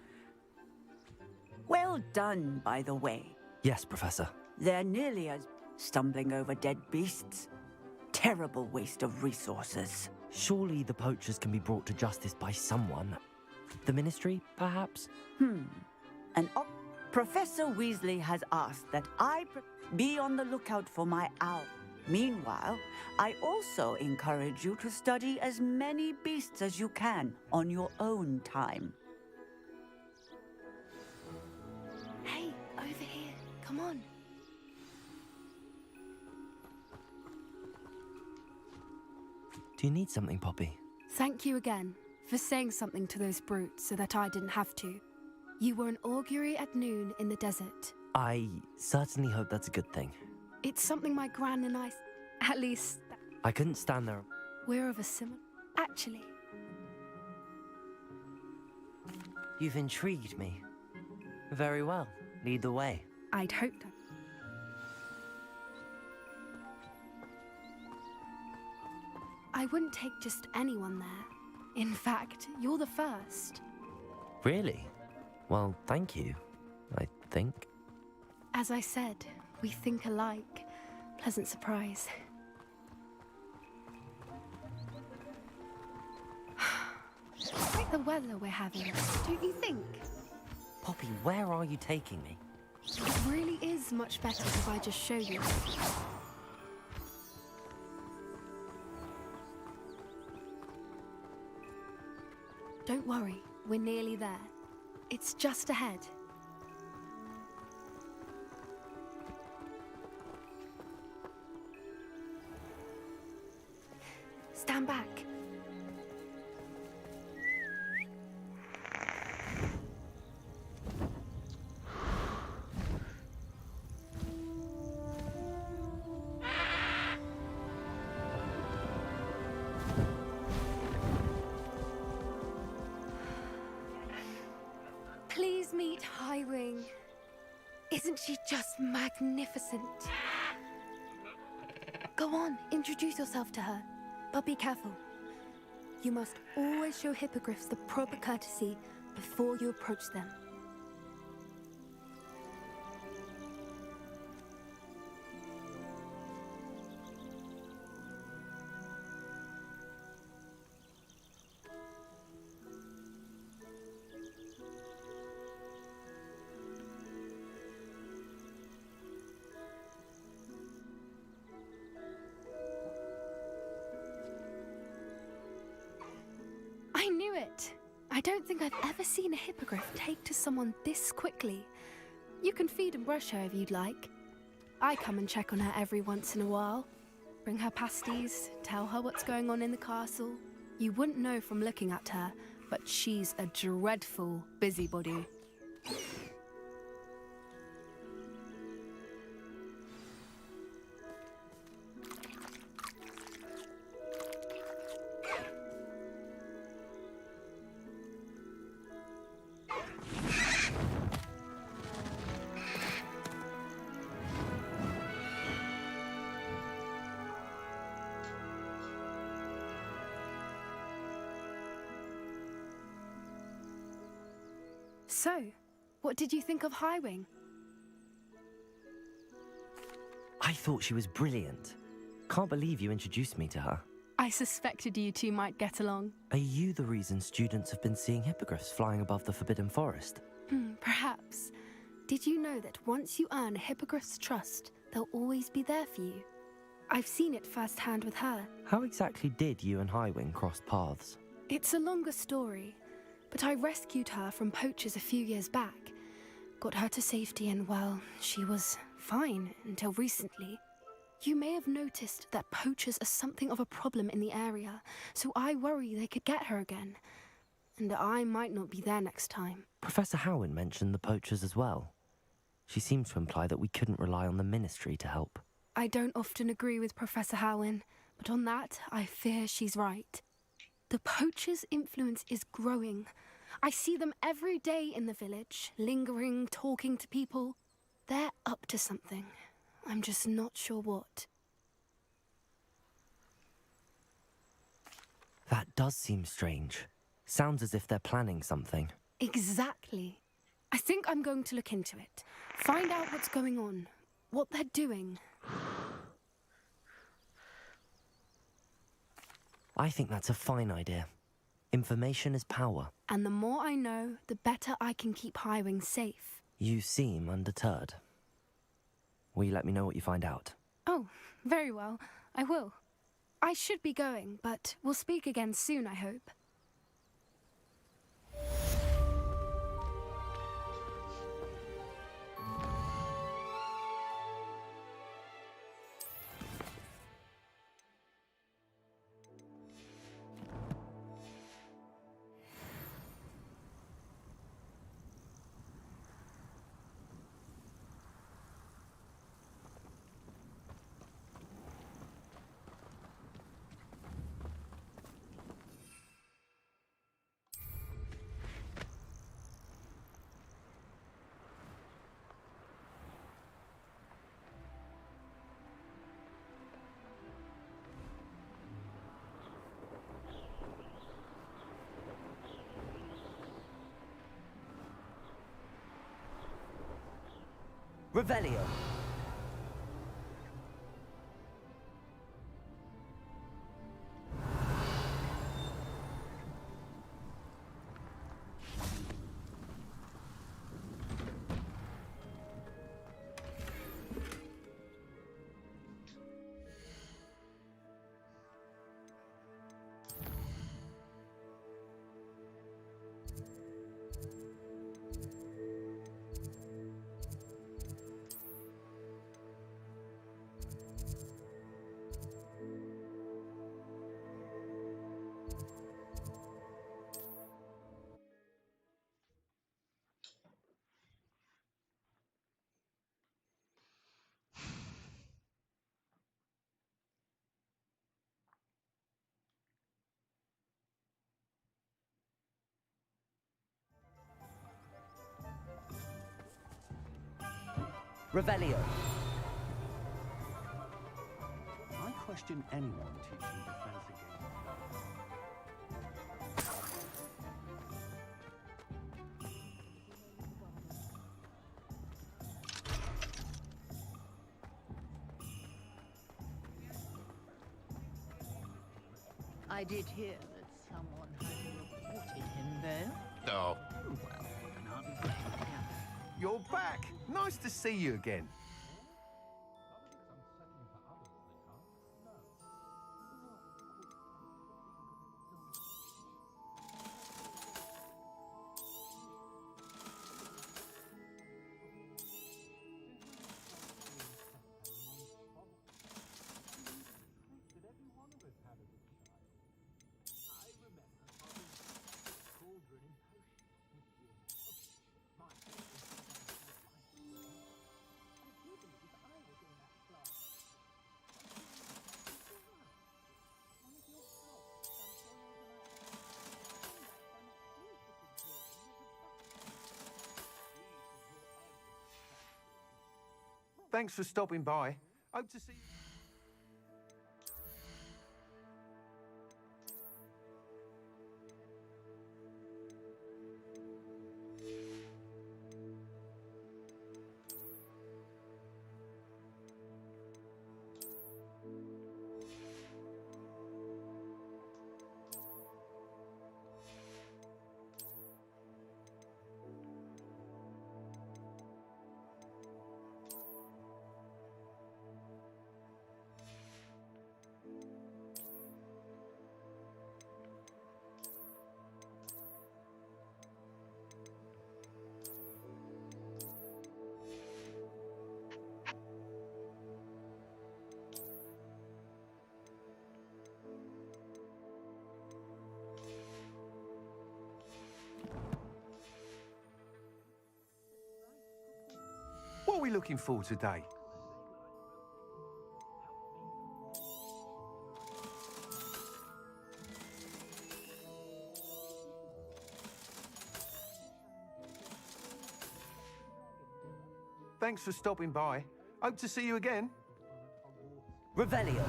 Well done, by the way. Yes, Professor. They're nearly as stumbling over dead beasts. Terrible waste of resources. Surely the poachers can be brought to justice by someone. The Ministry, perhaps? Professor Weasley has asked that I be on the lookout for my owl. Meanwhile, I also encourage you to study as many beasts as you can on your own time. Hey, over here. Come on. Do you need something, Poppy? Thank you again for saying something to those brutes so that I didn't have to. You were an augury at noon in the desert. I certainly hope that's a good thing. It's something my gran and I... At least... I couldn't stand there. We're of a similar... Actually... You've intrigued me. Very well. Lead the way. I'd hoped I wouldn't take just anyone there. In fact, you're the first. Really? Well, thank you, I think. As I said, we think alike. Pleasant surprise. Quite the weather we're having, don't you think? Poppy, where are you taking me? It really is much better if I just show you. Don't worry, we're nearly there. It's just ahead. Stand back. Please meet Highwing. Isn't she just magnificent? Go on, introduce yourself to her. But be careful. You must always show hippogriffs the proper courtesy before you approach them. I knew it! I don't think I've ever seen a hippogriff take to someone this quickly. You can feed and brush her if you'd like. I come and check on her every once in a while. Bring her pasties, tell her what's going on in the castle. You wouldn't know from looking at her, but she's a dreadful busybody. So, what did you think of Highwing? I thought she was brilliant. Can't believe you introduced me to her. I suspected you two might get along. Are you the reason students have been seeing hippogriffs flying above the Forbidden Forest? Perhaps. Did you know that once you earn a hippogriff's trust, they'll always be there for you? I've seen it firsthand with her. How exactly did you and Highwing cross paths? It's a longer story, but I rescued her from poachers a few years back. Got her to safety and, well, she was fine until recently. You may have noticed that poachers are something of a problem in the area, so I worry they could get her again. And I might not be there next time. Professor Howin mentioned the poachers as well. She seemed to imply that we couldn't rely on the Ministry to help. I don't often agree with Professor Howin, but on that, I fear she's right. The poachers' influence is growing. I see them every day in the village, lingering, talking to people. They're up to something. I'm just not sure what. That does seem strange. Sounds as if they're planning something. Exactly. I think I'm going to look into it. Find out what's going on, what they're doing. I think that's a fine idea. Information is power. And the more I know, the better I can keep Highwing safe. You seem undeterred. Will you let me know what you find out? Oh, very well. I will. I should be going, but we'll speak again soon, I hope. Revelio. Revelio. I question anyone teaching defense against. I did hear that someone had reported him there. Oh. Well, I can hardly blame him. You're back. Nice to see you again. Thanks for stopping by. Hope to see you. What are we looking for today? Thanks for stopping by. Hope to see you again. Revelio.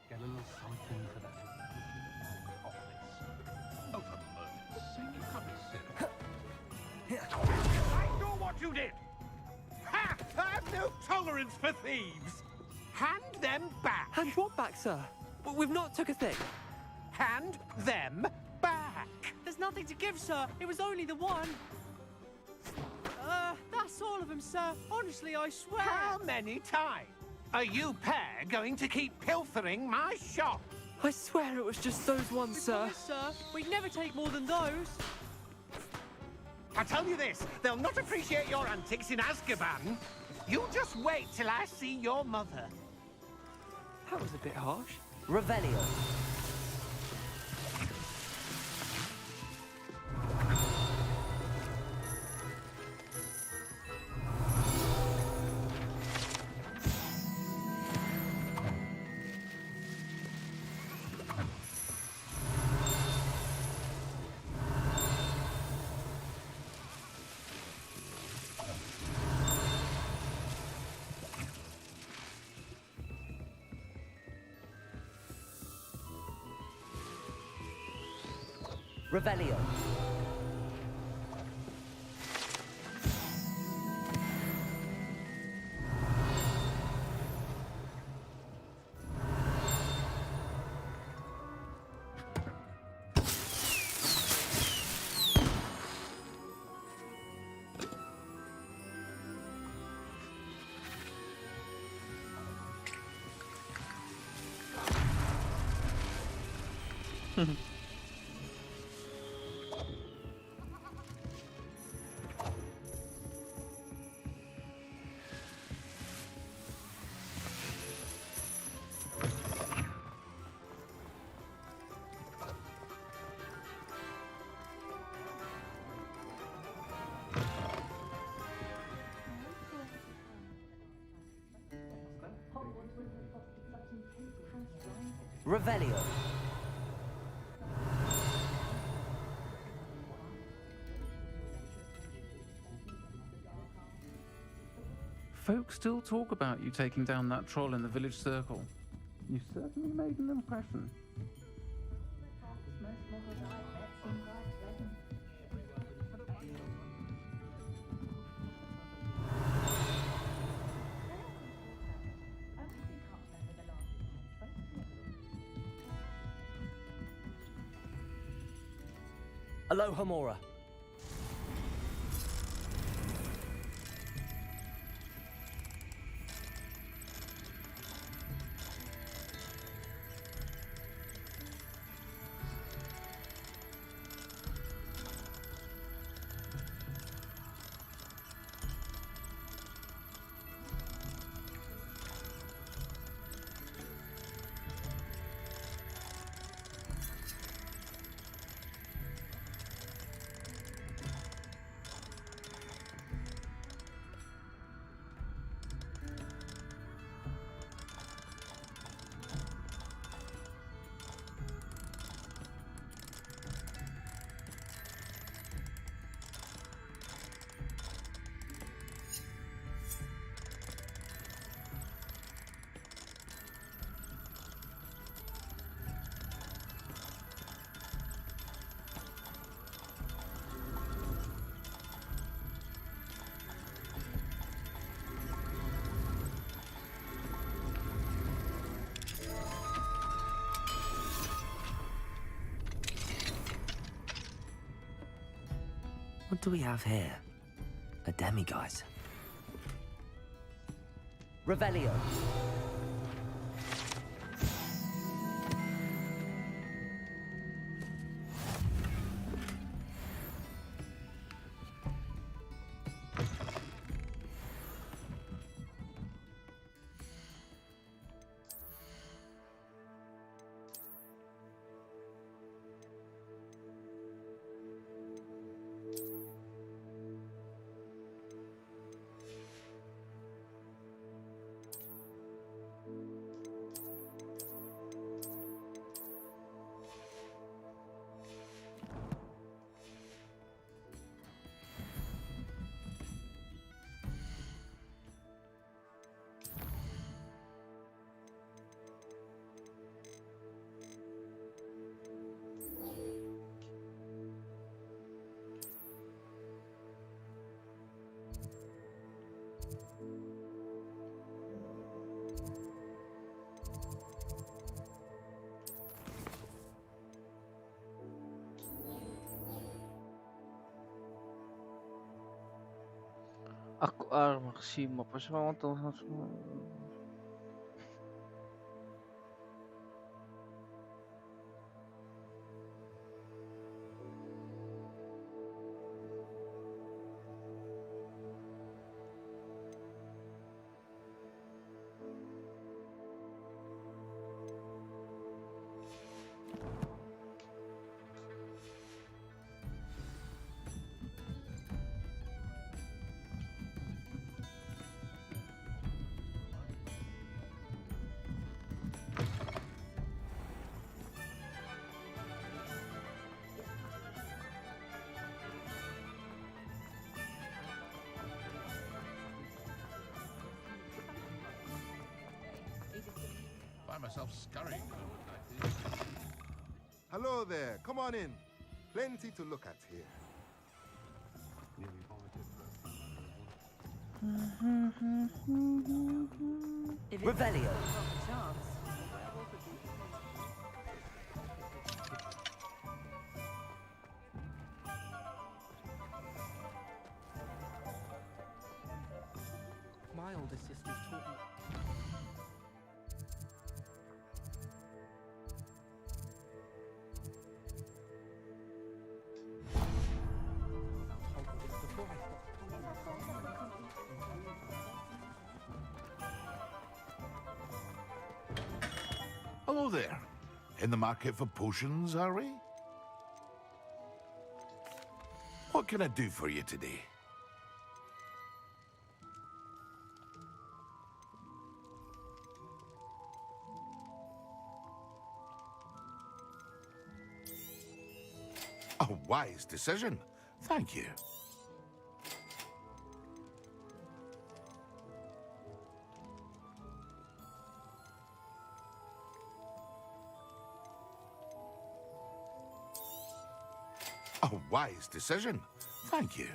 Get a little something for that office. Oh, for mercy's sake, you can't be serious. I know what you did! Ha! I have no tolerance for thieves! Hand them back! Hand what back, sir? We've not took a thing. Hand them back! There's nothing to give, sir. It was only the one. That's all of them, sir. Honestly, I swear. How many times are you pair going to keep pilfering my shop? I swear it was just those ones, sir. Sir, we'd never take more than those. I tell you this, they'll not appreciate your antics in Azkaban. You just wait till I see your mother. That was a bit harsh. Revelio. Revelio. Revelio. Folks still talk about you taking down that troll in the village circle. You certainly made an impression. Aloha Mora. What do we have here? A demiguise. Revelio. Aku Maxima, pois vamos todos. Find myself scurrying. Hello there. Come on in. Plenty to look at here. Revelio. My older sister's taught me. Hello there. In the market for potions, are we? What can I do for you today? A wise decision. Thank you. A wise decision. Thank you.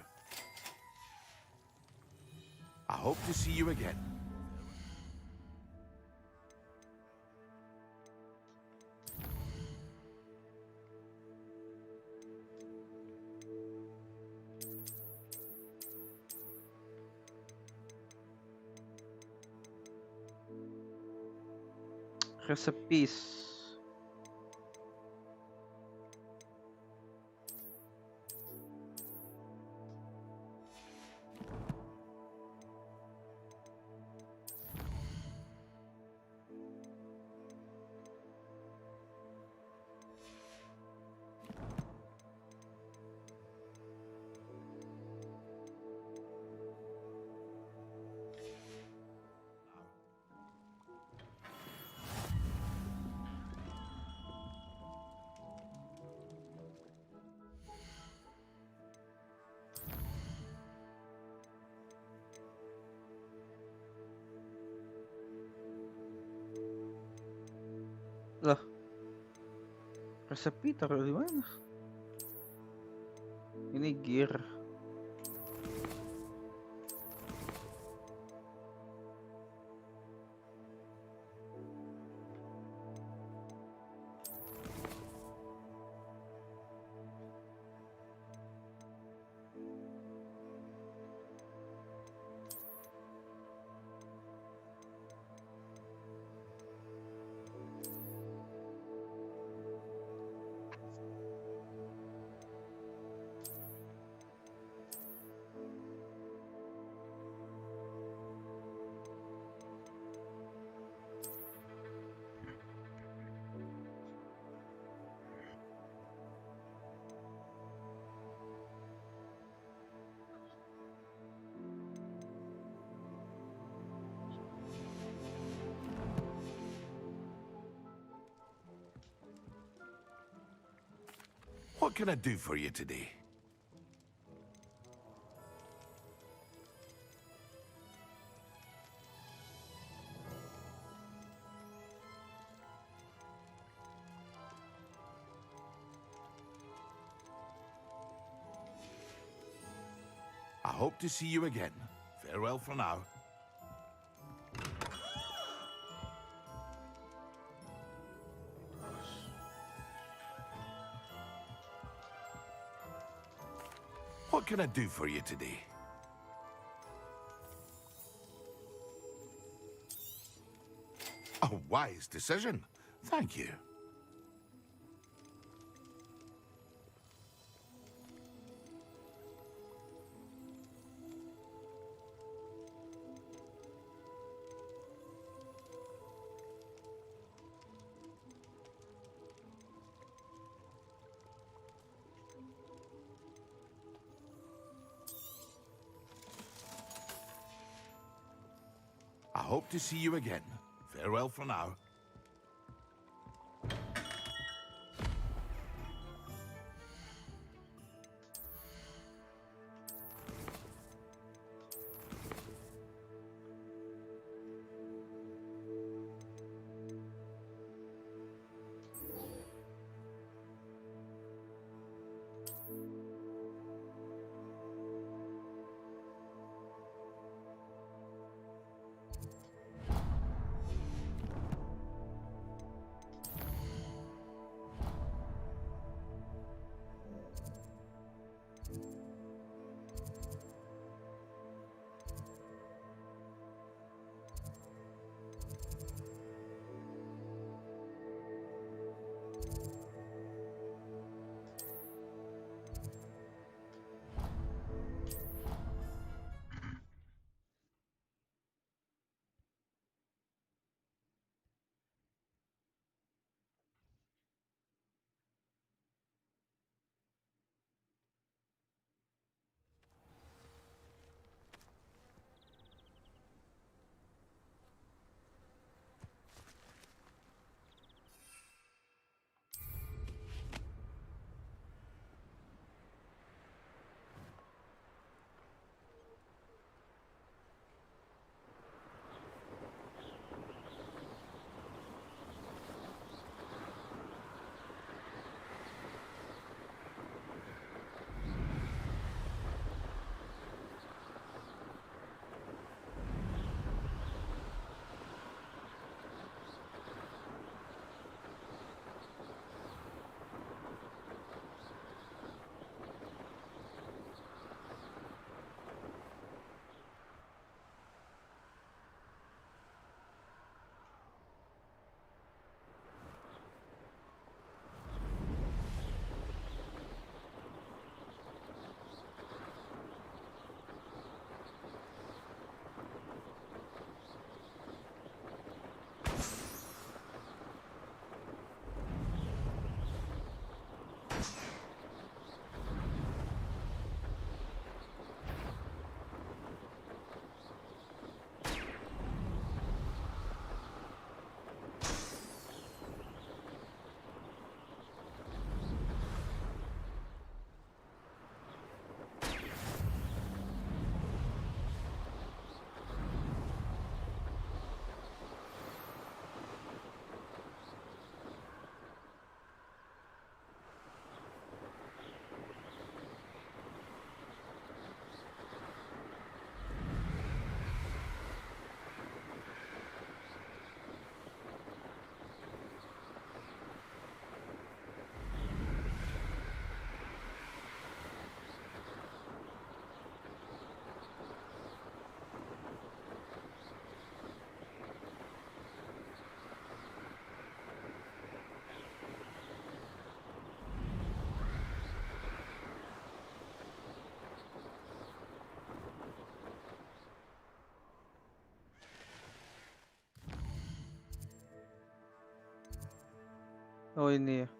I hope to see you again. Recipes. Lah, resepi taruh di mana? Ini gear. What can I do for you today? I hope to see you again. Farewell for now. What can I do for you today? A wise decision. Thank you. I hope to see you again. Farewell for now. Oh ini ya.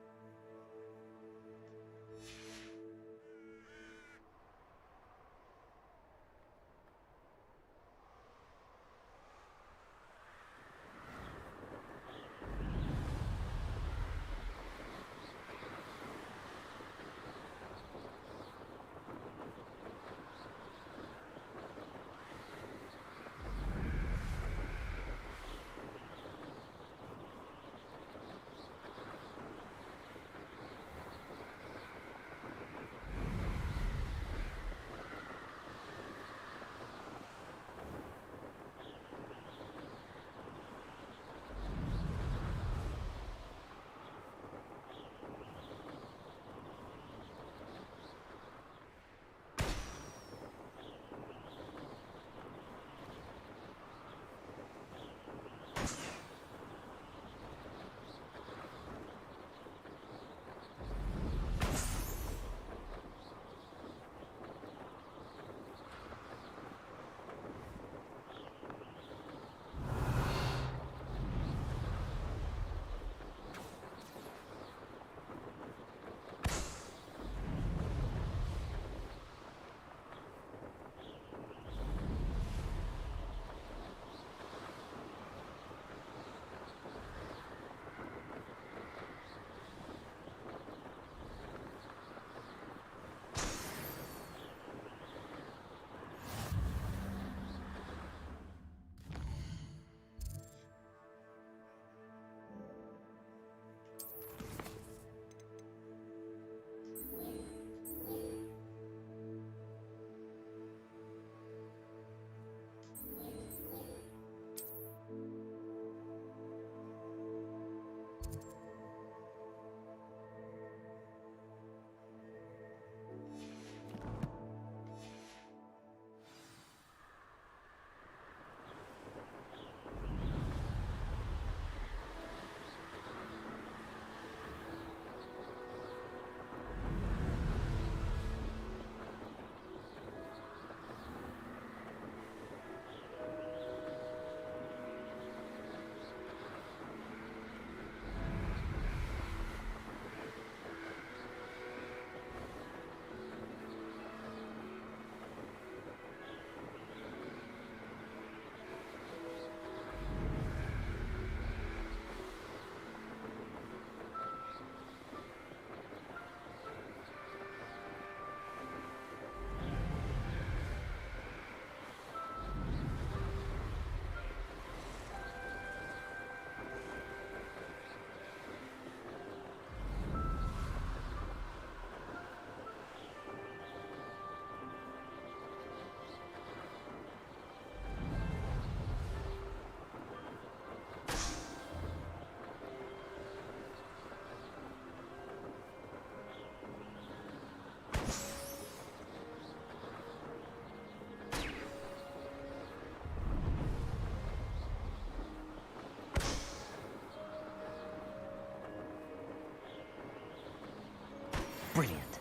Brilliant.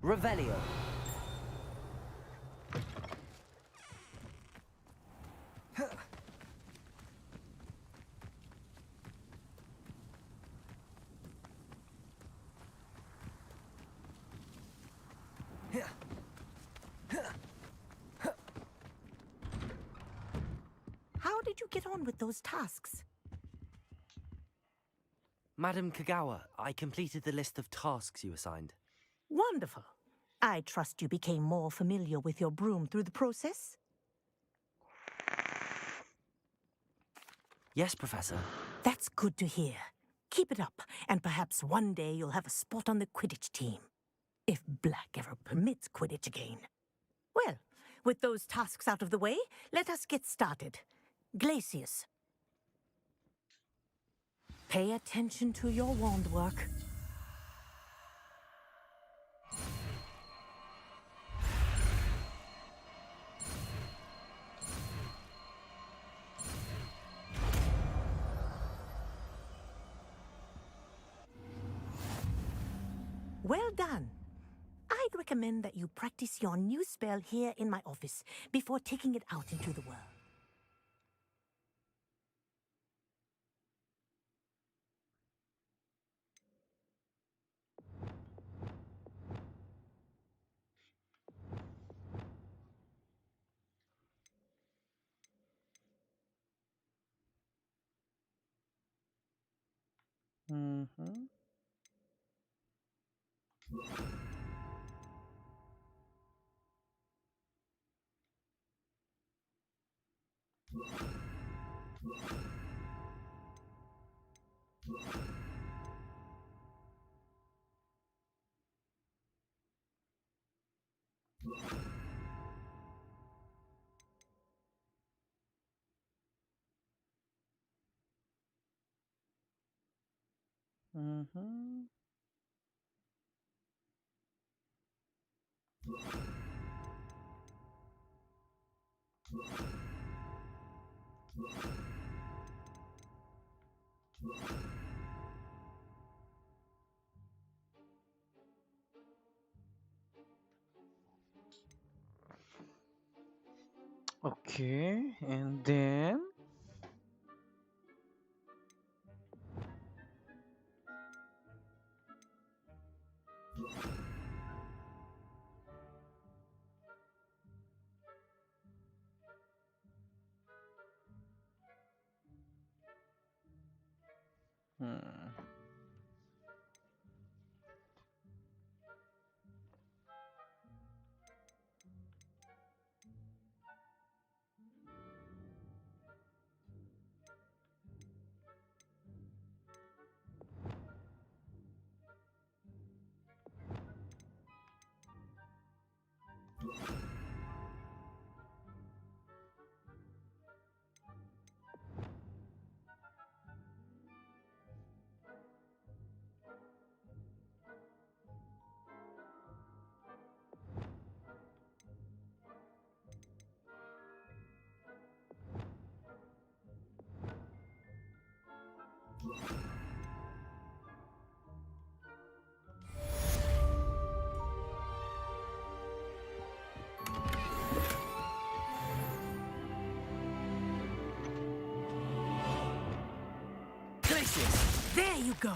Revelio. get on with those tasks? Madam Kagawa, I completed the list of tasks you assigned. Wonderful. I trust you became more familiar with your broom through the process? Yes, Professor. That's good to hear. Keep it up, and perhaps one day you'll have a spot on the Quidditch team. If Black ever permits Quidditch again. Well, with those tasks out of the way, let us get started. Glacius. Pay attention to your wand work. Well done. I'd recommend that you practice your new spell here in my office before taking it out into the world. Mm-hmm. Mm-hmm. Okay, and then There you go.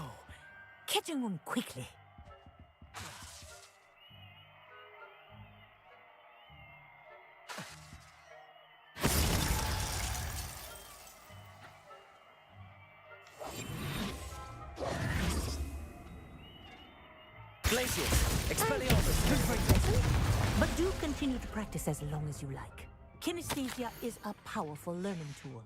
Catching on quickly. Glacius, Expelliarmus. Good for a lesson, but do continue to practice as long as you like. Kinesthesia is a powerful learning tool.